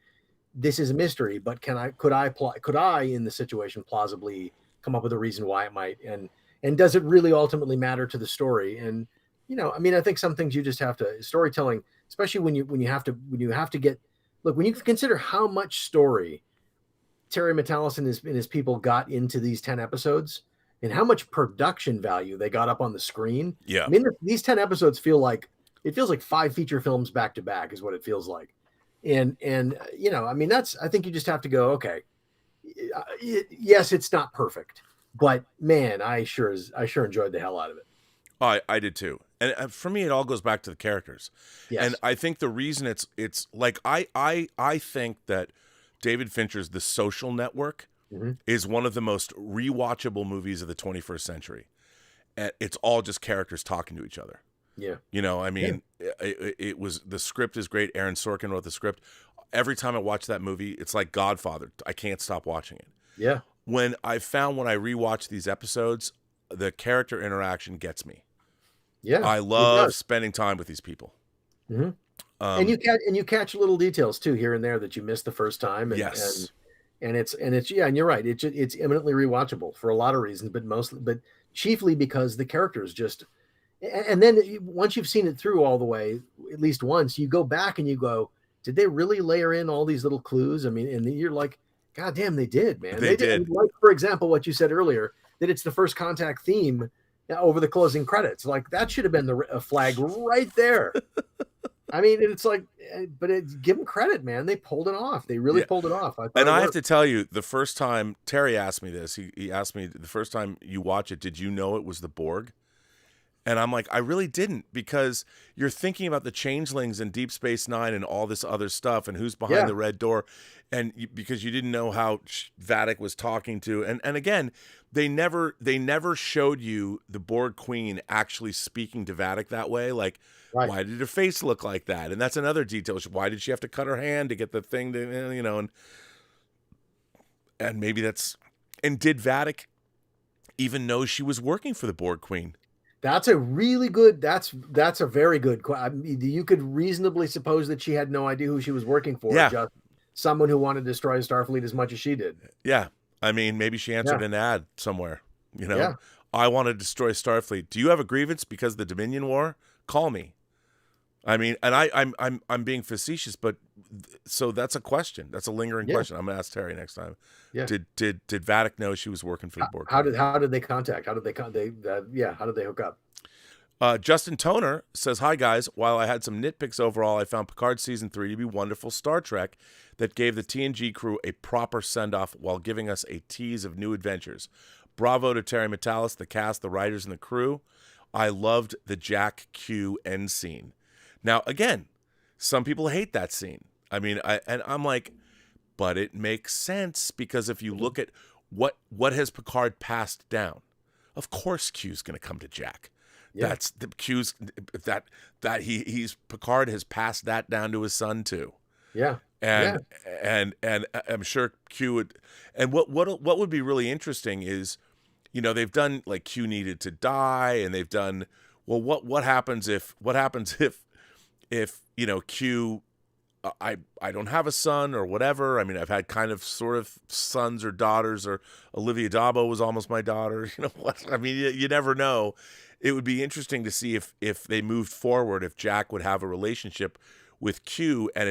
this is a mystery, but could I in the situation plausibly come up with a reason why it might, and does it really ultimately matter to the story? And, I mean, I think some things you just have to, storytelling, especially when you have to get, look, when you consider how much story Terry Matalas and his people got into these 10 episodes and how much production value they got up on the screen. Yeah. I mean, these 10 episodes feels like 5 feature films back to back is what it feels like. And I mean, I think you just have to go, okay, yes, it's not perfect, but man, I sure enjoyed the hell out of it. I did too. And for me, it all goes back to the characters. Yes. And I think the reason it's like, I think that David Fincher's The Social Network is one of the most rewatchable movies of the 21st century. And it's all just characters talking to each other. Yeah. I mean, it was, the script is great. Aaron Sorkin wrote the script. Every time I watch that movie, it's like Godfather. I can't stop watching it. Yeah. When I rewatch these episodes, the character interaction gets me. Yeah. I love spending time with these people. Mm-hmm. And you catch little details too here and there that you missed the first time. And, yes. And it's and you're right. It's eminently rewatchable for a lot of reasons, but chiefly because the characters just. And then once you've seen it through all the way, at least once, you go back and you go, did they really layer in all these little clues? I mean, and you're like, God damn, they did, man. They did. Like, for example, what you said earlier, that it's the first contact theme over the closing credits. Like, that should have been a flag right there. I mean, it's like, but give them credit, man. They pulled it off. They really pulled it off. I have to tell you, the first time Terry asked me this, he asked me, the first time you watch it, did you know it was the Borg? And I'm like, I really didn't, because you're thinking about the changelings and Deep Space Nine and all this other stuff and who's behind the red door. And because you didn't know how Vadic was talking to. And again, they never showed you the Borg Queen actually speaking to Vadic that way. Like, why did her face look like that? And that's another detail. Why did she have to cut her hand to get the thing to, and maybe that's, and did Vadic even know she was working for the Borg Queen? That's a really good. That's a very good question. I mean, you could reasonably suppose that she had no idea who she was working for. Yeah. Just someone who wanted to destroy Starfleet as much as she did. Yeah. I mean, maybe she answered an ad somewhere. Yeah. I want to destroy Starfleet. Do you have a grievance because of the Dominion War? Call me. I mean, and I'm being facetious, but so that's a question. That's a lingering question. I'm gonna ask Terry next time. Yeah. Did Vadic know she was working for the Borg? How did they contact? How did they hook up? Justin Toner says, "Hi guys. While I had some nitpicks overall, I found Picard season 3 to be wonderful Star Trek that gave the TNG crew a proper send off while giving us a tease of new adventures. Bravo to Terry Matalas, the cast, the writers, and the crew. I loved the Jack Q end scene." Now, again, some people hate that scene. I mean, I'm like, but it makes sense, because if you look at what has Picard passed down, of course Q's going to come to Jack. Yeah. That's the Q's that he's Picard has passed that down to his son too. Yeah. And I'm sure Q would. And what would be really interesting is, they've done like Q needed to die, and they've done, well, what happens if Q, I don't have a son or whatever. I mean, I've had kind of sort of sons or daughters, or Olivia Dabo was almost my daughter. I mean, you never know. It would be interesting to see if they moved forward, if Jack would have a relationship with Q, and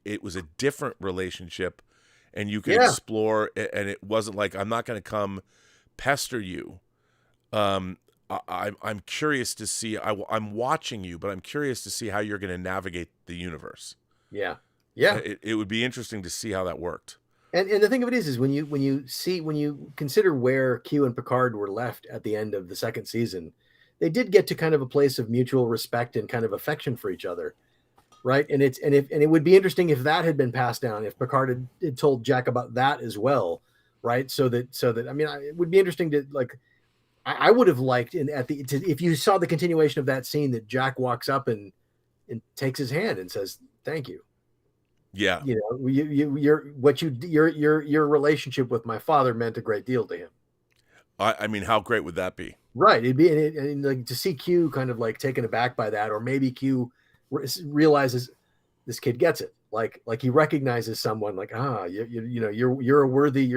it was a different relationship, and you could explore, and it wasn't like, I'm not going to come pester you. I'm curious to see. I'm watching you, but I'm curious to see how you're going to navigate the universe. Yeah. It would be interesting to see how that worked. And the thing of it is when you consider where Q and Picard were left at the end of the second season, they did get to kind of a place of mutual respect and kind of affection for each other, right? And it would be interesting if that had been passed down, if Picard had told Jack about that as well, right? So that I mean, it would be interesting to like. I would have liked if you saw the continuation of that scene that Jack walks up and takes his hand and says thank you. Yeah, your relationship with my father meant a great deal to him. I mean, how great would that be? Right. It'd be and like to see Q kind of like taken aback by that, or maybe Q realizes this kid gets it. Like he recognizes someone like, you're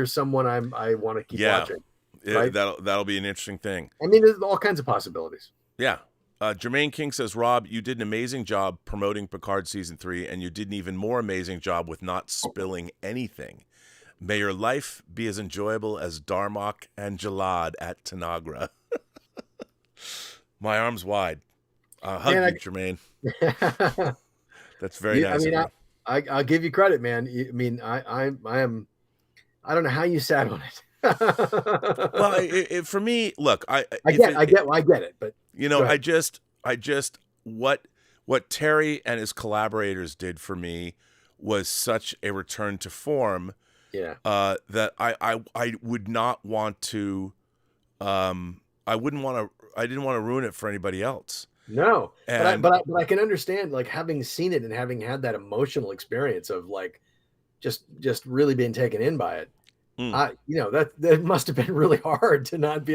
someone I want to keep watching. Right? That'll be an interesting thing. I mean, there's all kinds of possibilities. Yeah. Jermaine King says, Rob, you did an amazing job promoting Picard Season 3, and you did an even more amazing job with not spilling anything. May your life be as enjoyable as Darmok and Jalad at Tanagra. My arms wide. Hug you, Jermaine. That's very nice. I mean, I'll give you credit, man. I mean, I don't know how you sat on it. Well, for me, look, I get it, but I just what Terry and his collaborators did for me was such a return to form. Yeah. That I would not want to, I didn't want to ruin it for anybody else. No, but I can understand like having seen it and having had that emotional experience of like just really being taken in by it. That must have been really hard to not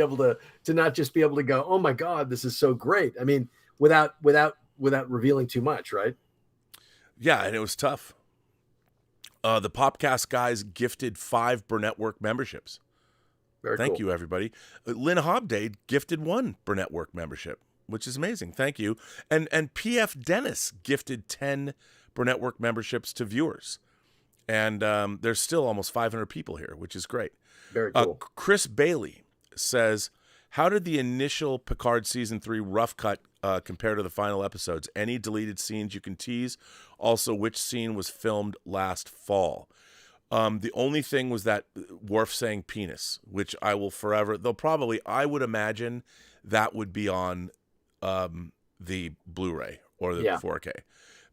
just be able to go, oh my God, this is so great. I mean, without revealing too much, right? Yeah, and it was tough. The Popcast guys gifted 5 Burnett Work memberships. Thank you, everybody. Lynn Hobday gifted 1 Burnett Work membership, which is amazing. Thank you. And PF Dennis gifted 10 Burnett Work memberships to viewers. And there's still almost 500 people here, which is great. Very cool. Chris Bailey says, how did the initial Picard Season 3 rough cut compare to the final episodes? Any deleted scenes you can tease? Also, which scene was filmed last fall? The only thing was that Worf saying penis, which I will forever, I would imagine that would be on the Blu-ray or the 4K,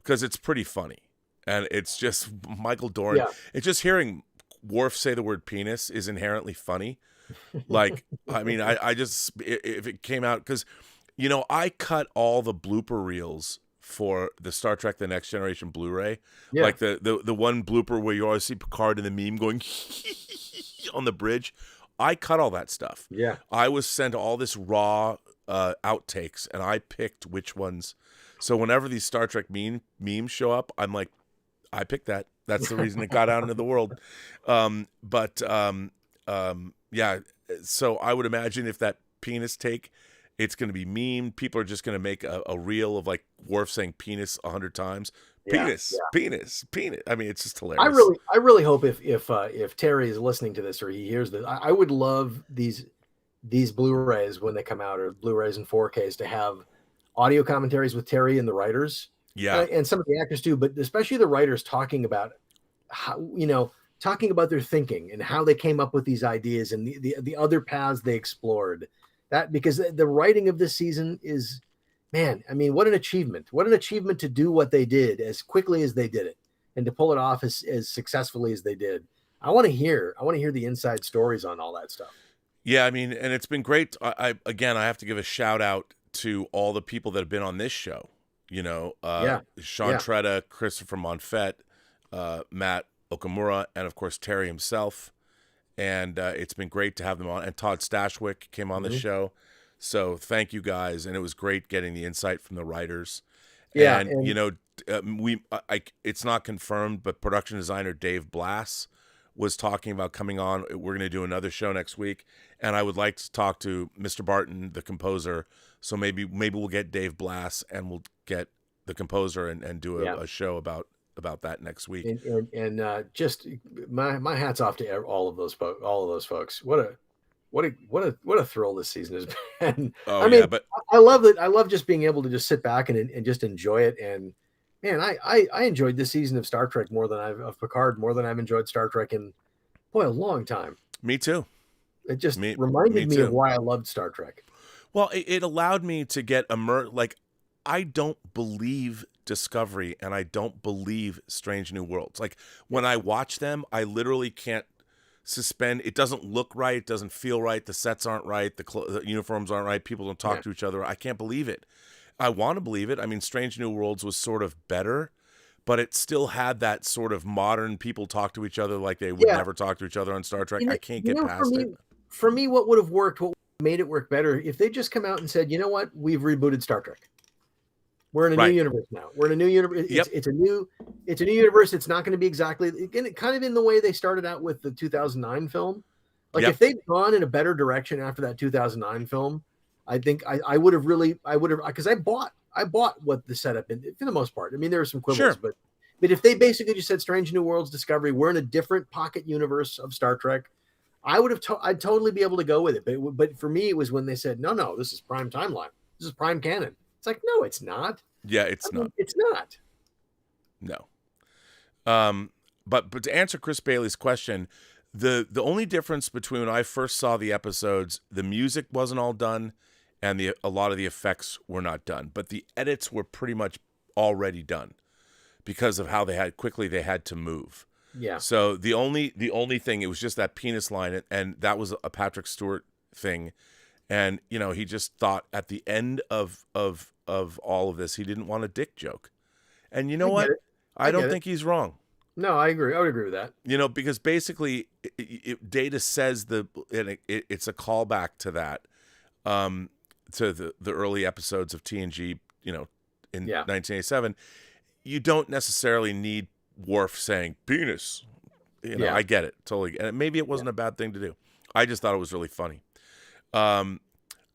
because it's pretty funny. And it's just Michael Dorn. Yeah. It's just hearing Worf say the word penis is inherently funny. Like, I mean, I just, if it came out, because, I cut all the blooper reels for the Star Trek The Next Generation Blu-ray. Yeah. Like the one blooper where you always see Picard in the meme going on the bridge. I cut all that stuff. Yeah. I was sent all this raw outtakes, and I picked which ones. So whenever these Star Trek memes show up, I'm like, I picked that. That's the reason it got out into the world. Yeah. So I would imagine if that penis take, it's going to be memed. People are just going to make a reel of like Worf saying penis 100 times. Penis. I mean, it's just hilarious. I really hope if Terry is listening to this or he hears this, I would love these Blu-rays when they come out, or Blu-rays and 4Ks, to have audio commentaries with Terry and the writers. Yeah. And some of the actors too, but especially the writers talking about how, talking about their thinking and how they came up with these ideas and the other paths they explored. That, because the writing of this season is, man, I mean, what an achievement. What an achievement to do what they did as quickly as they did it and to pull it off as successfully as they did. I want to hear the inside stories on all that stuff. Yeah, I mean, and it's been great. I have to give a shout out to all the people that have been on this show. Sean Tretta, Christopher Monfett, Matt Okamura, and of course Terry himself. And it's been great to have them on. And Todd Stashwick came on the show. So thank you guys. And it was great getting the insight from the writers. Yeah. And it's not confirmed, but production designer Dave Blass was talking about coming on. We're going to do another show next week. And I would like to talk to Mr. Barton, the composer. So maybe we'll get Dave Blass and we'll get the composer and do a show about that next week. And just my hat's off to all of those folks. What what a thrill this season has been. Oh I mean, yeah, but I love it. I love just being able to just sit back and just enjoy it. And man, I enjoyed this season of Star Trek of Picard more than I've enjoyed Star Trek in a long time. me too. It just Me reminded me too. of why I loved Star Trek. Well, it allowed me to get like, I don't believe Discovery and I don't believe Strange New Worlds. Like when I watch them, I literally can't suspend. It doesn't look right. It doesn't feel right. The sets aren't right. The uniforms aren't right. People don't talk to each other. I can't believe it. I want to believe it. I mean, Strange New Worlds was sort of better, but it still had that sort of modern people talk to each other like they would never talk to each other on Star Trek. I can't get past it. For me, what would have worked, what made it work better, if they just come out and said, you know what, we've rebooted Star Trek. We're in a new universe now. We're in a new universe. It's a new universe. It's not going to be exactly kind of in the way they started out with the 2009 film. Like if they'd gone in a better direction after that 2009 film, I think I would have because I bought what the setup for the most part. I mean, there were some quibbles, but if they basically just said Strange New Worlds, Discovery, we're in a different pocket universe of Star Trek, I'd totally be able to go with it. But for me, it was when they said, no, this is prime timeline. This is prime canon. It's like, no, it's not. Yeah, it's not. It's not. No. But to answer Chris Bailey's question, the only difference between when I first saw the episodes, the music wasn't all done, and a lot of the effects were not done. But the edits were pretty much already done because of how quickly they had to move. Yeah. So the only thing, it was just that penis line, and that was a Patrick Stewart thing. And, he just thought at the end of all of this, he didn't want a dick joke. And you know what? I don't think he's wrong. No, I agree. I would agree with that. Because basically Data says it's a callback to that, to the early episodes of TNG, in 1987. You don't necessarily need Worf saying penis. I get it totally. And maybe it wasn't a bad thing to do. I just thought it was really funny.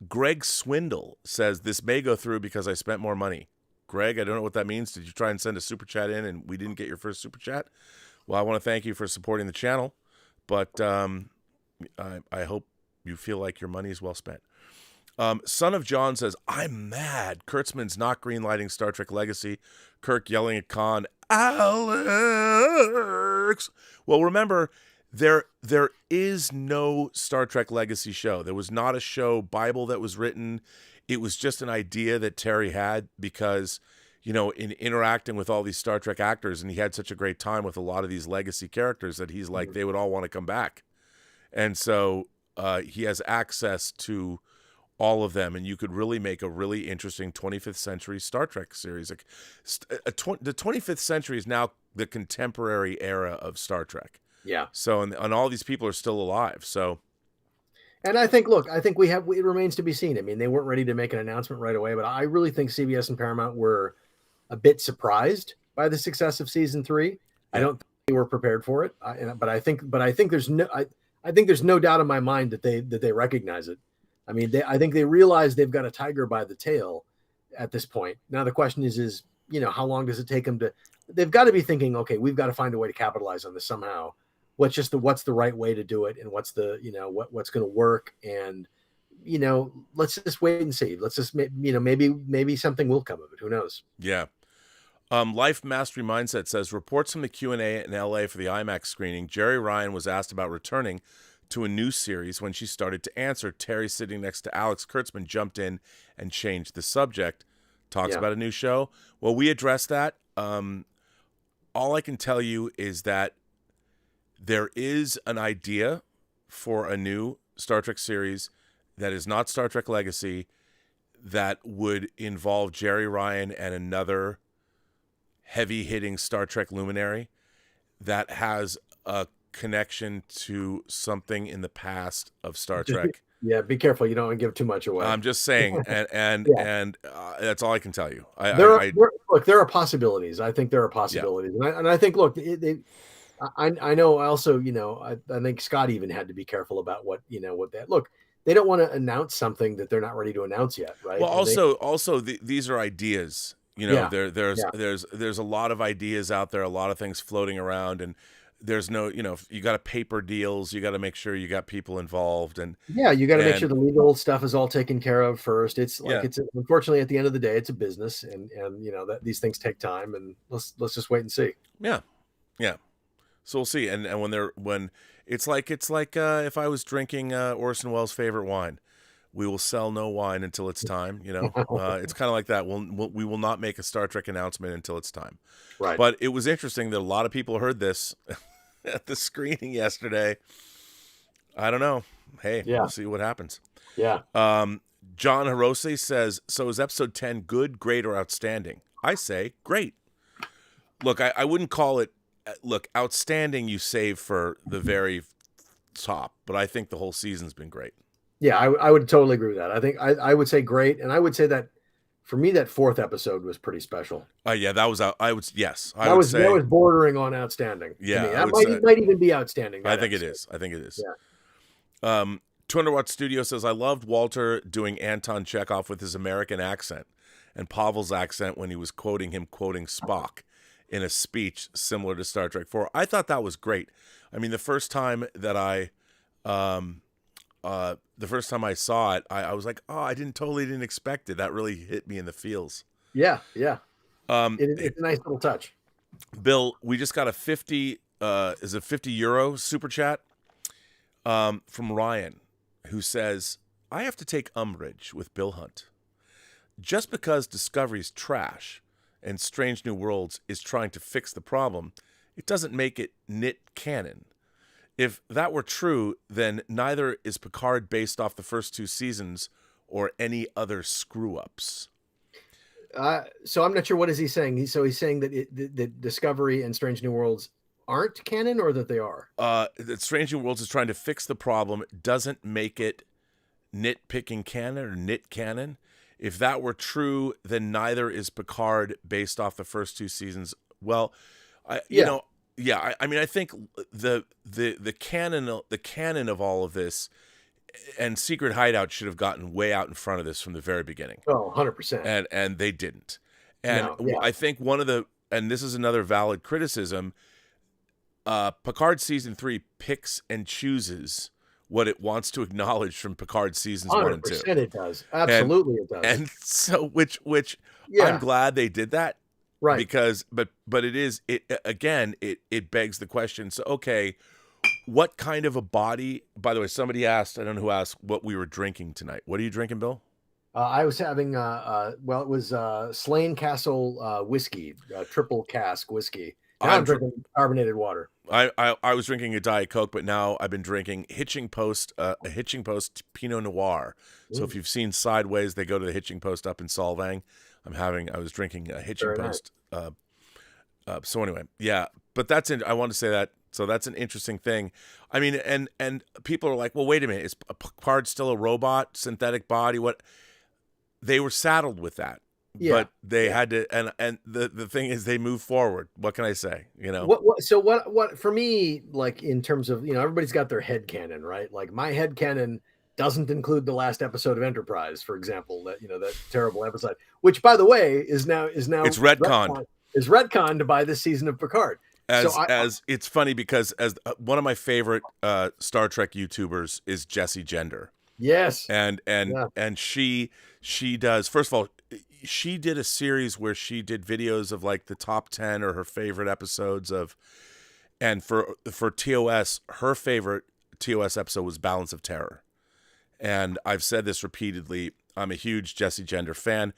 Greg Swindle says this may go through because I spent more money. Greg, I don't know what that means. Did you try and send a super chat in and we didn't get your first super chat? Well, I want to thank you for supporting the channel, but I hope you feel like your money is well spent. Son of John says, I'm mad. Kurtzman's not greenlighting Star Trek Legacy. Kirk yelling at Khan, Alex. Well, remember, there is no Star Trek Legacy show. There was not a show Bible that was written. It was just an idea that Terry had because, in interacting with all these Star Trek actors, and he had such a great time with a lot of these legacy characters that he's like, they would all want to come back. And so he has access to all of them, and you could really make a really interesting 25th century Star Trek series. Like, the 25th century is now the contemporary era of Star Trek. Yeah. So, and all these people are still alive. So, and I think it remains to be seen. I mean, they weren't ready to make an announcement right away, but I really think CBS and Paramount were a bit surprised by the success of season 3. Yeah. I don't think they were prepared for it. But I think there's no doubt in my mind that they recognize it. I mean, I think they realize they've got a tiger by the tail at this point. Now the question is, how long does it take them to? They've got to be thinking, okay, we've got to find a way to capitalize on this somehow. What's the right way to do it, and what's the what's going to work, and let's just wait and see. Let's just maybe something will come of it. Who knows? Yeah. Life Mastery Mindset says reports from the Q&A in LA for the IMAX screening. Jerry Ryan was asked about returning to a new series. When she started to answer, Terry, sitting next to Alex Kurtzman, jumped in and changed the subject. Talks about a new show. Well, we addressed that. All I can tell you is that there is an idea for a new Star Trek series that is not Star Trek Legacy that would involve Jerry Ryan and another heavy-hitting Star Trek luminary that has a connection to something in the past of Star Trek. Yeah, be careful. You don't want to give too much away. I'm just saying, and that's all I can tell you. There are possibilities. I think there are possibilities, and I think I know. Also, I think Scott even had to be careful about what that. Look, they don't want to announce something that they're not ready to announce yet, right? Well, these are ideas. There's a lot of ideas out there, a lot of things floating around, and there's no, you got to paper deals. You got to make sure you got people involved, and Yeah, you got to make sure the legal stuff is all taken care of first. It's like Yeah. it's unfortunately at the end of the day, it's a business, and that these things take time, and let's just wait and see. yeah. So we'll see. And when it's like if I was drinking Orson Welles' favorite wine, we will sell no wine until it's time. It's kind of like that. We will not make a Star Trek announcement until it's time. Right. But it was interesting that a lot of people heard this at the screening yesterday. I don't know. Hey, we'll see what happens. Yeah. John Hirose says, so is episode 10 good, great, or outstanding? I say great. Look, I wouldn't call it, outstanding you save for the very top, but I think the whole season's been great. Yeah, I would totally agree with that. I think I would say great, and I would say that for me that fourth episode was pretty special. Yeah, that was I would say that was bordering on outstanding. Yeah, that might even be outstanding. I think it is. Yeah. 200 Watt Studio says, I loved Walter doing Anton Chekhov with his American accent and Pavel's accent when he was quoting Spock in a speech similar to Star Trek 4. I thought that was great. I mean, the first time I saw it, I was like, oh, I didn't expect it. That really hit me in the feels. Yeah. It's a nice little touch. Bill, we just got a 50 euro super chat from Ryan, who says, I have to take umbrage with Bill Hunt. Just because Discovery's trash and Strange New Worlds is trying to fix the problem, it doesn't make it knit canon. If that were true, then neither is Picard based off the first two seasons or any other screw-ups. So I'm not sure, what is he saying? He's saying that that Discovery and Strange New Worlds aren't canon, or that they are? That Strange New Worlds is trying to fix the problem, doesn't make it nitpicking canon or knit canon. If that were true, then neither is Picard based off the first two seasons. Well, I mean, I think the canon of all of this and Secret Hideout should have gotten way out in front of this from the very beginning. Oh, 100%. And they didn't. And I think and this is another valid criticism, Picard season 3 picks and chooses what it wants to acknowledge from Picard seasons 1 and 2. 100% it does. Absolutely it does. And so which I'm glad they did that. Right. Because but it begs the question. So okay, what kind of a body, by the way, somebody asked, I don't know who asked, what we were drinking tonight. What are you drinking, Bill? I was having it was Slane Castle whiskey, triple cask whiskey. Now I'm drinking carbonated water. I was drinking a Diet Coke, but now I've been drinking Hitching Post Pinot Noir. So if you've seen Sideways, they go to the Hitching Post up in Solvang. I was drinking a Hitching Post. So anyway, but I want to say that. So that's an interesting thing. I mean, and people are like, well, wait a minute, is Picard still a robot, synthetic body? What? They were saddled with that. Yeah. But they had to, and the thing is, they move forward. What can I say? What for me, like in terms of, everybody's got their headcanon, right? Like my headcanon doesn't include the last episode of Enterprise, for example, that terrible episode, which by the way is now it's retconned. Is retconned by this season of Picard. As it's funny because as one of my favorite Star Trek YouTubers is Jessie Gender. Yes. And she does, first of all, she did a series where she did videos of like the top 10 or her favorite episodes of, and for TOS, her favorite TOS episode was Balance of Terror. And I've said this repeatedly, I'm a huge Jessie Gender fan.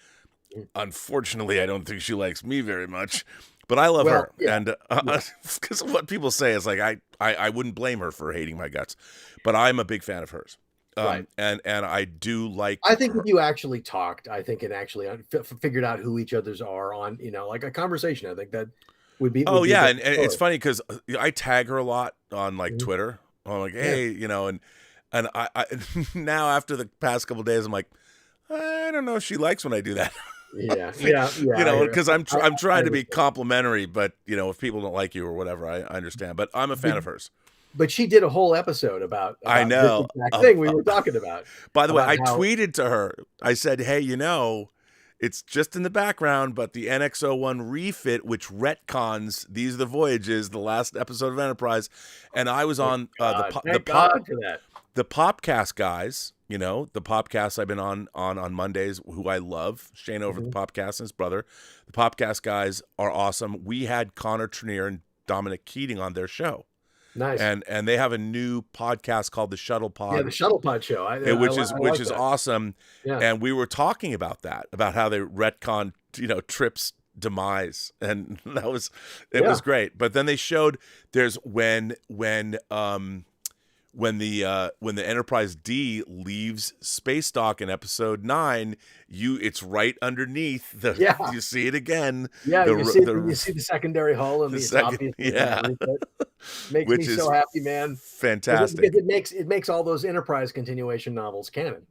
Unfortunately, I don't think she likes me very much, but I love her. Yeah. And because what people say is like, I wouldn't blame her for hating my guts, but I'm a big fan of hers. Right. And I do like. I think if you actually talked, I think it actually figured out who each other's are on, like a conversation. I think that would be. And it's funny because I tag her a lot on like Twitter. I'm like, hey, and I now after the past couple of days, I'm like, I don't know if she likes when I do that. Yeah. Because I'm trying to be complimentary, but if people don't like you or whatever, I understand. But I'm a fan of hers. But she did a whole episode about I know this exact thing we were talking about. By the way, I tweeted to her. I said, "Hey, It's just in the background, but the NX-01 refit, which retcons These Are the Voyages, the last episode of Enterprise, and I was on Thank God for that. The Popcast guys, the Popcast I've been on Mondays, who I love, Shane over the Popcast and his brother. The Popcast guys are awesome. We had Connor Trenier and Dominic Keating on their show. Nice. And they have a new podcast called the Shuttle Pod. Yeah, the Shuttle Pod show. Which is awesome. Yeah. And we were talking about that, about how they retcon, Trip's demise. And it was great. But then they showed there's when the Enterprise D leaves space dock in episode 9, it's right underneath you see it again. Yeah, you see the secondary hull and makes me so happy, man. Fantastic. Because it makes all those Enterprise continuation novels canon,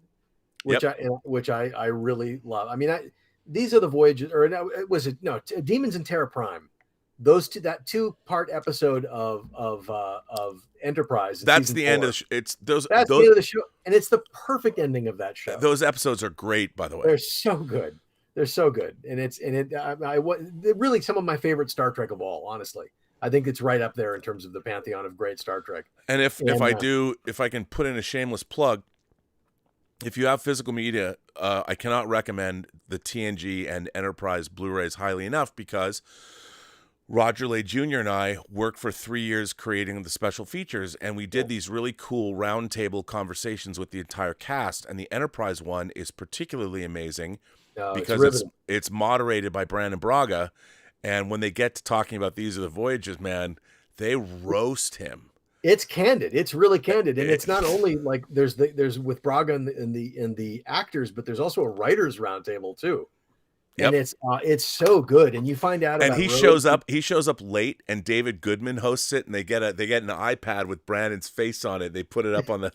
which I really love. I mean, These Are the Voyages, or Demons in Terra Prime. That 2-part episode of Enterprise. That's the end of the show. That's the end of the show, and it's the perfect ending of that show. Those episodes are great, by the way. They're so good. They're really some of my favorite Star Trek of all. Honestly, I think it's right up there in terms of the pantheon of great Star Trek. And if I can put in a shameless plug, if you have physical media, I cannot recommend the TNG and Enterprise Blu-rays highly enough, because Roger Lay Jr. and I worked for 3 years creating the special features, and we did these really cool roundtable conversations with the entire cast. And the Enterprise one is particularly amazing because it's moderated by Brandon Braga. And when they get to talking about These Are the Voyages, man, they roast him. It's candid. It's really candid, and it's not only like there's with Braga in the actors, but there's also a writers roundtable too. Yep. And it's so good, and you find out. And he shows up late, and David Goodman hosts it, and they get an iPad with Brandon's face on it. They put it up on the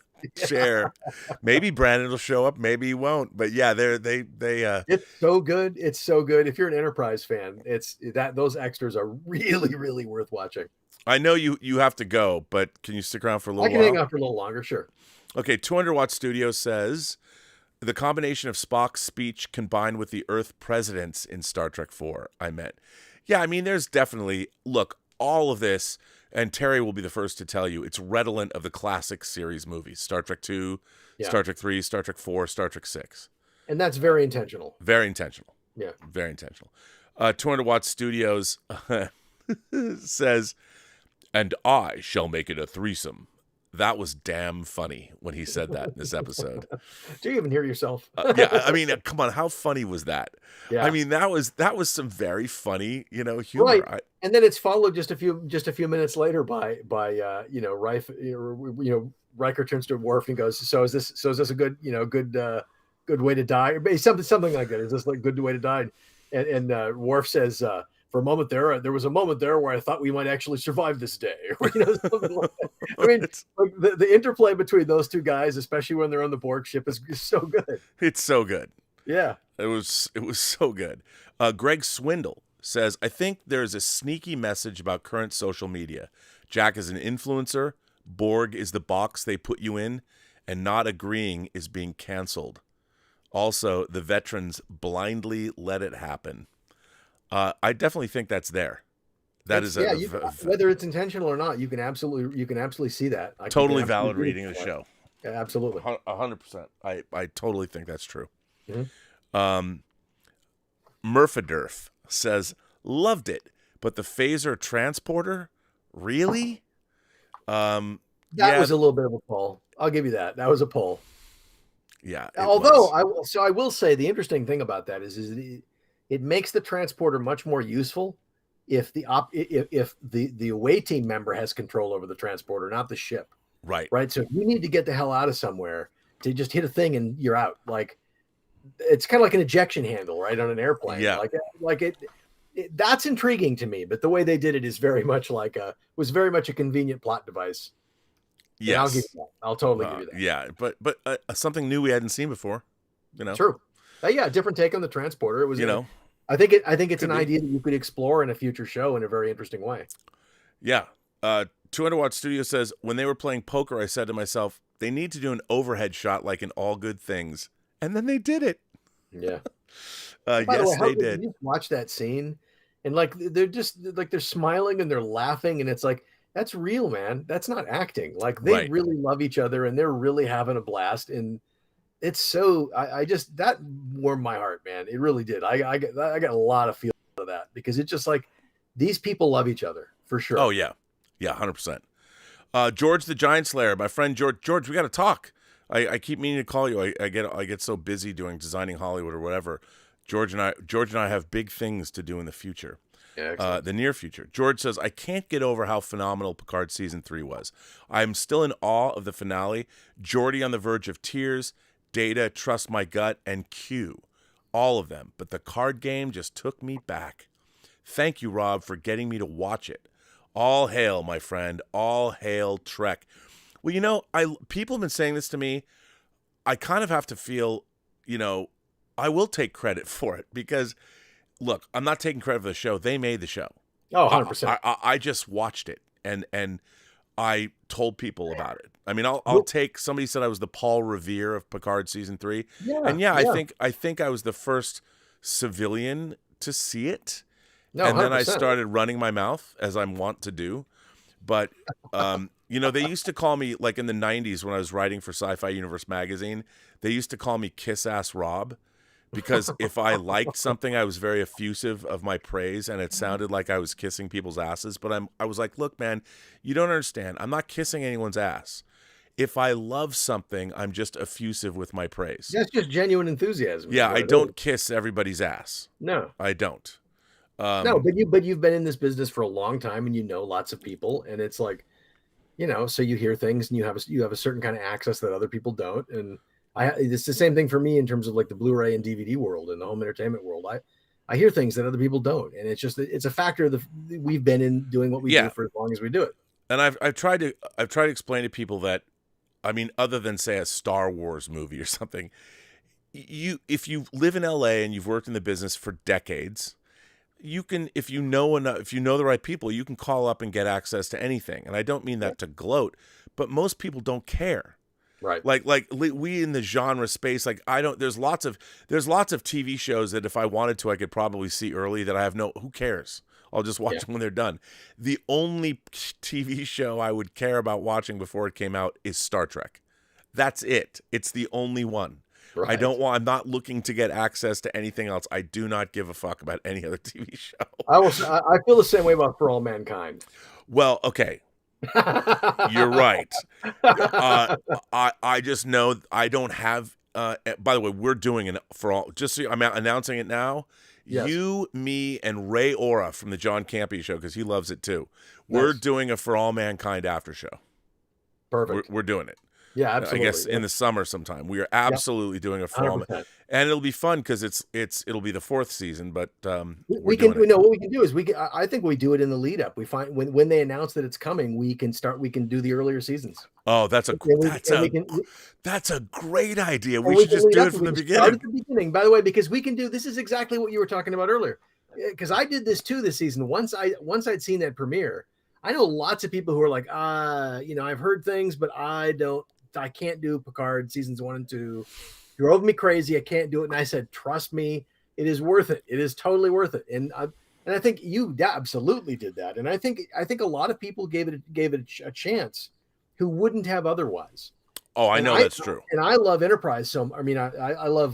chair. Maybe Brandon will show up, maybe he won't. But yeah, they. It's so good. It's so good. If you're an Enterprise fan, those extras are really, really worth watching. I know you have to go, but can you stick around for a little while? I can hang out for a little longer, sure. Okay, 200 Watt Studio says, the combination of Spock's speech combined with the Earth presidents in Star Trek IV, I meant. Yeah, I mean, there's definitely, look, all of this, and Terry will be the first to tell you, it's redolent of the classic series movies, Star Trek II, Star Trek III, Star Trek IV, Star Trek VI. And that's very intentional. Very intentional. Yeah. Very intentional. 200 Watt Studios says, and I shall make it a threesome. That was damn funny when he said that in this episode. Do you even hear yourself? Yeah, I mean, come on, how funny was that? Yeah. I mean, that was some very funny, humor. Right. And then it's followed just a few minutes later by Riker turns to Worf and goes, "So is this a good good way to die?" Or something like that. Is this like good way to die? And Worf says, for a moment there was a moment there where I thought we might actually survive this day. Something like that. I mean, like the interplay between those two guys, especially when they're on the Borg ship, is so good. It's so good. Yeah, it was so good. Greg Swindle says, I think there's a sneaky message about current social media. Jack is an influencer. Borg is the box they put you in, and not agreeing is being canceled. Also, the veterans blindly let it happen. I definitely think that's there. Whether it's intentional or not, you can absolutely see that. Totally valid reading of the show. Yeah, absolutely, 100%. I totally think that's true. Mm-hmm. Murphadurf says, loved it, but the phaser transporter, really? That was a little bit of a pull. I'll give you that. That was a pull. Yeah. Although I will say the interesting thing about that is it makes the transporter much more useful if the away team member has control over the transporter, not the ship. Right. Right. So if you need to get the hell out of somewhere, to just hit a thing and you're out. Like it's kind of like an ejection handle, right, on an airplane. Yeah. Like it that's intriguing to me. But the way they did it is very much was very much a convenient plot device. Yes. I'll give you that. I'll totally give you that. Yeah, but something new we hadn't seen before. True. Yeah, different take on the transporter. It was I think it's an idea that you could explore in a future show in a very interesting way. Yeah. 200 Watt Studio says, when they were playing poker, I said to myself, they need to do an overhead shot like in All Good Things. And then they did it. Yeah. By the Yes, way, how they did did. you watch that scene? And like they're just like they're smiling and they're laughing, and it's like that's real, man. That's not acting. Like they Right. really love each other and they're really having a blast. And it's so I just that warmed my heart, man. It really did. I got a lot of feel out of that because it's just like these people love each other for sure. Oh yeah, 100%. George the Giant Slayer, my friend George. George, we got to talk. I keep meaning to call you. I get so busy designing Hollywood or whatever. George and I have big things to do in the future. Yeah, The near future. George says, I can't get over how phenomenal Picard Season 3 was. I'm still in awe of the finale. Geordi on the verge of tears, Data, Trust My Gut, and Q. All of them. But the card game just took me back. Thank you, Rob, for getting me to watch it. All hail, my friend. All hail Trek. Well, people have been saying this to me. I kind of have to feel, I will take credit for it because, look, I'm not taking credit for the show. They made the show. Oh, 100%. I just watched it and I told people about it. I mean, I'll take. Somebody said I was the Paul Revere of Picard Season 3, and I think I was the first civilian to see it. No, and then 100%. I started running my mouth as I'm wont to do. But they used to call me, like in the 90s when I was writing for Sci-Fi Universe magazine, they used to call me Kiss Ass Rob. Because if I liked something, I was very effusive of my praise, and it sounded like I was kissing people's asses. But I was like, look, man, you don't understand. I'm not kissing anyone's ass. If I love something, I'm just effusive with my praise. That's just genuine enthusiasm. Yeah, I don't kiss everybody's ass. No, I don't. no, but you've been in this business for a long time, and you know lots of people, and it's like, so you hear things, and you have a certain kind of access that other people don't, and. It's the same thing for me in terms of like the Blu-ray and DVD world and the home entertainment world. I hear things that other people don't, and it's a factor of we've been in doing what we do for as long as we do it. And I've tried to explain to people that, I mean, other than say a Star Wars movie or something, if you live in LA and you've worked in the business for decades, you can, if you know the right people, you can call up and get access to anything. And I don't mean that to gloat, but most people don't care. Right. Like we in the genre space, like there's lots of TV shows that if I wanted to, I could probably see early that I have who cares? I'll just watch them when they're done. The only TV show I would care about watching before it came out is Star Trek. That's it. It's the only one. Right. I'm not looking to get access to anything else. I do not give a fuck about any other TV show. I feel the same way about For All Mankind. Well, okay. You're right. I just know I don't have. By the way, we're doing it for all. Just so I'm announcing it now. Yes. You, me, and Ray Ora from the John Campea show, because he loves it too. We're doing a For All Mankind after show. Perfect. We're doing it. Yeah, absolutely. I guess in the summer sometime. We are absolutely doing a For All Mankind, and it'll be fun because it'll be the 4th season. But we know what we can do is I think we do it in the lead up. We find when they announce that it's coming, we can do the earlier seasons. Oh, that's a great idea. We should just do it from the beginning. Start at the beginning, by the way, because we can do this is exactly what you were talking about earlier. Because I did this too this season. Once I'd seen that premiere, I know lots of people who are like, I've heard things, but I can't do Picard seasons 1 and 2. You drove me crazy. I can't do it. And I said, trust me, it is worth it. It is totally worth it. And I think you absolutely did that. And I think a lot of people gave it a chance who wouldn't have otherwise. Oh, I know that's true. And I love Enterprise I love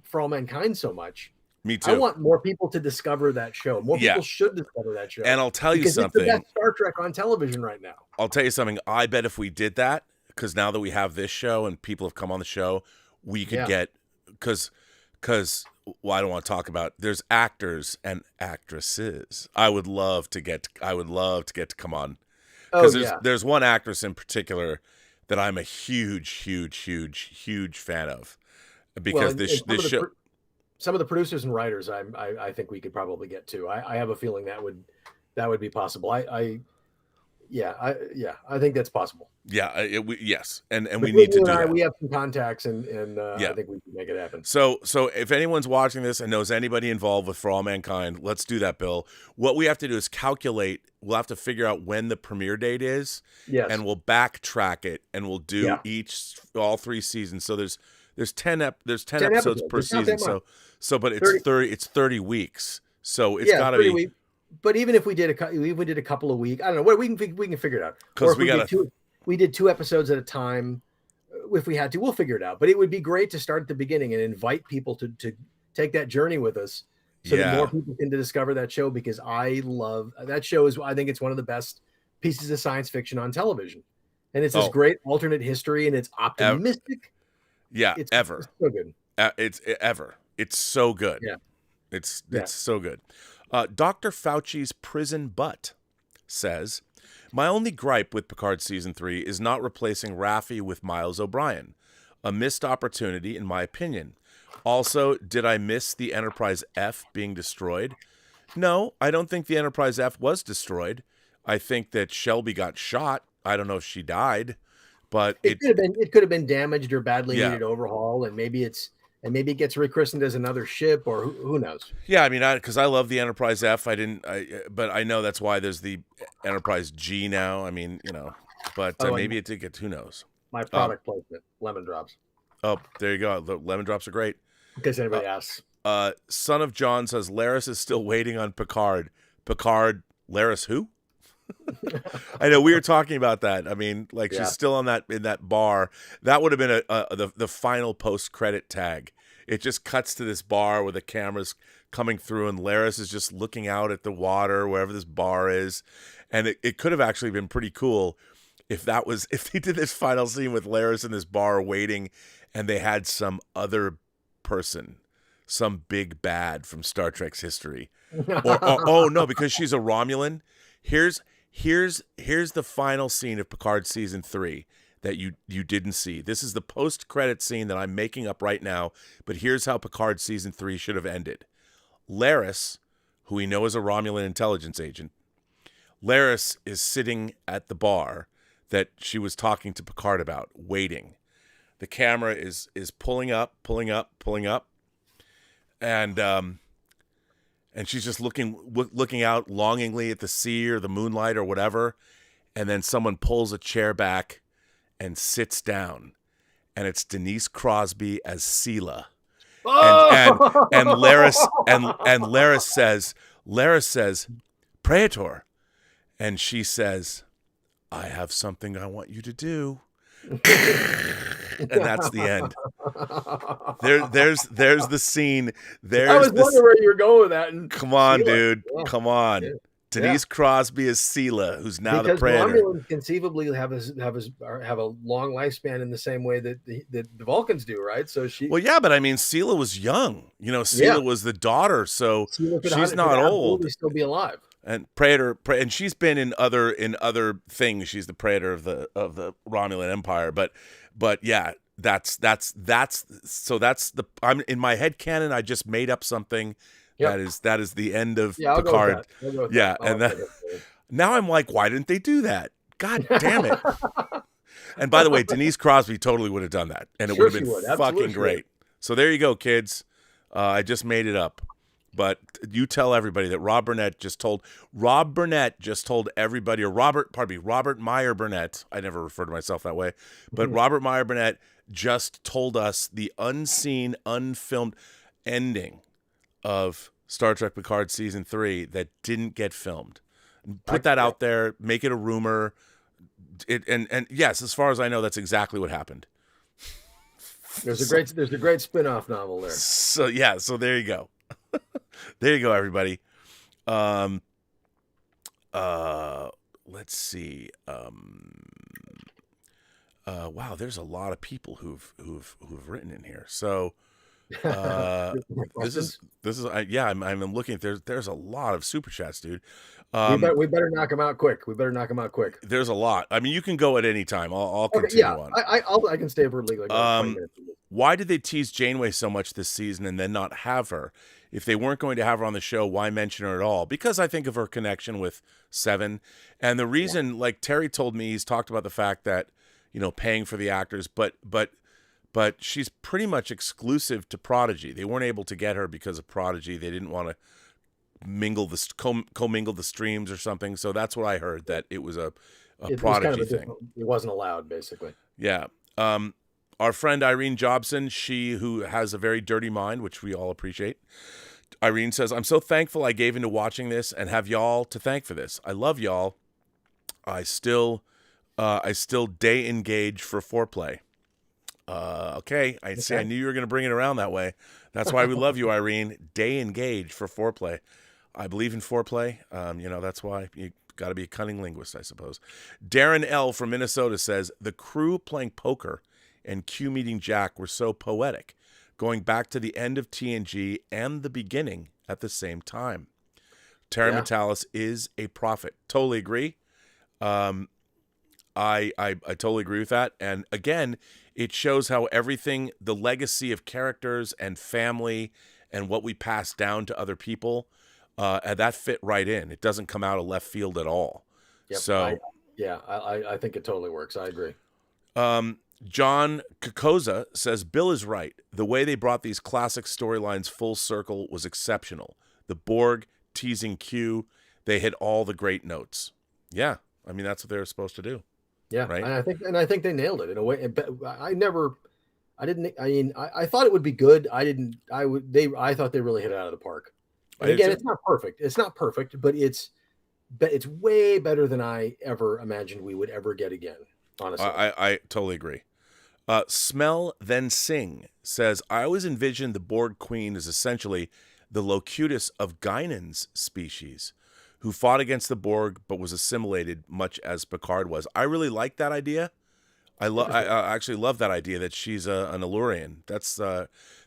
For All Mankind so much. Me too. I want more people to discover that show. More people should discover that show. And I'll tell you something. It's the best Star Trek on television right now. I'll tell you something. I bet if we did that, because now that we have this show and people have come on the show, we could get because I don't want to talk about. There's actors and actresses. I would love to get to come on because there's one actress in particular that I'm a huge fan of because this show. Some of the producers and writers, I think we could probably get to. I have a feeling that would be possible. I think that's possible. Yeah, yes, and we need to do that. We have some contacts, and I think we can make it happen. So if anyone's watching this and knows anybody involved with For All Mankind, let's do that, Bill. What we have to do is calculate. We'll have to figure out when the premiere date is, and we'll backtrack it, and we'll do all 3 seasons. So There's 10 10 episodes per It's not season. that much. But it's 30 30 weeks. So it's got to 30 be weeks. But even if we did a couple of weeks, I don't know. What we can figure it out. Or because if we did 2 episodes at a time. If we had to, we'll figure it out. But it would be great to start at the beginning and invite people to take that journey with us, so that more people can discover that show, because I love that show. I think it's one of the best pieces of science fiction on television, and it's this great alternate history, and it's optimistic. It's so good. It's so good. Yeah. It's so good. Dr. Fauci's prison butt says, my only gripe with Picard Season 3 is not replacing Raffi with Miles O'Brien. A missed opportunity, in my opinion. Also, did I miss the Enterprise F being destroyed? No, I don't think the Enterprise F was destroyed. I think that Shelby got shot. I don't know if she died, but it could have been damaged or badly needed overhaul, and maybe it gets rechristened as another ship, or who knows? Yeah, I mean, because I love the Enterprise F. But I know that's why there's the Enterprise G now. I mean, but maybe it did get. Who knows? My product placement: lemon drops. Oh, there you go. The lemon drops are great. In case anybody asks. Son of John says Laris is still waiting on Picard. Picard, Laris, who? I know we were talking about that. I mean, she's still in that bar. That would have been the final post-credit tag. It just cuts to this bar where the camera's coming through, and Laris is just looking out at the water wherever this bar is. And it could have actually been pretty cool if they did this final scene with Laris in this bar waiting, and they had some other person, some big bad from Star Trek's history. Oh no, because she's a Romulan. Here's the final scene of Picard Season 3 that you didn't see. This is the post-credit scene that I'm making up right now, but here's how Picard Season 3 should have ended. Laris, who we know is a Romulan intelligence agent, Laris is sitting at the bar that she was talking to Picard about, waiting. The camera is pulling up, and she's just looking out longingly at the sea or the moonlight or whatever, and then someone pulls a chair back and sits down, and it's Denise Crosby as Sela, and Laris says, Praetor, and she says, I have something I want you to do. And that's the end. There's the scene. I was wondering where you were going with that. And come on, dude. Yeah. Come on. Yeah. Denise Crosby is Sela, who's now the Predator. Romulans conceivably have a long lifespan in the same way that the Vulcans do, right? So Well, yeah, but I mean, Sela was young. Sela was the daughter, so she's not old. She'll still be alive. And Praetor, and she's been in other things. She's the Praetor of the Romulan Empire, but yeah, that's I'm in my head canon. I just made up something. Yep. That is the end of Picard. Now I'm like, why didn't they do that? God damn it! And by the way, Denise Crosby totally would have done that, and it would have been fucking great. So there you go, kids. I just made it up. But you tell everybody that Rob Burnett just told everybody, or Robert Meyer Burnett. I never refer to myself that way, but Robert Meyer Burnett just told us the unseen, unfilmed ending of Star Trek Picard Season 3 that didn't get filmed. Put that out there, make it a rumor. And yes, as far as I know, that's exactly what happened. There's a great spin-off novel there. So there you go. There you go, everybody. Let's see. Wow, there's a lot of people who've written in here. So this is I'm looking. There's a lot of super chats, dude. We better knock them out quick. There's a lot. I mean, you can go at any time. I'll continue on. I can stay for legally. 20 minutes. Why did they tease Janeway so much this season and then not have her? If they weren't going to have her on the show, why mention her at all? Because I think of her connection with Seven. And the reason, like Terry told me, he's talked about the fact that, paying for the actors, but she's pretty much exclusive to Prodigy. They weren't able to get her because of Prodigy. They didn't want to commingle the streams or something. So that's what I heard, that it was a Prodigy thing. It wasn't allowed, basically. Yeah. Our friend Irene Jobson, she who has a very dirty mind, which we all appreciate. Irene says, I'm so thankful I gave into watching this and have y'all to thank for this. I love y'all. I still day engage for foreplay. Okay. I knew you were going to bring it around that way. That's why we love you, Irene. Day engage for foreplay. I believe in foreplay. That's why you got to be a cunning linguist, I suppose. Darren L. from Minnesota says, the crew playing poker and Q meeting Jack were so poetic, going back to the end of TNG and the beginning at the same time. Terry Metalis is a prophet. Totally agree. I totally agree with that. And again, it shows how everything, the legacy of characters and family and what we pass down to other people, that fit right in. It doesn't come out of left field at all. Yep, So, I think it totally works. I agree. John Kokoza says, Bill is right. The way they brought these classic storylines full circle was exceptional. The Borg teasing Q, they hit all the great notes. Yeah. I mean, that's what they were supposed to do. Yeah. Right. And I think they nailed it in a way. I thought it would be good. I thought they really hit it out of the park. And again, it's not perfect. It's not perfect, but it's way better than I ever imagined we would ever get again. Honestly, I totally agree. Smell Then Sing says, I always envisioned the Borg Queen as essentially the Locutus of Guinan's species, who fought against the Borg but was assimilated much as Picard was. I really like that idea. I actually love that idea that she's an Allurian. That's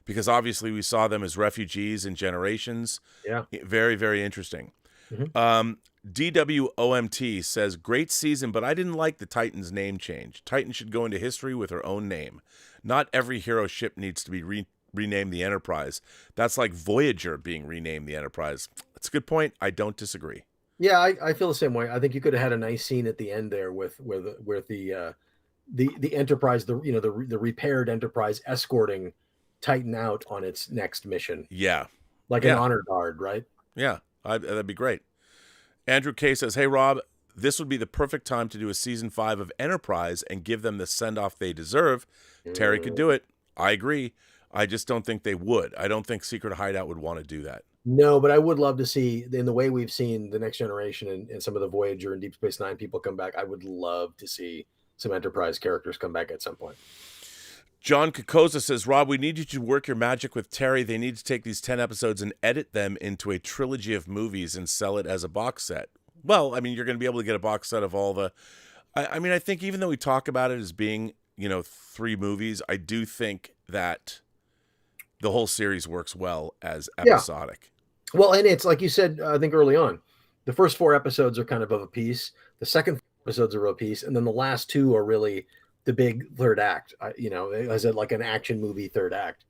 because obviously we saw them as refugees in Generations. Yeah. Very, very interesting. Mm-hmm. DWOMT says, great season, but I didn't like the Titan's name change. Titan should go into history with her own name. Not every hero ship needs to be renamed the Enterprise. That's like Voyager being renamed the Enterprise. That's a good point. I don't disagree. Yeah, I feel the same way. I think you could have had a nice scene at the end there with the Enterprise, the repaired Enterprise escorting Titan out on its next mission. Yeah. Like an honor guard, right? Yeah, that'd be great. Andrew K says, hey, Rob, this would be the perfect time to do a season 5 of Enterprise and give them the send-off they deserve. Terry could do it. I agree. I just don't think they would. I don't think Secret Hideout would want to do that. No, but I would love to see, in the way we've seen the Next Generation and some of the Voyager and Deep Space Nine people come back, I would love to see some Enterprise characters come back at some point. John Kokoza says, Rob, we need you to work your magic with Terry. They need to take these 10 episodes and edit them into a trilogy of movies and sell it as a box set. Well, I mean, you're going to be able to get a box set of all the... I think even though we talk about it as being, 3 movies, I do think that the whole series works well as episodic. Yeah. Well, and it's like you said, I think early on, the first 4 episodes are kind of a piece. The second episodes are a piece. And then the last 2 are really the big third act, as like an action movie third act.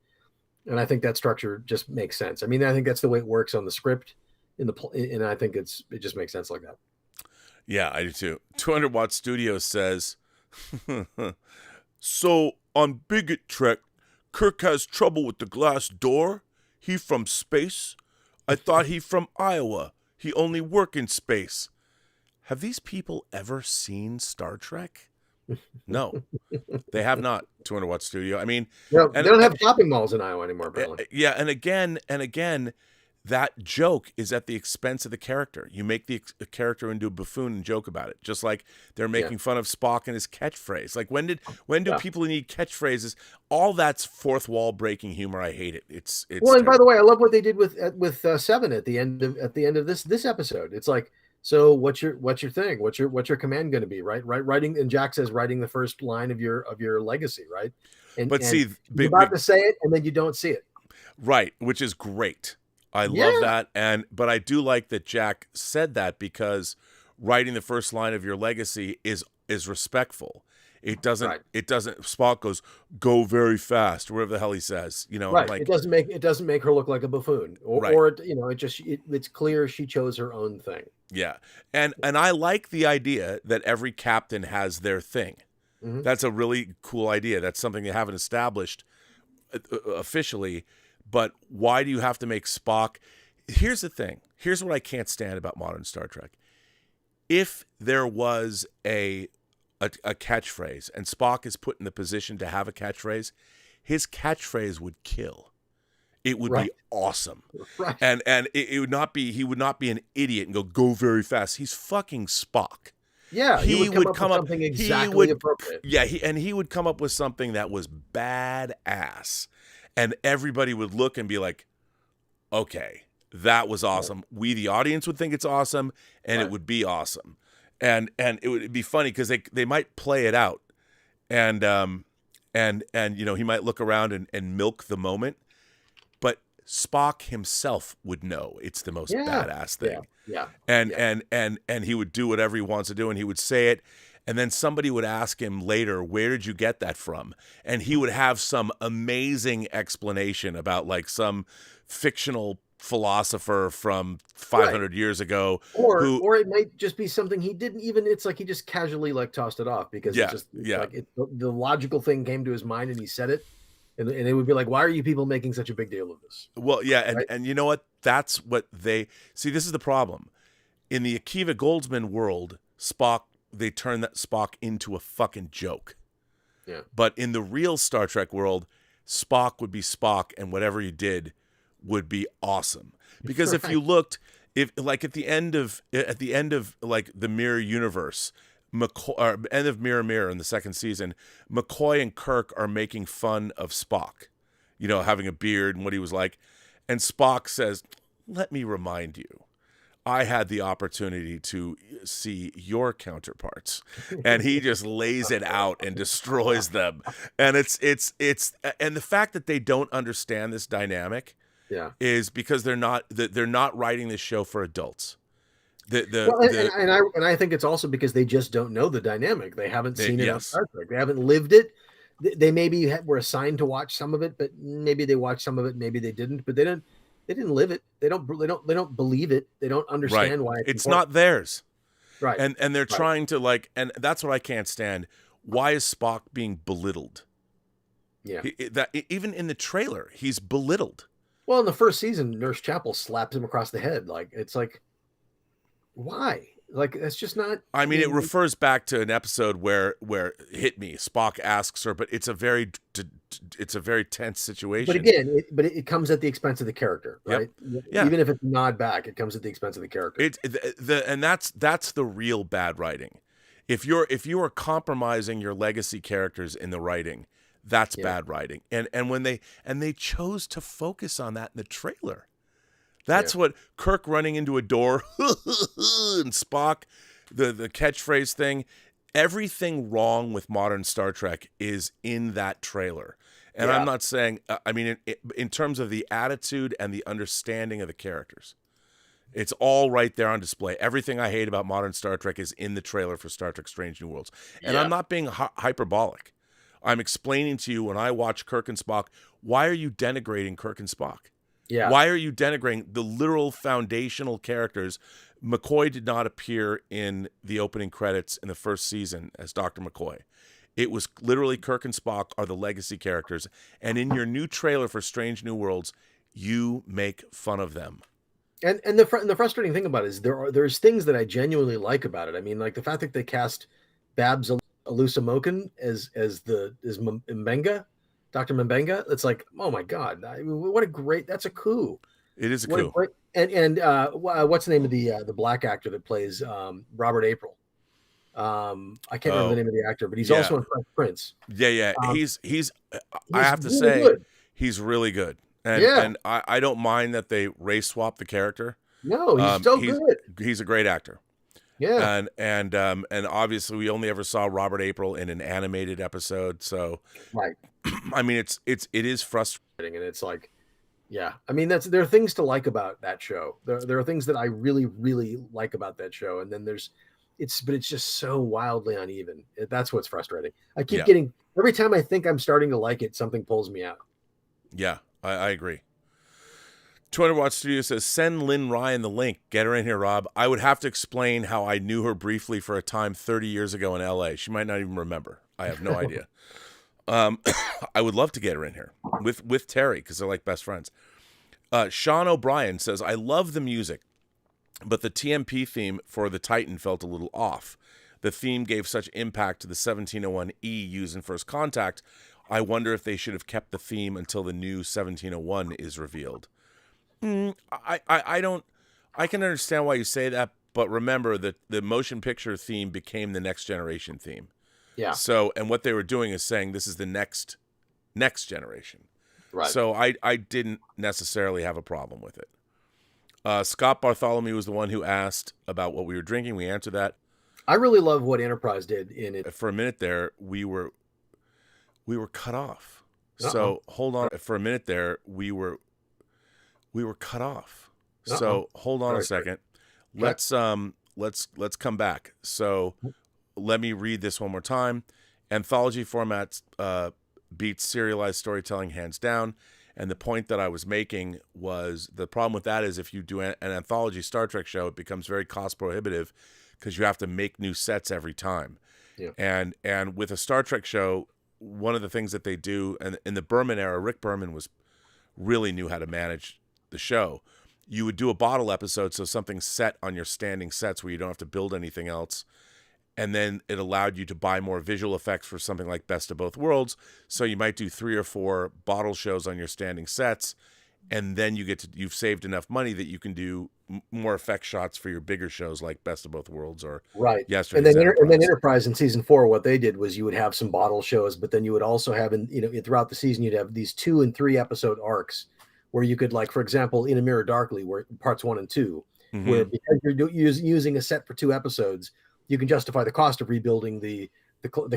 And I think that structure just makes sense. I mean, I think that's the way it works on the script and I think it just makes sense like that. Yeah, I do too. 200 Watt Studios says, so on Bigot Trek, Kirk has trouble with the glass door. He from space. I thought he from Iowa. He only work in space. Have these people ever seen Star Trek? No, they have not. 200 Watt Studio. I mean, they don't have shopping malls in Iowa anymore, apparently. Yeah, and again, that joke is at the expense of the character. You make the character into a buffoon and joke about it, just like they're making fun of Spock and his catchphrase. Like when do people need catchphrases? All that's fourth wall breaking humor. I hate it. It's well. And by the way, I love what they did with Seven at the end of this episode. It's like, so what's your thing? What's your command going to be? Right. Writing, and Jack says writing the first line of your legacy. Right. But see, you're about to say it, and then you don't see it. Right, which is great. I love that, but I do like that Jack said that because writing the first line of your legacy is respectful. It doesn't. Right. It doesn't. Spock goes, "Go very fast," or whatever the hell he says. Right. Like, it doesn't make her look like a buffoon, or it's clear she chose her own thing. Yeah, and I like the idea that every captain has their thing. Mm-hmm. That's a really cool idea. That's something they haven't established officially. But why do you have to make Spock? Here's the thing. Here's what I can't stand about modern Star Trek. If there was a a catchphrase, and Spock is put in the position to have a catchphrase, his catchphrase would kill. It would be awesome. Right. And it would not be, he would not be an idiot and go very fast. He's fucking Spock. Yeah, he would come up with something exactly appropriate. Yeah, he would come up with something that was badass. And everybody would look and be like, okay, that was awesome. We, the audience, would think it's awesome, and it would be awesome. And it would be funny because they might play it out. And you know, he might look around and milk the moment. But Spock himself would know it's the most badass thing. And he would do whatever he wants to do, and he would say it, and then somebody would ask him later, where did you get that from? And he would have some amazing explanation about like some fictional philosopher from 500 years ago, or it might just be something he didn't even, it's like he just casually like tossed it off because it's just like the logical thing came to his mind and he said it. And it would be like, why are you people making such a big deal of this? Well, yeah, and you know what? That's what they see. This is the problem. In the Akiva Goldsman world, Spock, they turn that Spock into a fucking joke. Yeah. But in the real Star Trek world, Spock would be Spock, and whatever he did would be awesome. Because if you looked, if like at the end of like the Mirror Universe, end of Mirror in the second season, McCoy and Kirk are making fun of Spock, you know, having a beard and what he was like. And Spock says, let me remind you, I had the opportunity to see your counterparts. And he just lays it out and destroys them. And it's and the fact that they don't understand this dynamic is because they're not writing this show for adults. And I think it's also because they just don't know the dynamic. They haven't seen it on Star Trek. They haven't lived it. They maybe were assigned to watch some of it, but maybe they watched some of it, maybe they didn't. But they didn't live it. They don't believe it. They don't understand why it's not theirs. Right. And they're trying to like, and that's what I can't stand. Why is Spock being belittled? Yeah. Even in the trailer, he's belittled. Well, in the first season, Nurse Chapel slaps him across the head. Like, it's like, why? Like, that's just not. I mean, it refers back to an episode where hit me. Spock asks her, but it's a very tense situation. But again, it comes at the expense of the character, right? Yep. Yeah. Even if it's a nod back, it comes at the expense of the character. And that's the real bad writing. If you are compromising your legacy characters in the writing, that's bad writing. And when they chose to focus on that in the trailer. That's what Kirk running into a door and Spock, the catchphrase thing. Everything wrong with modern Star Trek is in that trailer. And I'm not saying, I mean, in terms of the attitude and the understanding of the characters, it's all right there on display. Everything I hate about modern Star Trek is in the trailer for Star Trek Strange New Worlds. And I'm not being hyperbolic. I'm explaining to you when I watch Kirk and Spock, why are you denigrating Kirk and Spock? Yeah. Why are you denigrating the literal foundational characters? McCoy did not appear in the opening credits in the first season as Dr. McCoy. It was literally Kirk and Spock are the legacy characters. And in your new trailer for Strange New Worlds, you make fun of them. And the frustrating thing about it is there's things that I genuinely like about it. I mean, like the fact that they cast Babs Alusamokin as Mbenga. Dr. Mbenga, it's like, oh my God, that's a coup. It is a coup. And what's the name of the black actor that plays Robert April? I can't remember the name of the actor, but he's also in Fresh Prince. Yeah. He's I have to say, good. He's really good. And I don't mind that they race swap the character. No, he's good. He's a great actor. Yeah, and obviously we only ever saw Robert April in an animated episode, so right. I mean, it is frustrating, and it's like, yeah. I mean, there are things to like about that show. There are things that I really, really like about that show, and then but it's just so wildly uneven. That's what's frustrating. I keep getting every time I think I'm starting to like it, something pulls me out. Yeah, I agree. 200 Watt Studio says, send Lynn Ryan the link. Get her in here, Rob. I would have to explain how I knew her briefly for a time 30 years ago in LA. She might not even remember. I have no idea. I would love to get her in here with Terry because they're like best friends. Sean O'Brien says, I love the music, but the TMP theme for the Titan felt a little off. the theme gave such impact to the 1701E used in First Contact. I wonder if they should have kept the theme until the new 1701 is revealed. I don't. I can understand why you say that, but remember that the motion picture theme became the Next Generation theme. Yeah. So, and what they were doing is saying this is the next generation. Right. So I didn't necessarily have a problem with it. Scott Bartholomew was the one who asked about what we were drinking. We answered that. I really love what Enterprise did in it. For a minute there, we were cut off. Uh-oh. So hold on. For a minute there, we were cut off. So hold on a second. Let's come back. So let me read this one more time. Anthology formats beats serialized storytelling hands down. And the point that I was making was the problem with that is if you do an anthology Star Trek show, it becomes very cost prohibitive because you have to make new sets every time. Yeah. And with a Star Trek show, one of the things that they do, and in the Berman era, Rick Berman really knew how to manage the show. You would do a bottle episode, so something set on your standing sets where you don't have to build anything else. And then it allowed you to buy more visual effects for something like Best of Both Worlds. So you might do 3 or 4 bottle shows on your standing sets, and then you've saved enough money that you can do more effect shots for your bigger shows like Best of Both Worlds or Yesterday's Enterprise. And then Enterprise in season 4, what they did was you would have some bottle shows, but then you would also have throughout the season you'd have these 2 and 3 episode arcs where you could, like, for example, In a Mirror Darkly, where parts 1 and 2, where because you're using a set for 2 episodes, you can justify the cost of rebuilding the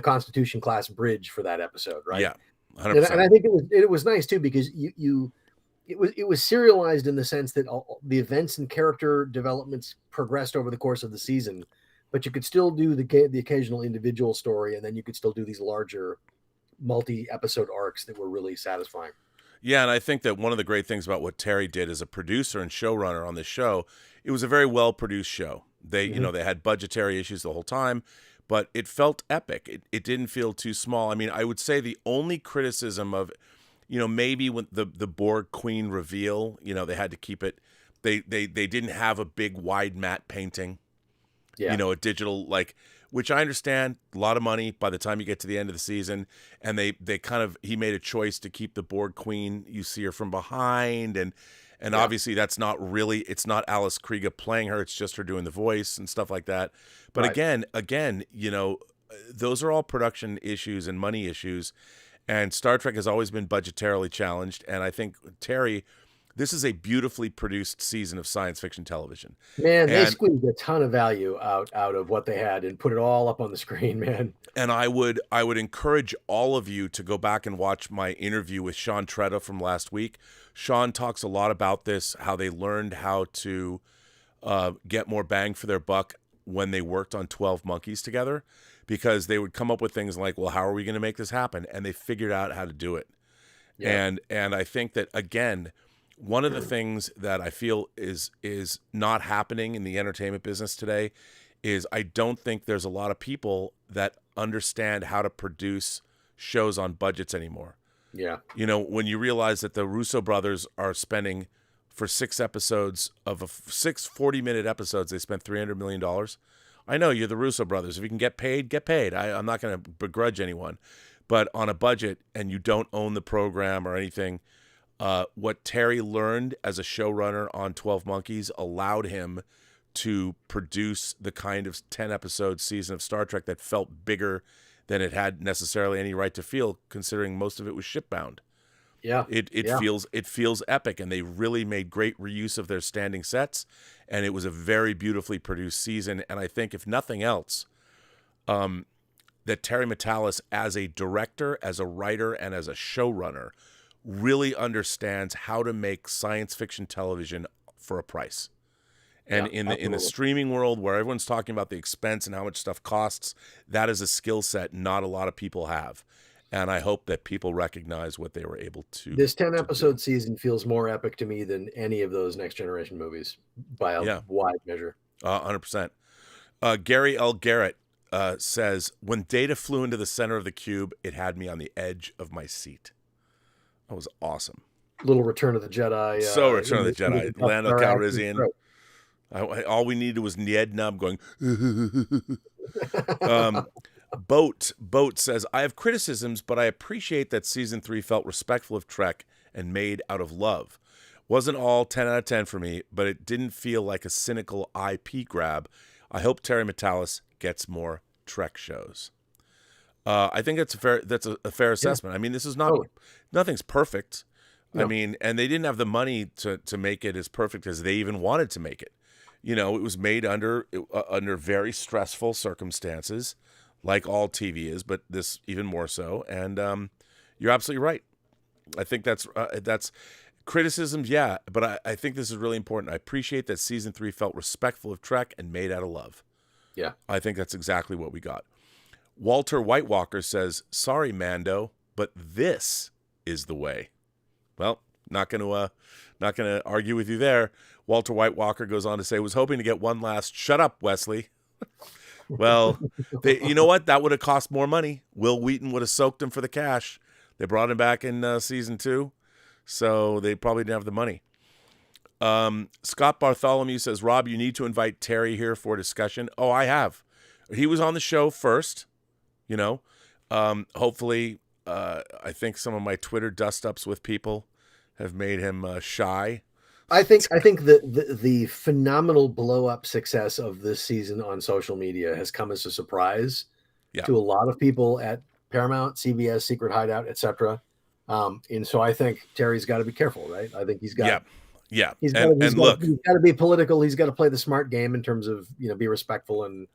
Constitution class bridge for that episode, right? Yeah, 100%. And I think it was nice too because it was serialized in the sense that all the events and character developments progressed over the course of the season, but you could still do the occasional individual story, and then you could still do these larger multi-episode arcs that were really satisfying. Yeah, and I think that one of the great things about what Terry did as a producer and showrunner on this show, it was a very well-produced show. They, they had budgetary issues the whole time, but it felt epic. It didn't feel too small. I mean, I would say the only criticism of, maybe when the Borg Queen reveal, they had to keep it. They didn't have a big wide matte painting, a digital, which I understand, a lot of money by the time you get to the end of the season. And he made a choice to keep the Borg Queen. You see her from behind, and obviously it's not Alice Krieger playing her. It's just her doing the voice and stuff like that. But again, those are all production issues and money issues. And Star Trek has always been budgetarily challenged. And I think, Terry, this is a beautifully produced season of science fiction television. Man, they squeezed a ton of value out of what they had and put it all up on the screen, man. And I would encourage all of you to go back and watch my interview with Sean Tretta from last week. Sean talks a lot about this, how they learned how to get more bang for their buck when they worked on 12 Monkeys together, because they would come up with things like, well, how are we going to make this happen? And they figured out how to do it. Yeah. And I think that, again, one of the things that I feel is not happening in the entertainment business today is I don't think there's a lot of people that understand how to produce shows on budgets anymore. Yeah. When you realize that the Russo brothers are spending for 6 episodes of 6 40-minute episodes, they spent $300 million. I know you're the Russo brothers. If you can get paid, get paid. I'm not going to begrudge anyone. But on a budget and you don't own the program or anything, what Terry learned as a showrunner on 12 Monkeys allowed him to produce the kind of 10-episode season of Star Trek that felt bigger than it had necessarily any right to feel, considering most of it was shipbound. Yeah. It feels epic, and they really made great reuse of their standing sets, and it was a very beautifully produced season. And I think, if nothing else, that Terry Matalas, as a director, as a writer, and as a showrunner, really understands how to make science fiction television for a price. And in the streaming world, where everyone's talking about the expense and how much stuff costs, that is a skill set not a lot of people have. And I hope that people recognize what they were able to. This 10-episode season feels more epic to me than any of those Next Generation movies by a wide measure. 100%. Gary L. Garrett says, when Data flew into the center of the cube, it had me on the edge of my seat. That was awesome. Little Return of the Jedi. Return of the Jedi. Lando Calrissian. All we needed was Ned Nub going. Boat says, I have criticisms, but I appreciate that season 3 felt respectful of Trek and made out of love. Wasn't all 10 out of 10 for me, but it didn't feel like a cynical IP grab. I hope Terry Matalas gets more Trek shows. I think that's a fair assessment. I mean, this is nothing's perfect. No. I mean, and they didn't have the money to make it as perfect as they even wanted to make it. You know, it was made under very stressful circumstances, like all TV is, but this even more so. And you're absolutely right. I think that's criticisms, yeah, but I think this is really important. I appreciate that season 3 felt respectful of Trek and made out of love. Yeah, I think that's exactly what we got. Walter White Walker says, "Sorry, Mando, but this is the way." Well, not gonna argue with you there. Walter White Walker goes on to say, "Was hoping to get one last shut up, Wesley." Well, you know what? That would have cost more money. Will Wheaton would have soaked him for the cash. They brought him back in season 2, so they probably didn't have the money. Scott Bartholomew says, "Rob, you need to invite Terry here for discussion." Oh, I have. He was on the show first, you know. Hopefully, I think some of my Twitter dust-ups with people have made him shy. I think the phenomenal blow-up success of this season on social media has come as a surprise to a lot of people at Paramount, CBS, Secret Hideout, etc. And so I think Terry's got to be careful, right? I think he's got he's got to be political. He's got to play the smart game in terms of, you know, be respectful and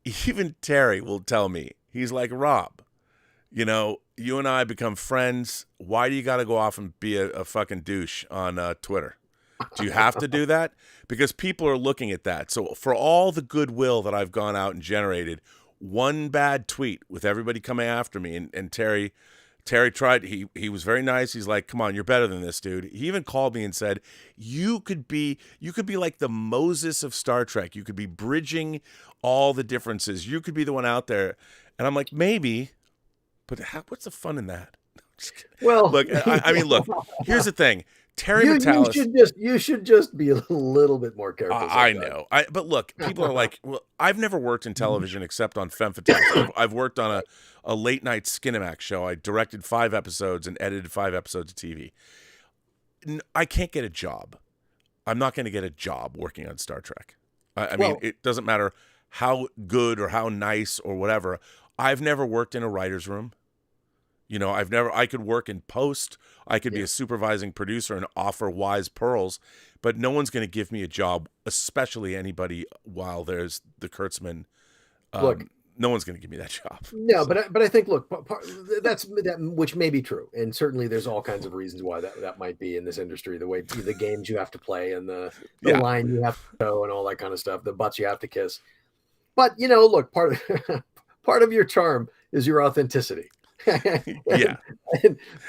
even Terry will tell me, he's like, "Rob, you know, you and I become friends. Why do you got to go off and be a fucking douche on Twitter? Do you have to do that? Because people are looking at that. So for all the goodwill that I've gone out and generated, one bad tweet with everybody coming after me, and Terry tried. He was very nice. He's like, "Come on, you're better than this, dude." He even called me and said, you could be like the Moses of Star Trek. You could be bridging all the differences. You could be the one out there." And I'm like, maybe, but what's the fun in that? Well, look, I mean, look. Here's the thing. Terry Matalas. You should just be a little bit more careful. I know. But look, people are like, well, I've never worked in television except on Femme Fatale. I've worked on a late night Skinamax show. I directed 5 episodes and edited 5 episodes of TV. I can't get a job. I'm not going to get a job working on Star Trek. I mean, it doesn't matter how good or how nice or whatever. I've never worked in a writer's room. You know, I could work in post. I could be a supervising producer and offer wise pearls, but no one's going to give me a job, especially anybody while there's the Kurtzman. Look, no one's going to give me that job. No, so. but I think, look, that which may be true. And certainly there's all kinds of reasons why that might be in this industry, the way the games you have to play and the line you have to go and all that kind of stuff, the butts you have to kiss. But, you know, look, part of your charm is your authenticity. Yeah.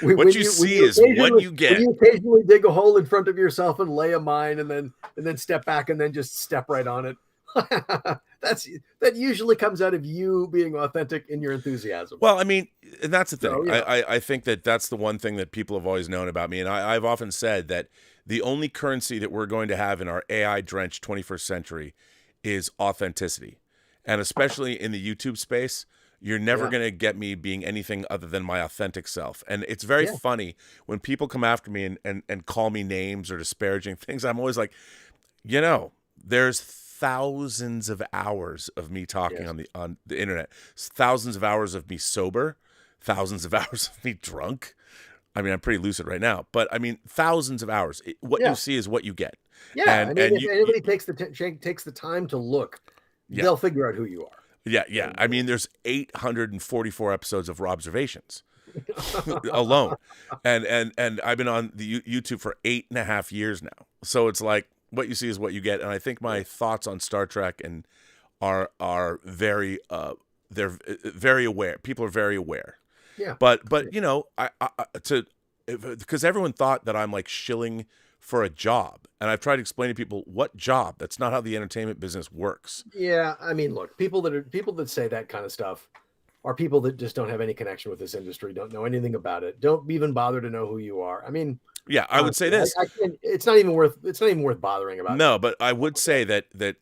What you see is what you get. When you occasionally dig a hole in front of yourself and lay a mine and then step back and then just step right on it. that usually comes out of you being authentic in your enthusiasm. Well, I mean, that's the thing. So, yeah. I think that's the one thing that people have always known about me. And I've often said that the only currency that we're going to have in our AI-drenched 21st century is authenticity. And especially in the YouTube space, you're never going to get me being anything other than my authentic self. And it's very funny when people come after me and call me names or disparaging things. I'm always like, you know, there's thousands of hours of me talking on the internet, thousands of hours of me sober, thousands of hours of me drunk. I mean, I'm pretty lucid right now, but I mean, thousands of hours. What you see is what you get. Yeah, and if anybody takes the time to look, they'll figure out who you are. Yeah. I mean, there's 844 episodes of Robservations alone, and I've been on the YouTube for 8.5 years now. So it's like what you see is what you get. And I think my thoughts on Star Trek are very they're very aware. People are very aware. Yeah. But you know, because everyone thought that I'm like shilling for a job. And I've tried to explain to people what job. That's not how the entertainment business works. Yeah, I mean, look, people that say that kind of stuff are people that just don't have any connection with this industry, don't know anything about it, don't even bother to know who you are. I mean, yeah, I would say this. It's not even worth bothering about. No, but I would say that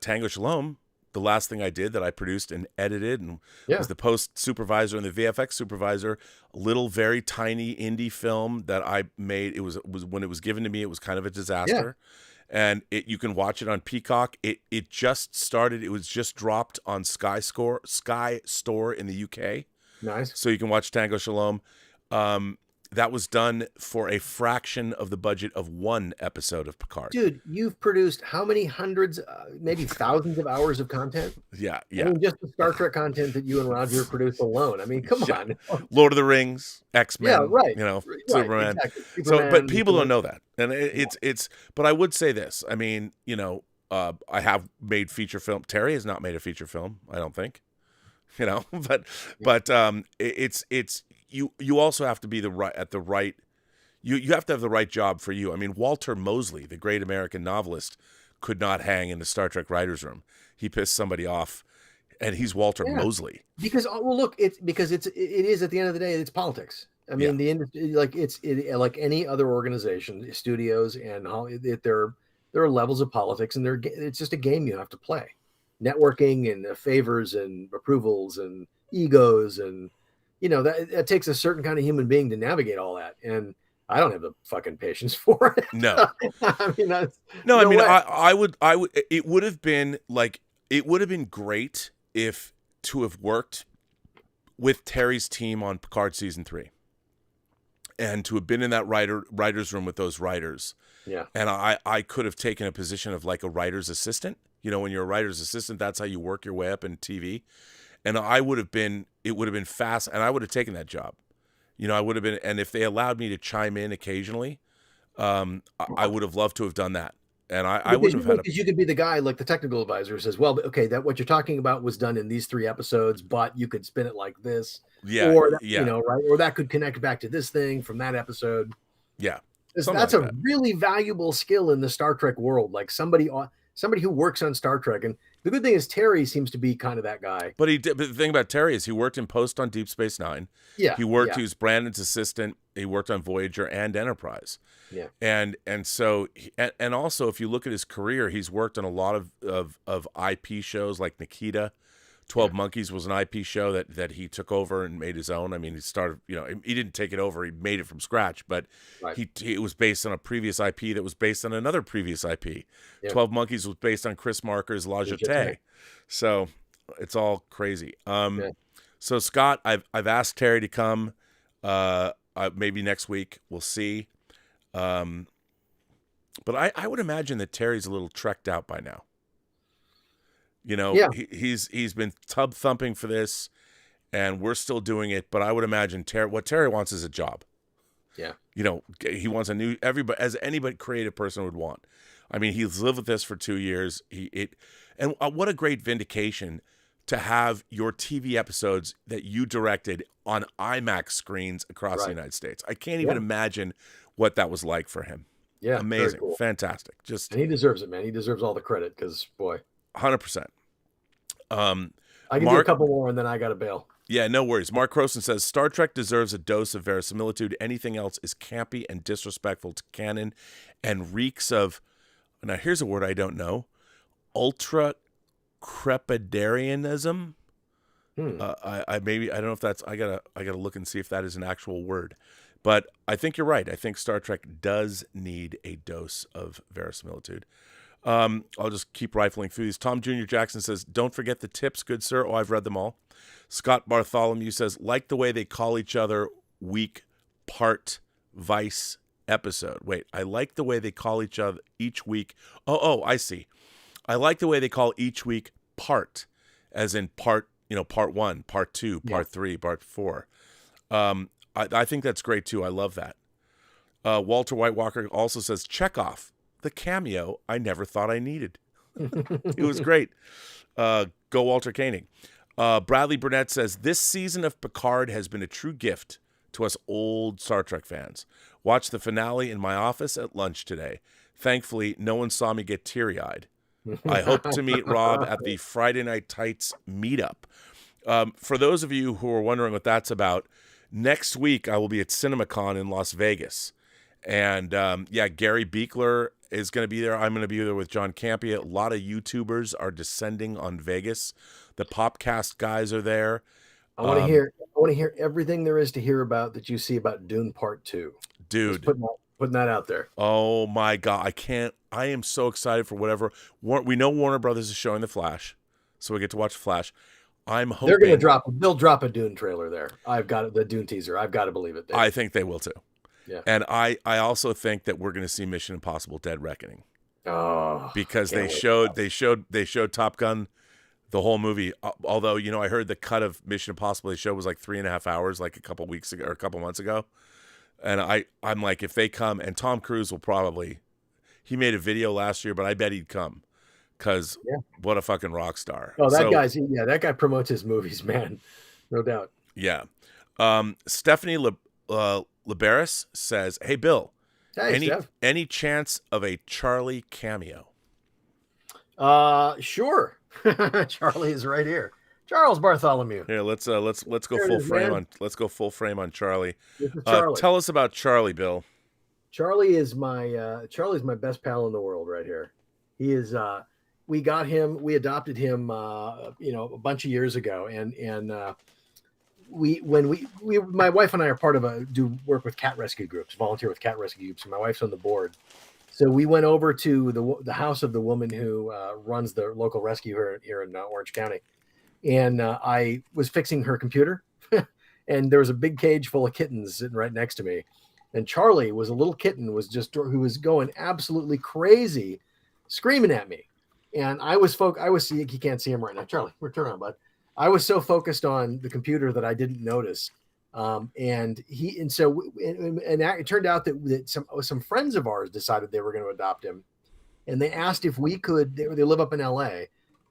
Tango Shalom the last thing I did that I produced and edited and Yeah. was the post supervisor and the VFX supervisor. A little, very tiny indie film that I made. It was when it was given to me, it was kind of a disaster. And you can watch it on Peacock. It just started. It was just dropped on Sky Store in the UK. Nice. So you can watch Tango Shalom. That was done for a fraction of the budget of one episode of Picard. Dude, you've produced how many hundreds, maybe thousands of hours of content? Yeah. I mean, just the Star Trek content that you and Roger produced alone. I mean, come on. Lord of the Rings, X-Men, Yeah, right. Superman. Exactly. So, but people don't know that. And it's, but I would say this. I mean, I have made feature film. Terry has not made a feature film, I don't think, but it's, you also have to be you have to have the right job for you. I mean, Walter Mosley, the great American novelist, could not hang in the Star Trek writer's room. He pissed somebody off, and he's Walter Mosley. Because, well, look, it is at the end of the day, it's politics. I mean, the industry, like any other organization, studios and there are levels of politics, and it's just a game you have to play. Networking and favors and approvals and egos and that takes a certain kind of human being to navigate all that, and I don't have the fucking patience for it. No, I mean, I would. It would have been great to have worked with Terry's team on Picard season 3, and to have been in that writer's room with those writers. Yeah, and I could have taken a position of like a writer's assistant. When you're a writer's assistant, that's how you work your way up in TV. And it would have been fast, and I would have taken that job. I would have been, and if they allowed me to chime in occasionally, I would have loved to have done that. And I wouldn't have had because you could be the guy, like the technical advisor, who says, well, okay, that what you're talking about was done in these 3 episodes, but you could spin it like this. Yeah. Or, right. Or that could connect back to this thing from that episode. Yeah. That's a really valuable skill in the Star Trek world. Like somebody who works on Star Trek. And the good thing is Terry seems to be kind of that guy. But the thing about Terry is he worked in post on Deep Space Nine. Yeah. He was Brandon's assistant. He worked on Voyager and Enterprise. Yeah. And so and also if you look at his career, he's worked on a lot of IP shows like Nikita. 12 Monkeys was an IP show that he took over and made his own. I mean, he started, he didn't take it over. He made it from scratch, but it was based on a previous IP that was based on another previous IP. Yeah. 12 Monkeys was based on Chris Marker's La Jetée. So it's all crazy. So Scott, I've asked Terry to come maybe next week. We'll see. But I would imagine that Terry's a little trekked out by now. He's been tub thumping for this, and we're still doing it. But I would imagine what Terry wants is a job. Yeah. He wants as anybody creative person would want. I mean, he's lived with this for 2 years. And what a great vindication to have your TV episodes that you directed on IMAX screens across the United States. I can't even imagine what that was like for him. Yeah. Amazing. Cool. Fantastic. And he deserves it, man. He deserves all the credit because, boy. 100%. I can do a couple more and then I got to bail. Yeah, no worries. Mark Croson says, Star Trek deserves a dose of verisimilitude. Anything else is campy and disrespectful to canon and reeks of, now here's a word I don't know, ultra-crepidarianism. I don't know if that's, I gotta look and see if that is an actual word. But I think you're right. I think Star Trek does need a dose of verisimilitude. I'll just keep rifling through these. Tom Jr. Jackson says, don't forget the tips, good sir. Oh, I've read them all. Scott Bartholomew says, like the way they call each other week part Vice episode. Wait, I like the way they call each other each week. Oh, I see. I like the way they call each week part, as in part 1, part 2, part 3, part 4. I think that's great too. I love that. Walter White Walker also says, Chekhov, the cameo I never thought I needed. It was great. Go Walter Koenig. Bradley Burnett says, this season of Picard has been a true gift to us old Star Trek fans. Watched the finale in my office at lunch today. Thankfully, no one saw me get teary-eyed. I hope to meet Rob at the Friday Night Tights meetup. For those of you who are wondering what that's about, next week I will be at CinemaCon in Las Vegas. And Gary Beekler is going to be there. I'm going to be there with John Campea. A lot of YouTubers are descending on Vegas. The Popcast guys are there. I want to hear. I want to hear everything there is to hear about that you see about Dune Part 2. Dude, Just putting that out there. oh my God, I am so excited for whatever. We know Warner Brothers is showing The Flash, so we get to watch The Flash. I'm hoping They're going to they'll drop a Dune trailer there. I've got it, the Dune teaser. I've got to believe it. I think they will too. Yeah. And I also think that we're going to see Mission Impossible: Dead Reckoning. Oh, Because they showed Top Gun, the whole movie. Although, I heard the cut of Mission Impossible they showed was like 3.5 hours, like a couple weeks ago or a couple months ago. And I'm like, if they come, and Tom Cruise will probably, he made a video last year, but I bet he'd come. Because what a fucking rock star. Oh, that guy promotes his movies, man. No doubt. Yeah. Stephanie Liberis says, hey, Bill, Hey, any chance of a Charlie cameo? Sure. Charlie is right here. Charles Bartholomew. Here, let's go full frame on Charlie. Charlie. Tell us about Charlie, Bill. Charlie is Charlie's my best pal in the world right here. He is we adopted him a bunch of years ago, and my wife and I are part of do work with cat rescue groups, volunteer with cat rescue groups, and my wife's on the board. So we went over to the house of the woman who runs the local rescue here in Orange County, and I was fixing her computer, and there was a big cage full of kittens sitting right next to me, and Charlie was a little kitten who was going absolutely crazy, screaming at me, and I was you can't see him right now, Charlie. We're turning around, bud. I was so focused on the computer that I didn't notice. It turned out that some friends of ours decided they were going to adopt him, and they asked if we could. They live up in LA.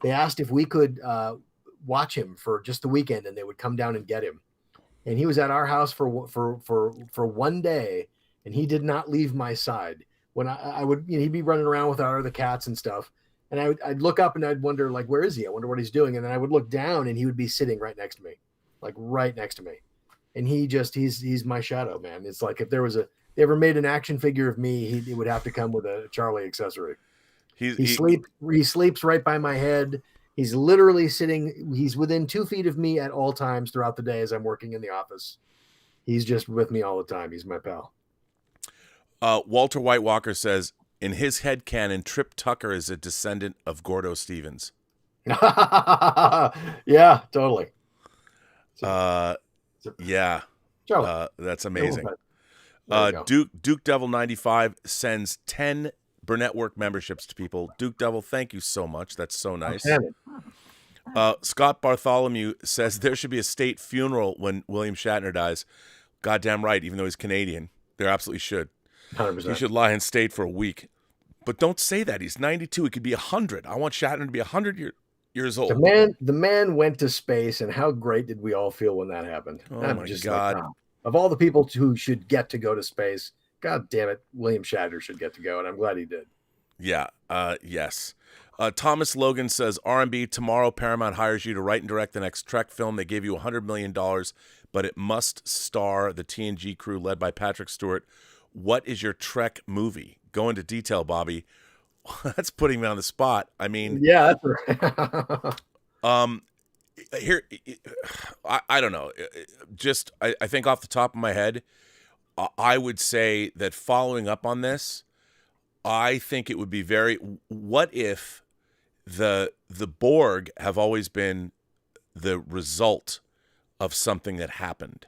They asked if we could watch him for just the weekend, and they would come down and get him. And he was at our house for 1 day, and he did not leave my side. When I would, he'd be running around with our other cats and stuff. And I'd look up and I'd wonder, like, where is he? I wonder what he's doing. And then I would look down and he would be sitting right next to me, like right next to me. And he's my shadow, man. It's like if they ever made an action figure of me, he would have to come with a Charlie accessory. He sleeps right by my head. He's literally sitting. He's within 2 feet of me at all times throughout the day as I'm working in the office. He's just with me all the time. He's my pal. Walter White Walker says, in his headcanon, Trip Tucker is a descendant of Gordo Stevens. Yeah, totally. Yeah. Charlie. That's amazing. Duke Devil 95 sends 10 Burnett Work memberships to people. Duke Devil, thank you so much. That's so nice. Scott Bartholomew says there should be a state funeral when William Shatner dies. Goddamn right, even though he's Canadian. There absolutely should. 100%. He should lie in state for a week. But don't say that. He's 92. He could be 100. I want Shatner to be 100 years old. The man went to space, and how great did we all feel when that happened? Oh, my God. Like, of all the people who should get to go to space, God damn it, William Shatner should get to go, and I'm glad he did. Yeah. Yes. Thomas Logan says, R&B, tomorrow Paramount hires you to write and direct the next Trek film. They gave you $100 million, but it must star the TNG crew led by Patrick Stewart. What is your Trek movie? Go into detail, Bobby. That's putting me on the spot. I mean, yeah, that's right. Here, I don't know. Just, I think off the top of my head, I would say that following up on this, I think it would be what if the Borg have always been the result of something that happened,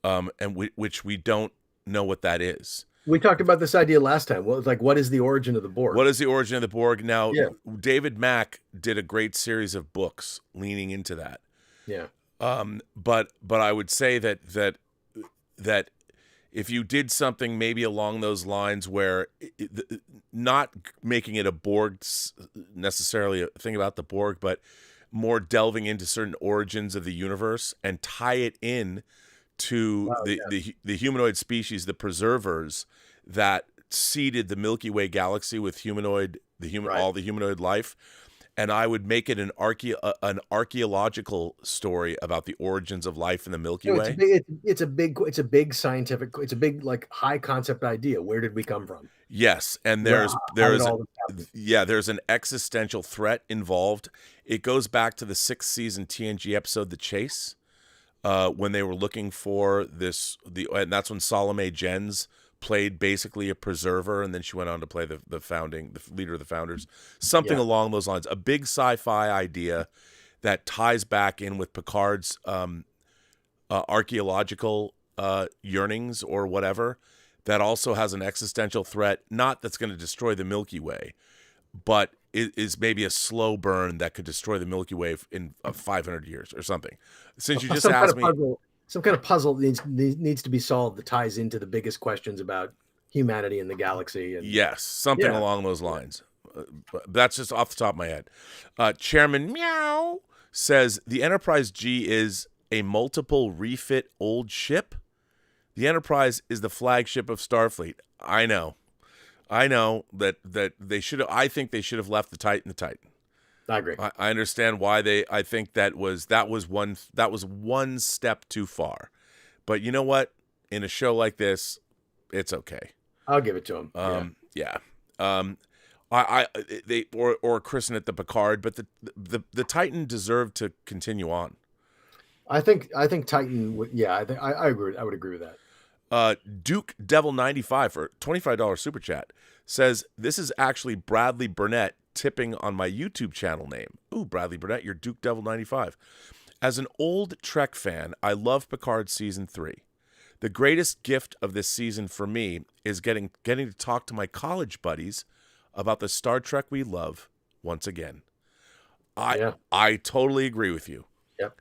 and which we don't know what that is. We talked about this idea last time. What is the origin of the Borg? What is the origin of the Borg? Now, yeah. David Mack did a great series of books leaning into that. Yeah. But I would say that if you did something maybe along those lines where not making it a Borg necessarily a thing about the Borg, but more delving into certain origins of the universe and tie it in to the humanoid species, the preservers that seeded the Milky Way galaxy with all the humanoid life, and I would make it an archaeological story about the origins of life in the Milky Way. It's a big scientific, it's a big like high concept idea. Where did we come from? Yes, and there's an existential threat involved. It goes back to the 6th season TNG episode The Chase, when they were looking for and that's when Salome Jens played basically a preserver, and then she went on to play the leader of the Founders, something along those lines. A big sci-fi idea that ties back in with Picard's archaeological yearnings or whatever, that also has an existential threat, not that's going to destroy the Milky Way, but it is maybe a slow burn that could destroy the Milky Way in 500 years or something. Since you just asked me... Some kind of puzzle needs to be solved that ties into the biggest questions about humanity and the galaxy. And yes, something along those lines. That's just off the top of my head. Chairman Meow says the Enterprise G is a multiple refit old ship. The Enterprise is the flagship of Starfleet. I know that they should. I think they should have left the Titan. I agree. I understand why I think that was one step too far, but you know what? In a show like this, it's okay. I'll give it to them. They christen it the Picard, but the Titan deserved to continue on. I think Titan would. Yeah, I agree. I would agree with that. Duke Devil 95 for $25 super chat says this is actually Bradley Burnett tipping on my YouTube channel name. Ooh, Bradley Burnett, you're Duke Devil 95. As an old Trek fan, I love Picard season 3. The greatest gift of this season for me is getting to talk to my college buddies about the Star Trek we love once again. I totally agree with you. Yep.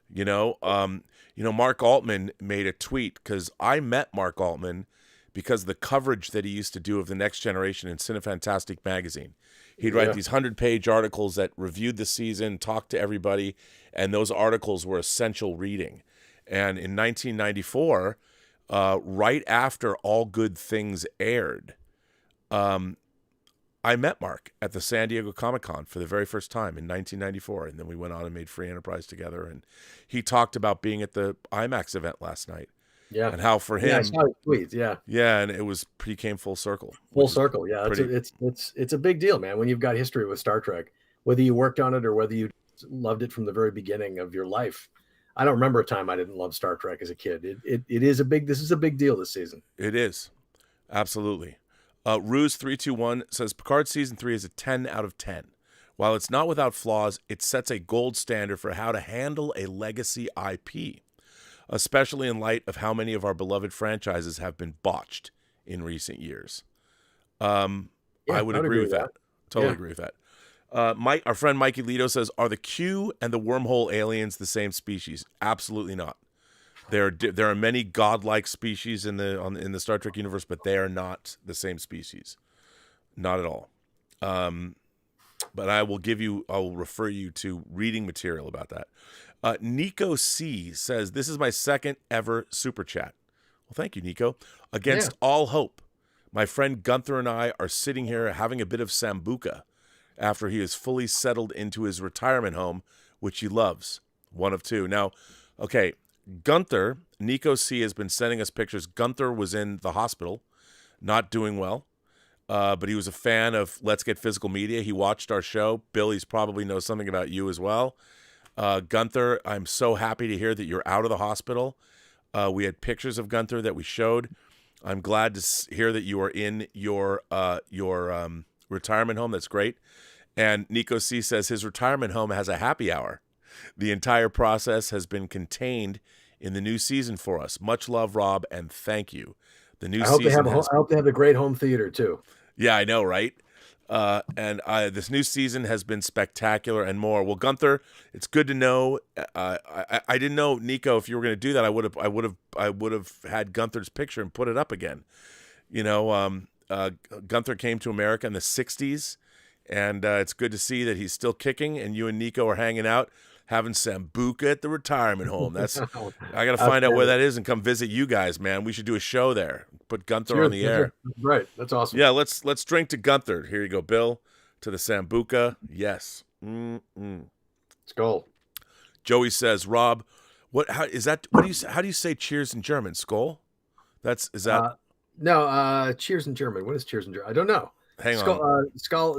Mark Altman made a tweet, because I met Mark Altman because of the coverage that he used to do of The Next Generation in Cinefantastic magazine. He'd write these 100-page articles that reviewed the season, talked to everybody, and those articles were essential reading. And in 1994, right after All Good Things aired, I met Mark at the San Diego Comic-Con for the very first time in 1994, and then we went on and made Free Enterprise together, and he talked about being at the IMAX event last night. Yeah. And how for him... Yeah, I saw his tweets, yeah. Yeah, and he came full circle. Full circle, yeah. It's a big deal, man, when you've got history with Star Trek, whether you worked on it or whether you loved it from the very beginning of your life. I don't remember a time I didn't love Star Trek as a kid. This is a big deal this season. It is. Absolutely. Ruse321 says Picard season 3 is a 10 out of 10. While it's not without flaws, it sets a gold standard for how to handle a legacy IP, especially in light of how many of our beloved franchises have been botched in recent years. I would agree with that. Totally agree with that. Our friend Mikey Lito says, are the Q and the wormhole aliens the same species? Absolutely not. There are many godlike species in the Star Trek universe, but they are not the same species, not at all. But I will refer you to reading material about that. Nico C says, this is my second ever super chat. Well, thank you, Nico. Against all hope, my friend Gunther and I are sitting here having a bit of sambuca after he is fully settled into his retirement home, which he loves. One of two. Now, okay, Gunther, Nico C has been sending us pictures. Gunther was in the hospital, not doing well, but he was a fan of Let's Get Physical Media. He watched our show. Billy's probably knows something about you as well. Gunther, I'm so happy to hear that you're out of the hospital. We had pictures of Gunther that we showed. I'm glad to hear that you are in your retirement home. That's great. And Nico C says his retirement home has a happy hour. The entire process has been contained in the new season for us. Much love, Rob, and thank you. The new season. I hope they have a great home theater too. Yeah, I know, right? And this new season has been spectacular and more. Well, Gunther, it's good to know. I didn't know, Nico, if you were going to do that, I would have had Gunther's picture and put it up again. Gunther came to America in the '60s, and it's good to see that he's still kicking. And you and Nico are hanging out, having sambuca at the retirement home. I got to find out where that is and come visit you guys, man. We should do a show there. Put Gunther on the air. Right. That's awesome. Yeah, let's drink to Gunther. Here you go, Bill, to the sambuca. Yes. Skull. Joey says, Rob, how do you say cheers in German? Skull? Is that? No, cheers in German. What is cheers in German? I don't know. Hang skull, on. Skull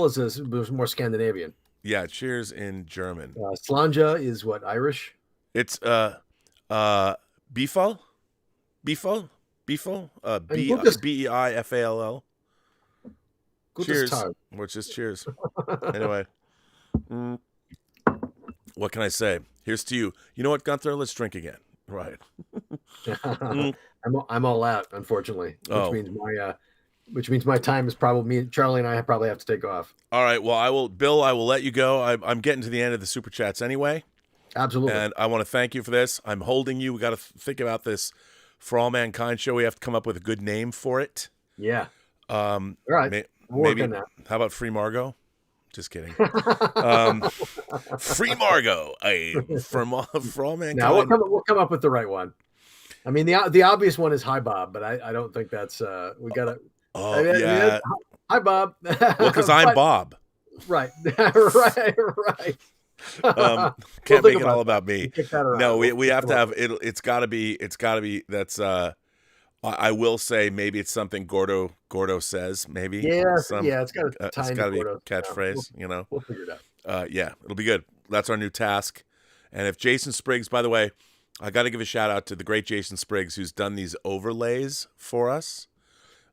is more Scandinavian. Yeah, cheers in German. Slanja is what, Irish? It's Beifall? Beifall? Beifall? Cheers. Tag. Which is cheers. Anyway. What can I say? Here's to you. You know what, Gunther? Let's drink again. Right. I'm all out, unfortunately, which means my time is probably Charlie and I probably have to take off. All right. Well, Bill, I will let you go. I'm getting to the end of the super chats anyway. Absolutely. And I want to thank you for this. I'm holding you. We got to think about this For All Mankind show. We have to come up with a good name for it. Yeah. All right. Maybe. How about Free Margot? Just kidding. Free Margot. For All Mankind. No, we'll come up with the right one. I mean, the obvious one is Hi Bob, but I don't think that's we gotta. Oh, yeah. Hi Bob. Well, because I'm Bob. Right. right. Can't make it all about me. No, we have to have it. It's gotta be. That's. I will say maybe it's something Gordo says. Maybe. Yeah. It's got a tiny. It's gotta be Gordo catchphrase. We'll figure it out. Yeah, it'll be good. That's our new task. And if Jason Spriggs, by the way, I got to give a shout out to the great Jason Spriggs who's done these overlays for us.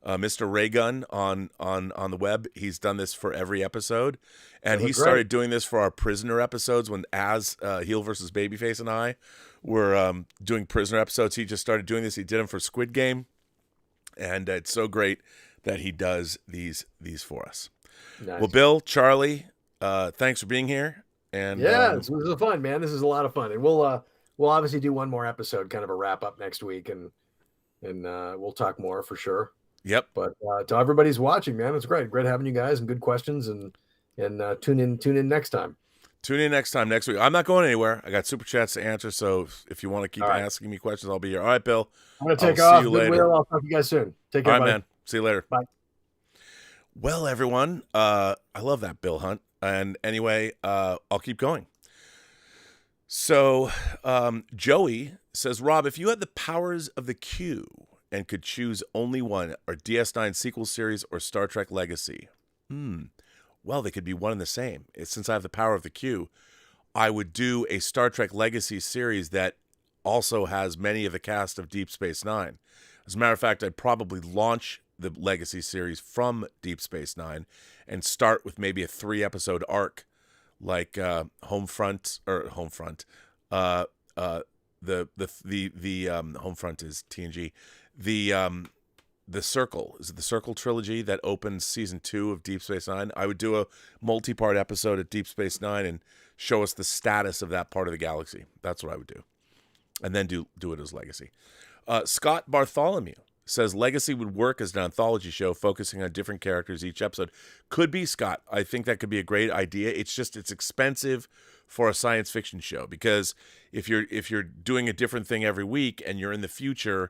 Mr. Raygun on the web. He's done this for every episode, and he started doing this for our prisoner episodes when Heel versus Babyface and I were doing prisoner episodes. He just started doing this. He did them for Squid Game, and it's so great that he does these for us. Nice. Well, Bill, Charlie, thanks for being here. And this was fun, man. This is a lot of fun, and we'll obviously do one more episode, kind of a wrap up next week, and we'll talk more for sure. Yep. But to everybody's watching, man, it's great having you guys and good questions, and tune in next time. Tune in next week. I'm not going anywhere. I got super chats to answer, so if you want to keep asking me questions, I'll be here. All right, Bill. I'm gonna take off. See you later. I'll talk to you guys soon. Take care. All right, man. See you later. Bye. Well, everyone, I love that Bill Hunt. And anyway, I'll keep going. So, Joey says, Rob, if you had the powers of the Q and could choose only one, or DS9 sequel series or Star Trek Legacy, well, they could be one and the same. Since I have the power of the Q, I would do a Star Trek Legacy series that also has many of the cast of Deep Space Nine. As a matter of fact, I'd probably launch the Legacy series from Deep Space Nine and start with maybe a 3-episode arc like Homefront. The Homefront is TNG. The Circle, is it the Circle trilogy that opens season 2 of Deep Space Nine? I would do a multi-part episode at Deep Space Nine and show us the status of that part of the galaxy. That's what I would do, and then do it as Legacy. Scott Bartholomew says Legacy would work as an anthology show focusing on different characters each episode. Could be, Scott. I think that could be a great idea. It's expensive for a science fiction show, because if you're doing a different thing every week and you're in the future,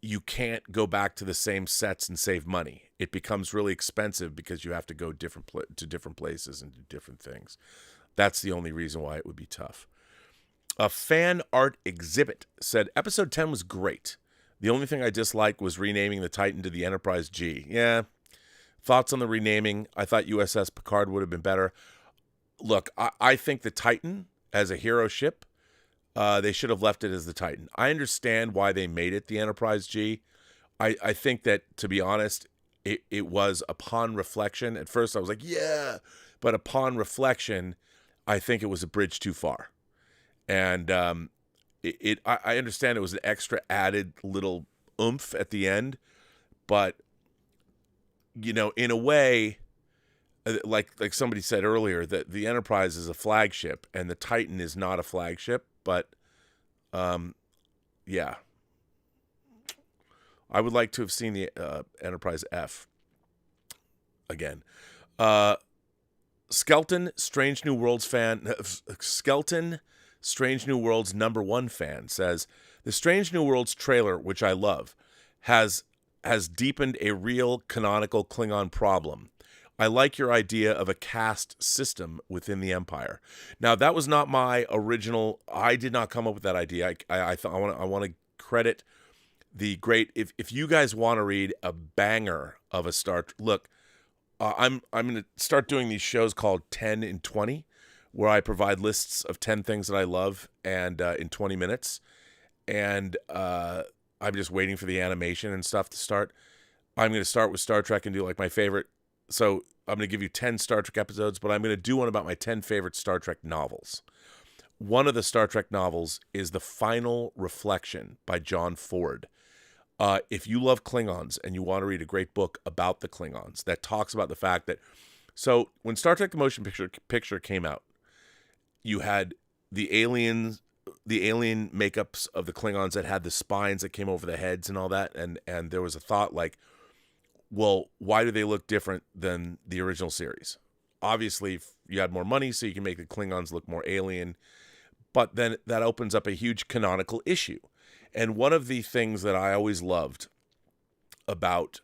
you can't go back to the same sets and save money. It becomes really expensive because you have to go to different places and do different things. That's the only reason why it would be tough. A fan art exhibit said episode 10 was great. The only thing I disliked was renaming the Titan to the Enterprise G. Yeah. Thoughts on the renaming? I thought USS Picard would have been better. Look, I think the Titan as a hero ship, they should have left it as the Titan. I understand why they made it the Enterprise G. I think that, to be honest, it was upon reflection. At first I was like, yeah, but upon reflection, I think it was a bridge too far. And I understand it was an extra added little oomph at the end, but, in a way, like somebody said earlier, that the Enterprise is a flagship and the Titan is not a flagship, but yeah, I would like to have seen the Enterprise F again. Skelton, Strange New Worlds fan. Skelton, Strange New Worlds #1 fan says the Strange New Worlds trailer, which I love, has deepened a real canonical Klingon problem. I like your idea of a caste system within the Empire. Now, that was not my original. I did not come up with that idea. I want to credit the great. If you guys want to read a banger of a look, I'm going to start doing these shows called 10 in 20, where I provide lists of 10 things that I love and in 20 minutes, and I'm just waiting for the animation and stuff to start. I'm going to start with Star Trek and do like my favorite. So I'm going to give you 10 Star Trek episodes, but I'm going to do one about my 10 favorite Star Trek novels. One of the Star Trek novels is The Final Reflection by John Ford. If you love Klingons and you want to read a great book about the Klingons that talks about the fact that, so when Star Trek the Motion Picture came out, you had the alien makeups of the Klingons that had the spines that came over the heads and all that, and there was a thought like, well, why do they look different than the original series? Obviously, you had more money, so you can make the Klingons look more alien, but then that opens up a huge canonical issue. And one of the things that I always loved about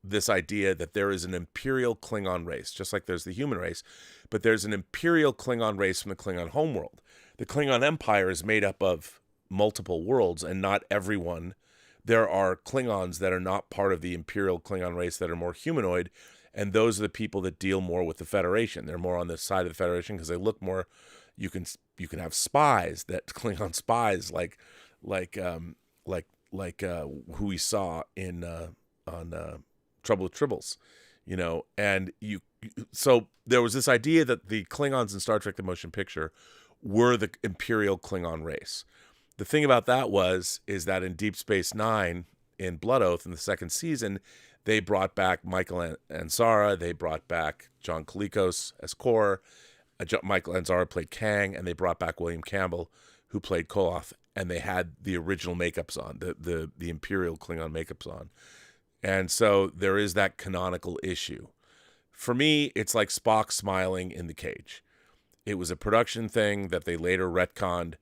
this idea that there is an imperial Klingon race, just like there's the human race, but there's an imperial Klingon race from the Klingon homeworld. The Klingon Empire is made up of multiple worlds, and not everyone. There are Klingons that are not part of the imperial Klingon race that are more humanoid, and those are the people that deal more with the Federation. They're more on the side of the Federation because they look more. You can have spies, that Klingon spies like who we saw in on Trouble with Tribbles, and so there was this idea that the Klingons in Star Trek the Motion Picture were the imperial Klingon race. The thing about that is that in Deep Space Nine, in Blood Oath, in the second season, they brought back Michael Ansara, they brought back John Colicos as Kor, Michael Ansara played Kang, and they brought back William Campbell, who played Koloth, and they had the original makeups on, the imperial Klingon makeups on. And so there is that canonical issue. For me, it's like Spock smiling in the cage. It was a production thing that they later retconned.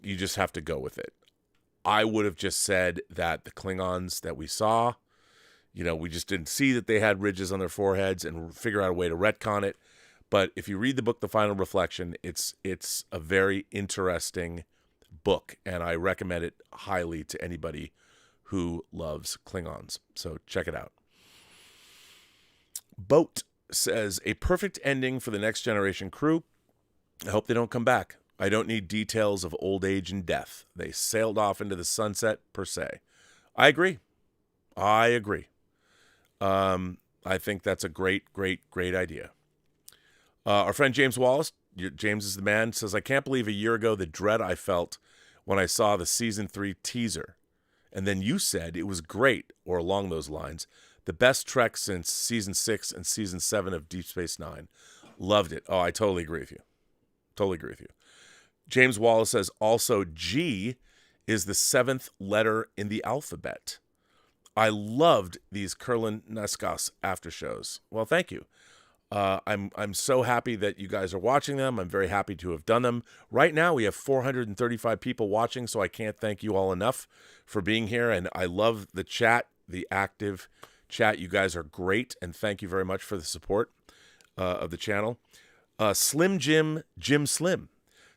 You just have to go with it. I would have just said that the Klingons that we saw, we just didn't see that they had ridges on their foreheads and figure out a way to retcon it. But if you read the book, The Final Reflection, it's a very interesting book, and I recommend it highly to anybody who loves Klingons. So check it out. Boat says, a perfect ending for the Next Generation crew. I hope they don't come back. I don't need details of old age and death. They sailed off into the sunset, per se. I agree. I think that's a great idea. Our friend James Wallace, James is the man, says, I can't believe a year ago the dread I felt when I saw the season 3 teaser. And then you said it was great, or along those lines, the best Trek since season 6 and season 7 of Deep Space Nine. Loved it. Oh, I totally agree with you. James Wallace says, also, G is the 7th letter in the alphabet. I loved these KURLAN NAISKOS after shows. Well, thank you. I'm so happy that you guys are watching them. I'm very happy to have done them. Right now, we have 435 people watching, so I can't thank you all enough for being here. And I love the chat, the active chat. You guys are great, and thank you very much for the support of the channel. Slim Jim Slim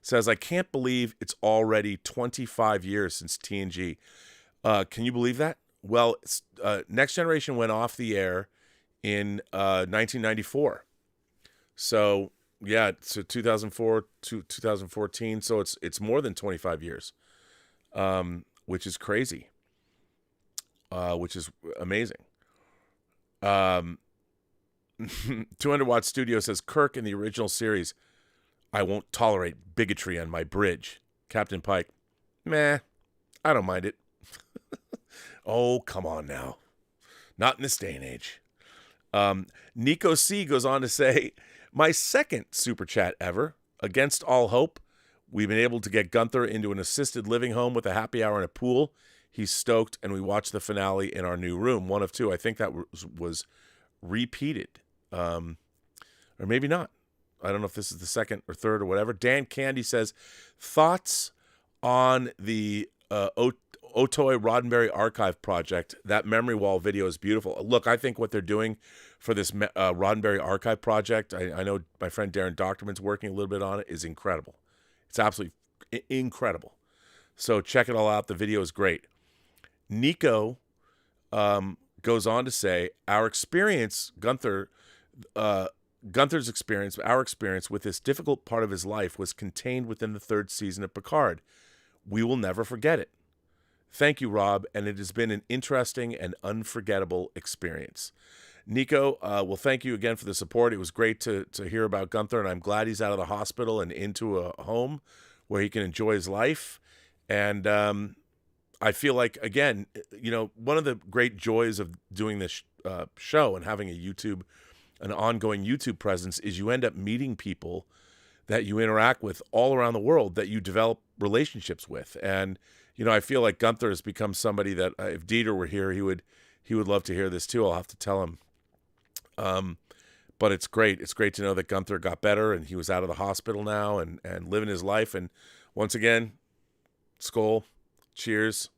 says, I can't believe it's already 25 years since TNG. Can you believe that? Well, Next Generation went off the air in 1994. So, yeah, so 2004 to 2014. So it's more than 25 years, which is crazy, which is amazing. 200 Watt Studio says, Kirk in the original series, I won't tolerate bigotry on my bridge. Captain Pike, meh, I don't mind it. Oh, come on now. Not in this day and age. Nico C goes on to say, my second super chat ever. Against all hope, we've been able to get Gunther into an assisted living home with a happy hour and a pool. He's stoked, and we watched the finale in our new room. 1 of 2. I think that was repeated. Or maybe not. I don't know if this is the second or third or whatever. Dan Candy says, thoughts on the Otoy Roddenberry Archive Project. That memory wall video is beautiful. Look, I think what they're doing for this Roddenberry Archive Project, I know my friend Darren Doctorman's working a little bit on it, is incredible. It's absolutely incredible. So check it all out. The video is great. Nico goes on to say, our experience, Gunther's experience, our experience with this difficult part of his life was contained within the 3rd season of Picard. We will never forget it. Thank you, Rob, and it has been an interesting and unforgettable experience. Nico, well, thank you again for the support. It was great to hear about Gunther, and I'm glad he's out of the hospital and into a home where he can enjoy his life. And I feel like, again, you know, one of the great joys of doing this show and having an ongoing YouTube presence is you end up meeting people that you interact with all around the world that you develop relationships with. And, you know, I feel like Gunther has become somebody that if Dieter were here, he would love to hear this too. I'll have to tell him. But it's great. It's great to know that Gunther got better and he was out of the hospital now and living his life. And once again, Skol, cheers.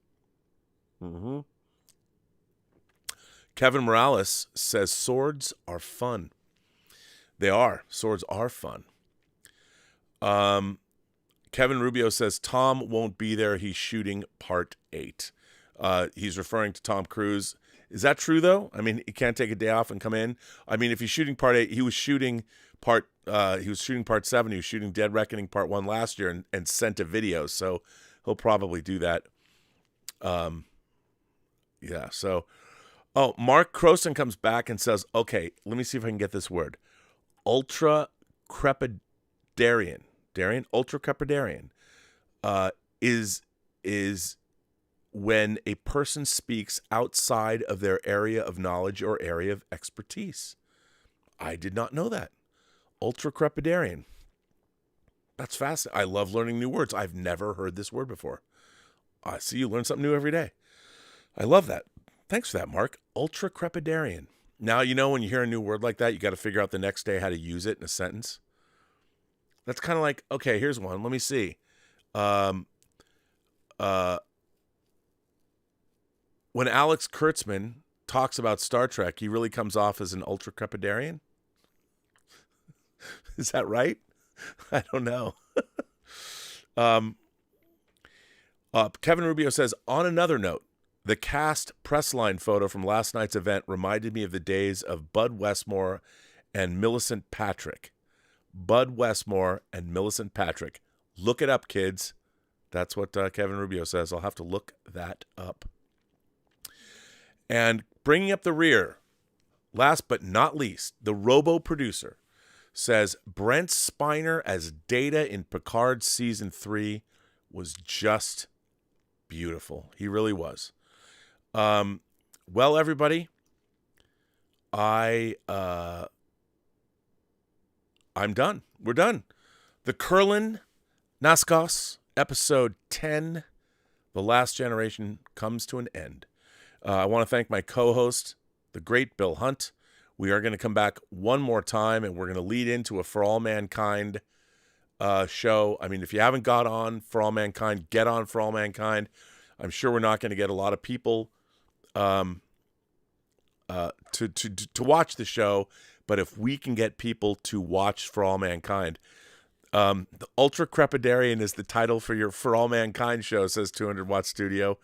Mm-hmm. Kevin Morales says swords are fun. They are. Swords are fun. Kevin Rubio says Tom won't be there. He's shooting part 8. He's referring to Tom Cruise. Is that true though? I mean, he can't take a day off and come in. I mean, if he's shooting part 8, he was shooting part 7. He was shooting Dead Reckoning part 1 last year and sent a video. So he'll probably do that. Yeah. So, Mark Croson comes back and says, okay, let me see if I can get this word. Ultra-crepidarian. Ultra-crepidarian is when a person speaks outside of their area of knowledge or area of expertise. I did not know that. Ultra-crepidarian. That's fascinating. I love learning new words. I've never heard this word before. I see you learn something new every day. I love that. Thanks for that, Mark. Ultra-crepidarian. Now, you know, when you hear a new word like that, you got to figure out the next day how to use it in a sentence. That's kind of like, okay, here's one. Let me see. When Alex Kurtzman talks about Star Trek, he really comes off as an ultra-crepidarian. Is that right? I don't know. Kevin Rubio says, on another note, the cast press line photo from last night's event reminded me of the days of Bud Westmore and Millicent Patrick. Bud Westmore and Millicent Patrick. Look it up, kids. That's what Kevin Rubio says. I'll have to look that up. And bringing up the rear, last but not least, the robo-producer says Brent Spiner as Data in Picard Season 3 was just beautiful. He really was. Well, everybody, I'm done. We're done. The KURLAN NAISKOS episode 10, The Last Generation, comes to an end. I want to thank my co-host, the great Bill Hunt. We are going to come back one more time, and we're going to lead into a For All Mankind show. I mean, if you haven't got on For All Mankind, get on For All Mankind. I'm sure we're not going to get a lot of people to watch the show, but if we can get people to watch For All Mankind, the Ultra Crepidarian is the title for your For All Mankind show, says 200 Watt Studio.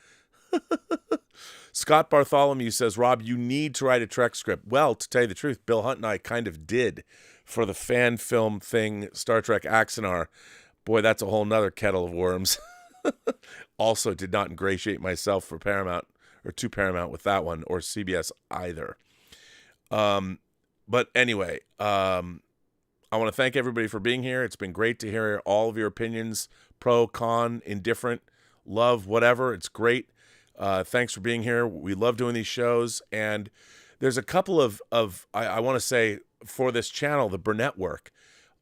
Scott Bartholomew says, Rob, you need to write a Trek script. Well, to tell you the truth, Bill Hunt and I kind of did for the fan film thing, Star Trek Axanar. Boy, that's a whole nother kettle of worms. Also did not ingratiate myself for Paramount or to Paramount with that one, or CBS either. But anyway, I want to thank everybody for being here. It's been great to hear all of your opinions, pro, con, indifferent, love, whatever. It's great. Thanks for being here. We love doing these shows. And there's a couple of I want to say for this channel, the Burnett work.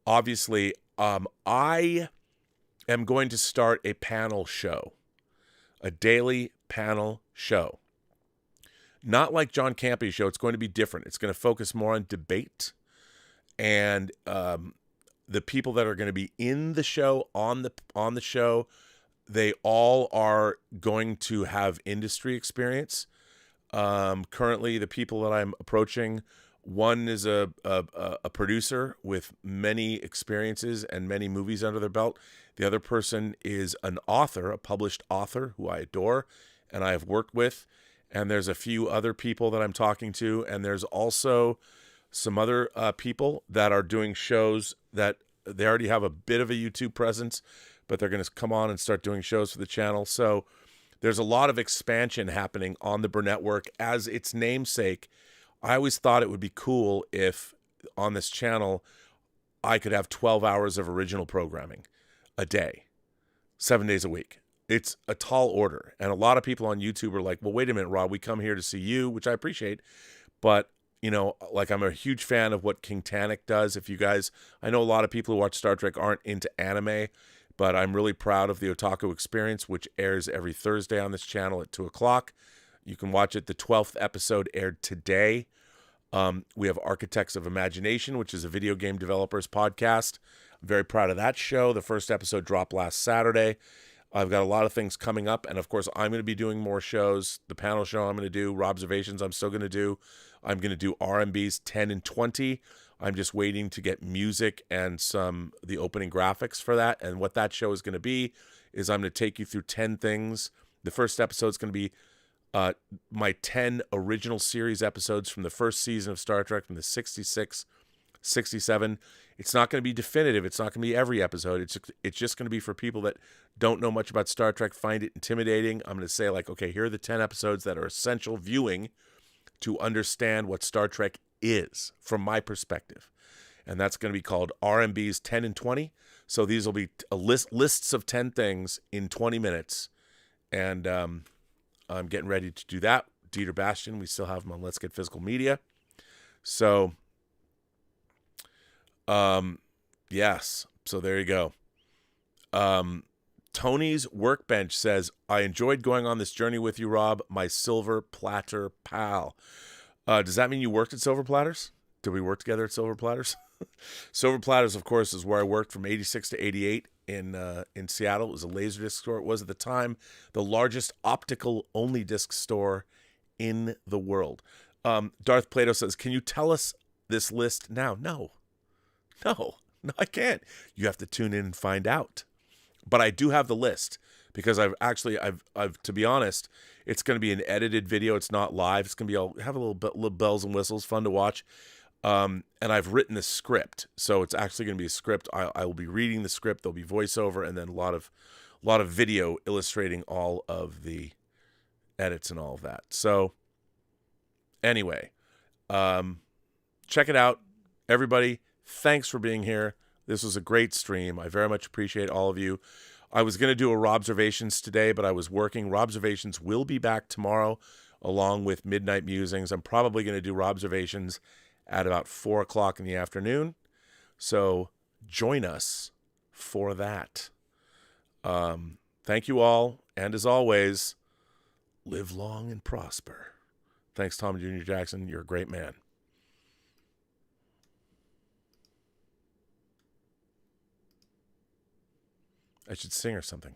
Obviously, I am going to start a panel show, a daily panel show. Not like John Campy's show. It's going to be different. It's going to focus more on debate and the people that are going to be in the show, on the show, they all are going to have industry experience. Currently, the people that I'm approaching, one is a producer with many experiences and many movies under their belt. The other person is an author, a published author who I adore and I have worked with. And there's a few other people that I'm talking to. And there's also some other people that are doing shows that they already have a bit of a YouTube presence, but they're going to come on and start doing shows for the channel. So there's a lot of expansion happening on the Burnett work. As its namesake, I always thought it would be cool if on this channel I could have 12 hours of original programming a day, 7 days a week. It's a tall order. And a lot of people on YouTube are like, well, wait a minute, Rob, we come here to see you, which I appreciate. But, you know, like I'm a huge fan of what King Tannic does. If you guys, I know a lot of people who watch Star Trek aren't into anime, but I'm really proud of the Otaku Experience, which airs every Thursday on this channel at 2 o'clock. You can watch it. The 12th episode aired today. We have Architects of Imagination, which is a video game developers podcast. I'm very proud of that show. The first episode dropped last Saturday. I've got a lot of things coming up. And, of course, I'm going to be doing more shows. The panel show I'm going to do. Robservations I'm still going to do. I'm going to do RMBs 10 and 20. I'm just waiting to get music and the opening graphics for that. And what that show is going to be is I'm going to take you through 10 things. The first episode is going to be my 10 original series episodes from the first season of Star Trek from the 66, 67. It's not going to be definitive. It's not going to be every episode. It's just going to be for people that don't know much about Star Trek, find it intimidating. I'm going to say, like, okay, here are the 10 episodes that are essential viewing to understand what Star Trek is from my perspective. And that's going to be called RMBs 10 and 20. So these will be lists of 10 things in 20 minutes. And I'm getting ready to do that. Dieter Bastian, we still have him on Let's Get Physical Media. So, yes. So there you go. Tony's Workbench says, I enjoyed going on this journey with you, Rob, my silver platter pal. Does that mean you worked at Silver Platters? Did we work together at Silver Platters? Silver Platters, of course, is where I worked from 86 to 88 in Seattle. It was a Laserdisc store. It was at the time the largest optical-only disc store in the world. Darth Plato says, can you tell us this list now? No, I can't. You have to tune in and find out. But I do have the list because I've to be honest, it's going to be an edited video. It's not live. It's going to be have a little bells and whistles, fun to watch. And I've written the script, so it's actually going to be a script. I will be reading the script. There'll be voiceover, and then a lot of video illustrating all of the edits and all of that. So anyway, check it out, everybody. Thanks for being here. This was a great stream. I very much appreciate all of you. I was going to do a Robservations today, but I was working. Robservations will be back tomorrow, along with Midnight Musings. I'm probably going to do Robservations at about 4 o'clock in the afternoon. So join us for that. Thank you all. And as always, live long and prosper. Thanks, Tom Jr. Jackson. You're a great man. I should sing or something.